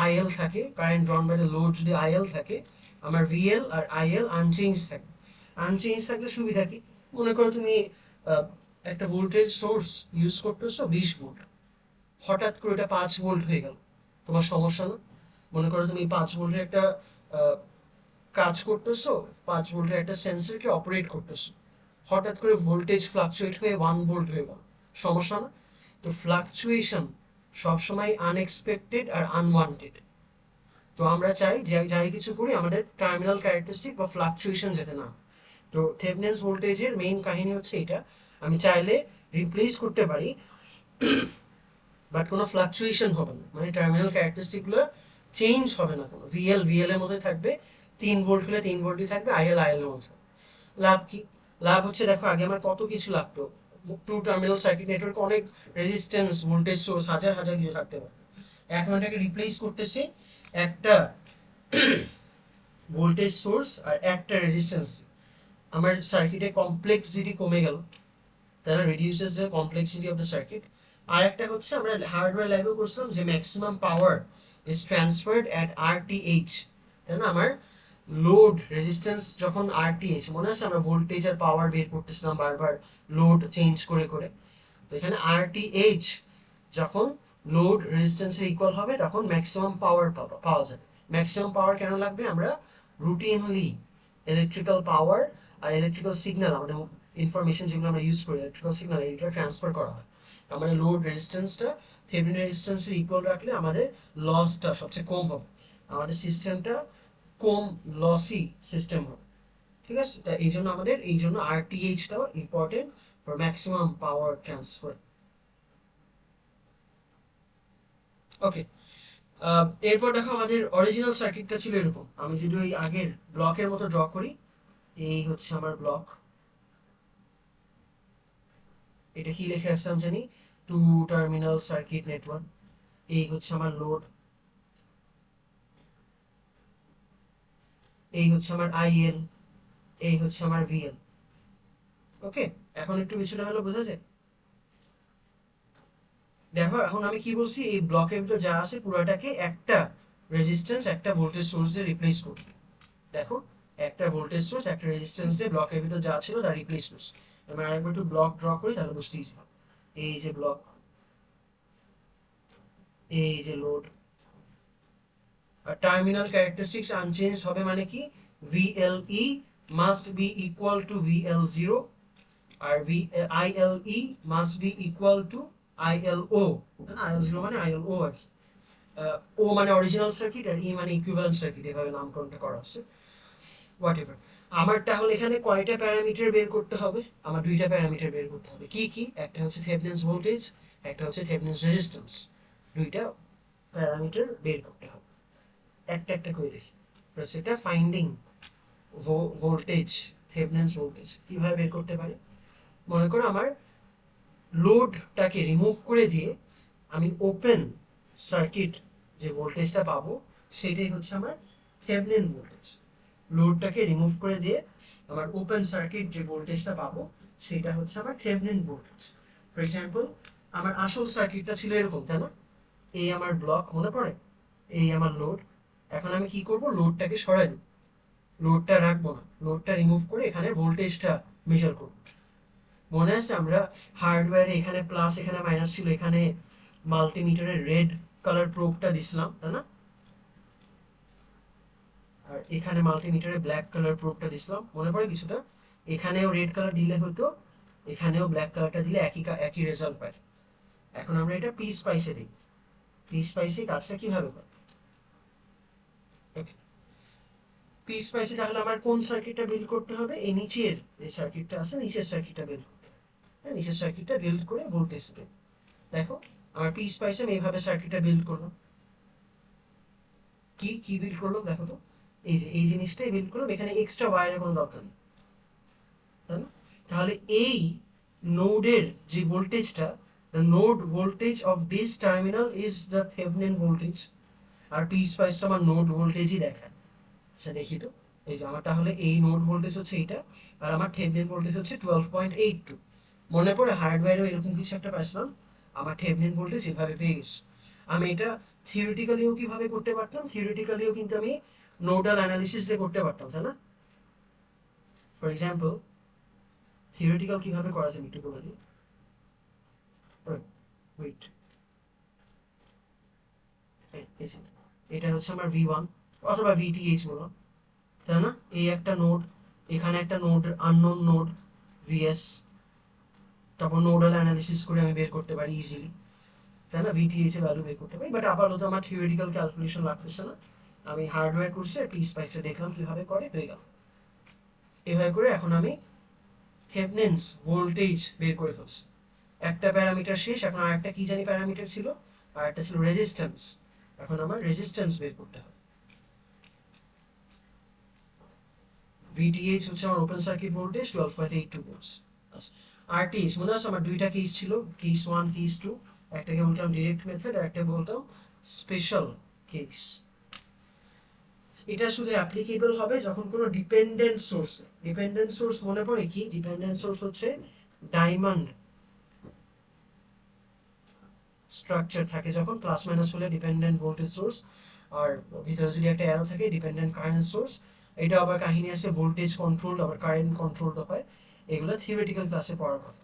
আইএল থাকে, current drawn by the load যদি আইএল থাকে, আমার ভিএল আর আইএল আনচেঞ্জ থাকবে। আনচেঞ্জ থাকলে সুবিধা কি, মনে করো তুমি একটা ভোল্টেজ সোর্স ইউজ করতেছো 20 ভোল্ট, হঠাৎ করে এটা 5 ভোল্ট হয়ে গেল, তোমার সমস্যা না? মনে করো তুমি 5 ভোল্টের একটা আহ, কাজ করতেছো, 5 ভোল্টের একটা সেন্সরকে অপারেট করতেছো, হঠাৎ করে ভোল্টেজ ফ্লাকচুয়েট হয়ে 1 ভোল্ট হয়ে গেল, সমস্যা না? তো ফ্লাকচুয়েশন সবসময় আনএক্সপেক্টেড আর আনওয়ান্টেড। তো আমরা চাই যে যাই কিছু করি আমাদের টার্মিনাল ক্যারেক্টারিস্টিক বা ফ্লাকচুয়েশন যাতে না হয়। তো থেভনিনস ভোল্টেজের মেইন কাহিনী হচ্ছে এটা, আমি চাইলে রিপ্লেস করতে পারি, বাট কোনো ফ্লাকচুয়েশন হবে না, মানে টার্মিনাল ক্যারেক্টারিস্টিকগুলো চেঞ্জ হবে না, কোনো ভিএল ভিএল এর মধ্যে থাকবে, 3 ভোল্ট হলে 3 ভোল্টই থাকবে, আইএল আইএল এর মধ্যে। লাভ কি? লাভ হচ্ছে দেখো, আগে আমার কত কিছু লাগতো, টু টার্মিনাল সার্কিট নেটওয়ার্ক অনেক রেজিস্ট্যান্স ভোল্টেজ সোর্স হাজার হাজার কিছু থাকতে পারে। এখন এটাকে রিপ্লেস করতেছি একটা ভোল্টেজ সোর্স আর একটা রেজিস্ট্যান্স। আমার সার্কিটে কমপ্লেক্সিটি কমে গেল, তারা reduces the complexity of the circuit. আর একটা হচ্ছে আমরা হার্ডওয়্যার ল্যাবেও করছিলাম যে maximum power is transferred at RTH, তাই না? আমার লোড রেজিস্ট্যান্স যখন আরটিএইচ, মনে আছে আমরা ভোল্টেজ আর পাওয়ার বের করতেছিলাম বারবার লোড চেঞ্জ করে করে। তো এখানে আরটিএইচ যখন লোড রেজিস্ট্যান্সের ইকুয়াল হবে তখন ম্যাক্সিমাম পাওয়ার পাওয়া যাবে। ম্যাক্সিমাম পাওয়ার কেন লাগবে? আমরা রুটিনলি ইলেকট্রিক্যাল পাওয়ার আর ইলেকট্রিক্যাল সিগন্যাল, আমাদের ইনফরমেশন যেগুলো আমরা ইউজ করি, ইলেকট্রিক্যাল সিগন্যাল এটা ট্রান্সফার করা হয়। আমাদের লোড রেজিস্ট্যান্সটা থেভেনিন রেজিস্ট্যান্সের ইকুয়াল রাখলে আমাদের লসটা সবচেয়ে কম হবে, আমাদের সিস্টেমটা কম লসি সিস্টেম হবে। ঠিক আছে, তা এই জন্য আমাদের এই জন্য আরটিএইচটাও important for maximum power transfer. Okay, এরপর দেখো আমাদের অরিজিনাল সার্কিটটা ছিল এরকম। আমি যদি ওই আগের ব্লকের মতো ড্র করি, এই হচ্ছে আমার ব্লক, এটা কি লিখে রাখছিলাম জানি, টু টার্মিনাল সার্কিট নেটওয়ার্ক। এই হচ্ছে আমার লোড, এই হচ্ছে আমার আইএল, এই হচ্ছে আমার ভিএল। ওকে, এখন একটু কিছুটা হলো বোঝা যায়। দেখো এখন আমি কি বলছি, এই ব্লকের ভিতরে যা আছে পুরোটাকে একটা রেজিস্ট্যান্স একটা ভোল্টেজ সোর্স দিয়ে রিপ্লেস করব। দেখো একটা ভোল্টেজ সোর্স একটা রেজিস্ট্যান্স দিয়ে ব্লকের ভিতরে যা ছিল তা রিপ্লেস করছি। আমি আরেকবার একটু ব্লক ড্র করি তাহলে বুঝতে ইজি হবে। এই যে ব্লক, এই যে লোড, আর টার্মিনাল ক্যারেক্টারিস্টিক্স আনচেঞ্জ হবে মানে কি, VLE must be equal to VL0 আর ILE must be equal to ILO। IL0 মানে ILO আর কি। ও মানে অরিজিনাল সার্কিট আর ই মানে ইকুইভ্যালেন্ট সার্কিট, এভাবে নামকরণটা করা আছে। হোয়াট এভার, আমার তাহলে এখানে কয়টা প্যারামিটার বের করতে হবে? আমার দুইটা প্যারামিটার বের করতে হবে। কি কি? একটা হচ্ছে থেভেনিনস ভোল্টেজ, একটা হচ্ছে থেভেনিনস রেজিস্ট্যান্স। দুইটা প্যারামিটার বের করতে হবে, একটা একটা করে দেখি। সেটা ফাইন্ডিং ভোল্টেজ, থেভেনিনস ভোল্টেজ কিভাবে বের করতে পারি? মনে করো আমার লোডটাকে রিমুভ করে দিয়ে আমি ওপেন সার্কিট যে ভোল্টেজটা পাবো সেটাই হচ্ছে আমার থেভেনিন ভোল্টেজ। লোডটাকে রিমুভ করে দিয়ে আমার ওপেন সার্কিট যে ভোল্টেজটা পাবো সেটা হচ্ছে আমার থেভেনিন ভোল্টেজ। ফর এক্সাম্পল, আমার আসল সার্কিটটা ছিল এরকম, তাই না? এই আমার ব্লক, মনে পড়ে? এই আমার লোড। এখন আমি কি করব, লোডটাকে সরাই দেব, লোডটা রাখবো না, লোডটা রিমুভ করে এখানে ভোল্টেজটা মেজার করব। মনে আছে আমরা হার্ডওয়্যারে এখানে প্লাস এখানে মাইনাস ছিল, এখানে মাল্টিমিটারের রেড কালার প্রোবটা দিছিলাম, তাই না? আর এখানে মাল্টিমিটারে ব্ল্যাক কালার প্রোবটা দিছিলাম, মনে পড়ে কিছুটা? এখানেও রেড কালার দিলে হতো, এখানেও ব্ল্যাক কালারটা দিলে একই রেজাল্ট পাই। এখন আমরা এটা পি স্পাইসে দিই। পি স্পাইসে কাজটা কিভাবে করে? ওকে, পি স্পাইসে তাহলে আমার কোন সার্কিটটা বিল্ড করতে হবে? এই নিচের যে সার্কিটটা আছে, নিচের সার্কিটটা বিল্ড করতে হবে। হ্যাঁ, নিচের সার্কিটটা বিল্ড করে ভোল্টেজ দেব। দেখো আমার পি স্পাইসে আমি এইভাবে সার্কিটটা বিল্ড করলাম। কি কি বিল্ড করলাম দেখো তো, এই যে এই জিনিসটাই বিল্ড করলাম, এখানে এক্সট্রা ওয়্যারের কোনো দরকার নেই, তাই না? তাহলে এই নোডের যে ভোল্টেজটা, the node voltage of this terminal is the Thevenin voltage, আর পি স্পাইসটা আমার নোড ভোল্টেজই দেখায়। আচ্ছা দেখি তো, এই যে আমার তাহলে এই নোড ভোল্টেজ হচ্ছে এইটা, আর আমার থেভেনিন ভোল্টেজ হচ্ছে 12.82। মনে পড়ে হার্ডওয়্যারেও এরকম কিছু একটা পাইছিলাম, আমার থেভেনিন ভোল্টেজ এভাবে পেয়ে গেছি। আমি এটা থিওরিটিক্যালিও কিভাবে করতে পারতাম, থিওরিটিক্যালিও কিন্তু আমি নোডাল অ্যানালিসিস দিয়ে করতে পারতাম, তাই না? ফর এক্সাম্পল, থিওরিটিক্যাল কিভাবে করা যায় একটু বলে দিই। ওয়েট, এটা হচ্ছে আমার V1 অথবা VTH বলো, তাই না? এই একটা নোড, এখানে একটা নোড, আননোন নোড VS, তারপর নোডাল অ্যানালিসিস করে আমি বের করতে পারি ইজিলি, তাই না? VTH এর ভ্যালু বের করতে পারি। বাট আপাতত আমার থিওরিটিক্যাল ক্যালকুলেশন লাগতেছে না, আমি হার্ডওয়্যার কোর্সে পি স্পাইসে দেখলাম কিভাবে করে, হয়ে গেল। এভাবে করে এখন আমি থেভেনিনস ভোল্টেজ বের করে ফেলছি। একটা প্যারামিটার শেষ, এখন আরেকটা কি জানি প্যারামিটার ছিল, আর একটা ছিল রেজিস্ট্যান্স। এখন আমার রেজিস্ট্যান্স বের করতে হবে। VTH হচ্ছে আমার open circuit voltage 12.82 volts. RTH মনে আছে আমার দুইটা কেস ছিল, কেস 1 কেস 2, একটাকে বলতাম ডিরেক্ট মেথড আর একটা বলতাম স্পেশাল কেস। এটা শুধু অ্যাপ্লিকেবল হবে যখন কোনো ডিপেন্ডেন্ট সোর্স, ডিপেন্ডেন্ট সোর্স মনে পড়ে কি? ডিপেন্ডেন্ট সোর্স হচ্ছে ডায়মন্ড স্ট্রাকচার থাকে, যখন প্লাস মাইনাস হলে ডিপেন্ডেন্ট ভোল্টেজ সোর্স, আর ভিতরে যদি একটা অ্যারো থাকে ডিপেন্ডেন্ট কারেন্ট সোর্স। এটা আবার কাহিনী আছে, ভোল্টেজ কন্ট্রোলড আবার কারেন্ট কন্ট্রোলড হয়, এগুলো থিওরিটিক্যাল ক্লাসে পড়ার কথা।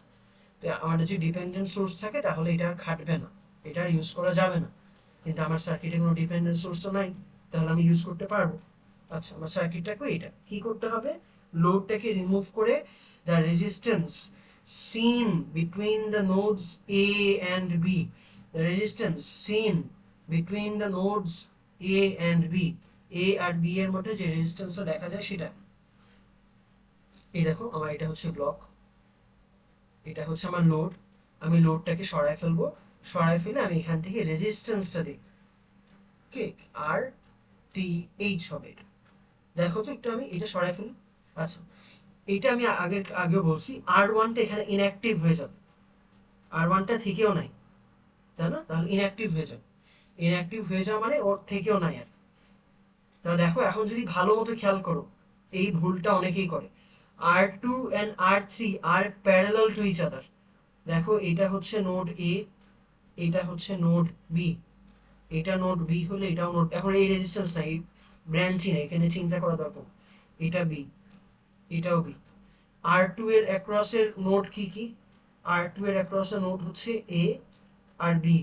তো আমাদের যদি ডিপেন্ডেন্ট সোর্স থাকে তাহলে এটা আর খাটবে না, এটা আর ইউজ করা যাবে না। কিন্তু আমার সার্কিটে কোনো ডিপেন্ডেন্ট সোর্স তো নাই, তাহলে আমি ইউজ করতে পারবো। আচ্ছা, আমার সার্কিটটাকে এটা কি করতে হবে, লোডটাকে রিমুভ করে the resistance seen between the nodes A and B, the resistance seen between the nodes A and B, A আর B এর মধ্যে যে রেজিস্ট্যান্সটা দেখা যায় সেটা। এই দেখো আমার এটা হচ্ছে ব্লক, এটা হচ্ছে আমার লোড, আমি লোডটাকে সরায় ফেলবো, সরায় ফেলে আমি এখান থেকে রেজিস্ট্যান্সটা দিই, ওকে, আর টি এইচ হবে এটা। দেখো তো একটু আমি এটা সরায় ফেলি। আচ্ছা, এটা আমি আগেও বলছি, R1টা এখানে ইনঅ্যাক্টিভ হয়ে যাবে, R1টা থেকেও নাই, তাই না? তাহলে ইনঅ্যাক্টিভ হয়ে যাবে, ইনঅ্যাক্টিভ হয়ে যাওয়া মানে ওর থেকেও নাই আর। তাহলে দেখো এখন যদি ভালো মতো খেয়াল করো, এই ভুলটা অনেকেই করে। R2 and R3 R parallel to each other. দেখো এটা হচ্ছে নোড এ, এটা হচ্ছে নোড বি, এটা নোড বি হলে এটাও নোড, এখন এই রেজিস্ট্যান্স নাই, ব্রাঞ্চই নেই, এখানে চিন্তা করা দরকার। এটা বি, এটাও বি। R2 এর অ্যাক্রসের নোড কি কি? R2 এর অ্যাক্রসের নোড হচ্ছে এ আর বি।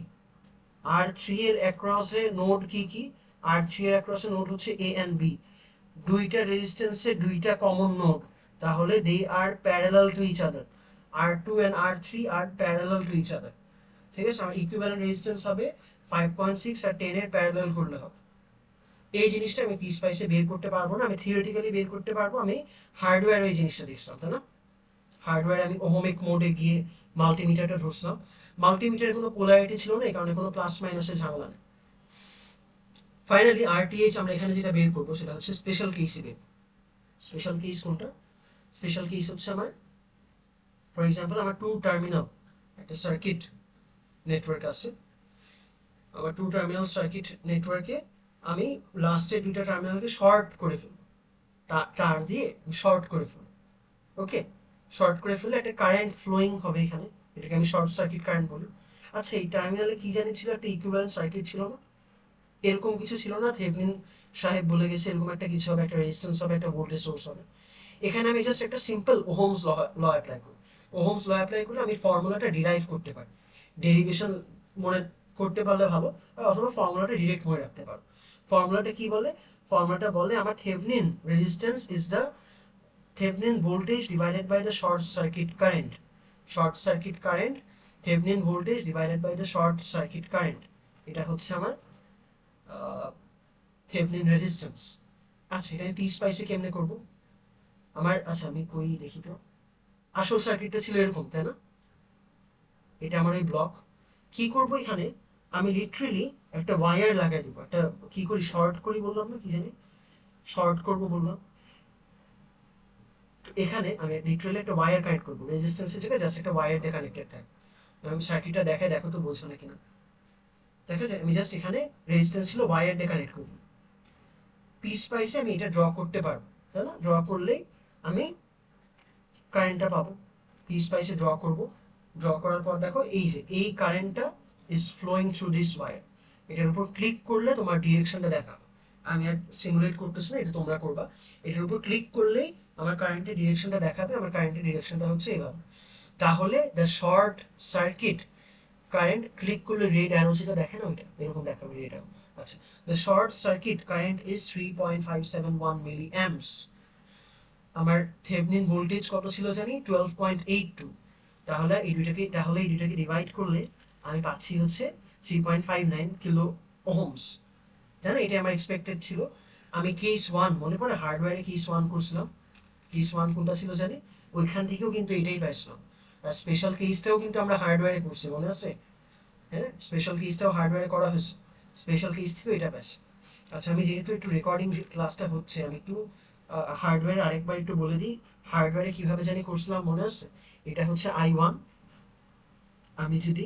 R3 এর অ্যাক্রসে নোড কি কি? R3 এর অ্যাক্রসে নোড হচ্ছে এ এন্ড বি। দুইটা রেজিস্ট্যান্সে দুইটা কমন নোড, তাহলে they are parallel to each other. R2 and R3 R parallel to each other. ঠিক আছে, আমার ইকুইভ্যালেন্ট রেজিস্ট্যান্স হবে 5.6 আর 10 এর প্যারালাল করলে হবে। এই জিনিসটা আমি পিসপাইসে বের করতে পারবো না, আমি থিওরিটিক্যালি বের করতে পারবো। আমি হার্ডওয়্যার এই জিনিসটা দেখছিলাম, তাই না? হার্ডওয়্যার আমি ওহমিক মোডে গিয়ে মাল্টিমিটারটা ধরছিলাম। মাল্টিমিটারের কোনো পোলারিটি ছিল না, এই কারণে কোনো প্লাস মাইনাসের ঝামেলা নেই। ফাইনালি আরটিএইচ আমরা এখানে যেটা বের করবো সেটা হচ্ছে স্পেশাল কেসে বের। স্পেশাল কেস কোনটা? স্পেশাল কেস হচ্ছে আমার, ফর এক্সাম্পল আমার টু টার্মিনাল একটা সার্কিট নেটওয়ার্ক আছে। আমার টু টার্মিনাল সার্কিট নেটওয়ার্কে আমি লাস্টের দুইটা টার্মিনালকে শর্ট করে ফেলবো, তার দিয়ে শর্ট করে ফেলবো। ওকে, শর্ট করে ফেললে একটা কারেন্ট ফ্লোয়িং হবে এখানে, এটাকে আমি শর্ট সার্কিট কারেন্ট বলি। আচ্ছা, এই টার্মিনালে কি জানি ছিল, একটা ইকুইভ্যালেন্ট সার্কিট ছিল না? এরকম কিছু ছিল না? থেভনিন সাহেব বলে গেছে এরকম একটা কিছু হবে, একটা রেজিস্ট্যান্স হবে, একটা ভোল্টেজ সোর্স হবে। এখানে আমি জাস্ট একটা সিম্পল ওহমস ল অ্যাপ্লাই করি। ওহমস ল অ্যাপ্লাই করলে আমি ফর্মুলাটা ডিরাইভ করতে পারি। ডেরিভেশন মনে করতে পারলে ভালো, অথবা ফর্মুলাটা ডিরেক্ট মনে রাখতে পারো। ফর্মুলাটা কি বলে? ফর্মুলাটা বলে আমার Thevenin resistance is the Thevenin voltage divided by the short circuit current. Short circuit current, Thevenin voltage divided by the short circuit current. এটা হচ্ছে আমার Thevenin resistance। আচ্ছা, এটা আমি পিস পাইসে কেমনে করব? আমার, আচ্ছা আমি কই দেখি তো। আসল সার্কিটটা ছিল এরকম, তাই না? এটা আমার এই ব্লক। কি করব এখানে? আমি লিটারেলি একটা ওয়্যার লাগাই দিব, একটা কি করি, শর্ট করি বললাম না, কি জানি শর্ট করব বললাম। এখানে আমি লিটারালি একটা ওয়্যার কানেক্ট করবো, রেজিস্ট্যান্সের জায়গায় জাস্ট একটা ওয়্যার দিয়ে কানেক্টেড থাকে। আমি সার্কিটটা দেখাই, দেখো তো বোঝো না কিনা। দেখা যায় আমি জাস্ট এখানে রেজিস্ট্যান্স ছিল, ওয়্যার দিয়ে কানেক্ট করবো। পিস পাইসে আমি এটা ড্র করতে পারবো, তাই না? ড্র করলেই আমি কারেন্টটা পাবো। পিস পাইসে ড্র করব, ড্র করার পর দেখো এই যে এই কারেন্টটা is flowing through this wire. এটার উপর ক্লিক করলে তোমার ডিরেকশনটা দেখাবে। আমি আর সিমুলেট করতেছি না, এটা তোমরা করবা। এটার উপর ক্লিক করলেই আমার কারেন্টের ডিরেকশনটা দেখাবে। আমার কারেন্টের ডিরেকশনটা হচ্ছে এভাবে। তাহলে the short circuit current, click করলে রেড অ্যারো যেটা দেখে না, ওইটা এরকম দেখাবে, রেড অ্যারো। আচ্ছা, the short circuit current is 3.571 milliamps. আমার থেভনিন ভোল্টেজ কত ছিল জানি? 12.82। তাহলে এই দুইটাকে ডিভাইড করলে আমি পাচ্ছি হচ্ছে 3.59 কিলো ওহমস। জানো, এটা আমার এক্সপেক্টেড ছিল। আমি কেস ওয়ান, মনে পড়ে হার্ডওয়্যারে কেস ওয়ান করছিলাম? কেস ওয়ান কোনটা ছিল জানি? ওইখান থেকেও কিন্তু এটাই পাইছিলাম। আর স্পেশাল কেসটাও কিন্তু আমরা হার্ডওয়্যারে করছি, মনে আছে? হ্যাঁ, স্পেশাল কেসটাও হার্ডওয়্যারে করা হয়েছে, স্পেশাল কেস থেকেও এটা পাইছি। আচ্ছা, আমি যেহেতু একটু রেকর্ডিং ক্লাসটা হচ্ছে, আমি একটু হার্ডওয়্যার আরেকবার একটু বলে দিই। হার্ডওয়্যারে কিভাবে জানি করছিলাম মনে আছে? এটা হচ্ছে I1। আমি যদি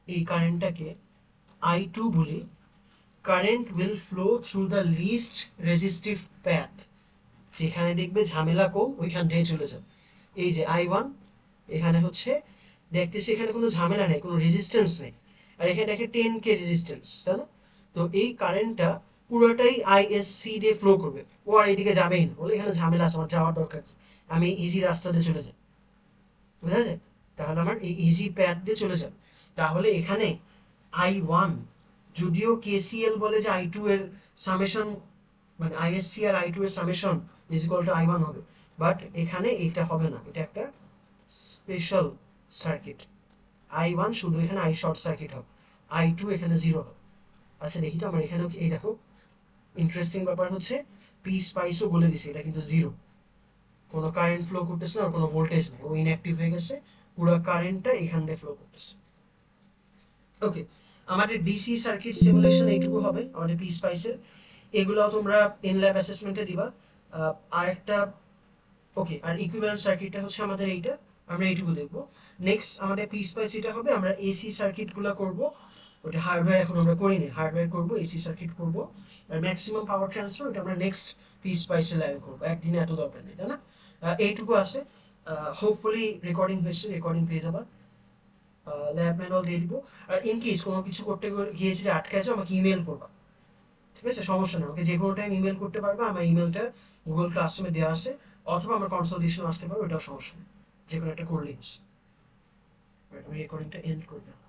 এই কারেন্টটাকে I2 বলি, current will flow through the least resistive path. যেখানে দেখবে ঝামেলা কম ওইখান থেকে চলে যাবে। এই যে I1, এখানে হচ্ছে দেখতেছি এখানে কোনো ঝামেলা নেই, কোনো রেজিস্ট্যান্স নেই। আর এখানে দেখে 10K রেজিস্ট্যান্স, তাই না? তো এই কারেন্টটা পুরোটাই ISC দিয়ে ফ্লো করবে, ও আর এইদিকে যাবেই না, বলে এখানে ঝামেলা আছে, আমার যাওয়ার দরকার, আমি ইজি রাস্তা দিয়ে চলে যাই। বুঝা যায়? তাহলে আমার এই ইজি প্যাথ দিয়ে চলে যাবে। তাহলে এখানে I1, যদিও KCL বলে যে I2 এর সামেশন, মানে ISC আর I2 এর summation is equal two I1 হবে, বাট এখানে এটা হবে না, এটা একটা স্পেশাল সার্কিট। I1 শুধু এখানে I শর্ট সার্কিট হবে, I2 এখানে 0 হবে। আচ্ছা দেখি তো আমার এখানেও, এই দেখো ইন্টারেস্টিং ব্যাপার হচ্ছে পি স্পাইসও বলে দিছে এটা কিন্তু 0, কোনো কারেন্ট ফ্লো করতেছে না, আর কোনো ভোল্টেজ নেই, ও ইনঅ্যাক্টিভ হয়ে গেছে, পুরো কারেন্টটা এখান দিয়ে ফ্লো করতেছে। ওকে, আমাদের ডিসি সার্কিট সিমুলেশন এইটুকু হবে আমাদের পি স্পাইসের। এগুলো তোমরা ইন ল্যাব অ্যাসেসমেন্টে দিবা। আর একটা, ওকে, আর ইকুইভ্যালেন্ট সার্কিটটা হচ্ছে আমাদের এইটা, আমরা এইটুকু দেখবো। নেক্সট আমাদের পি স্পাইস এটা হবে, আমরা এসি সার্কিটগুলো করব, ওটা হার্ডওয়্যার এখন আমরা করিনি, হার্ডওয়্যার করবো, এসি সার্কিট করবো, আর ম্যাক্সিমাম পাওয়ার ট্রান্সফার ওটা আমরা নেক্সট পিস স্পাইসে ল্যাবে করবো, একদিনে এত দরকার নেই, তাই না? এইটুকু আছে। হোপফুলি রেকর্ডিং হয়েছে, রেকর্ডিং পেয়ে যাবা, ল্যাব ম্যানুয়াল দিয়ে দিব। আর ইন কেস কোনো কিছু করতে গিয়ে যদি আটকে যাও আমাকে ইমেল করবা, ঠিক আছে? সমস্যা নেই, আমাকে যে কোনো টাইম ইমেল করতে পারবে, আমার ইমেলটা গুগল ক্লাসরুমে দেওয়া আছে, অথবা আমার কনসালটেশন আসতে পারো, ওটাও সমস্যা নেই, যে কোনো একটা করলেই আছে। আমি রেকর্ডিংটা এন্ড করে দিলাম।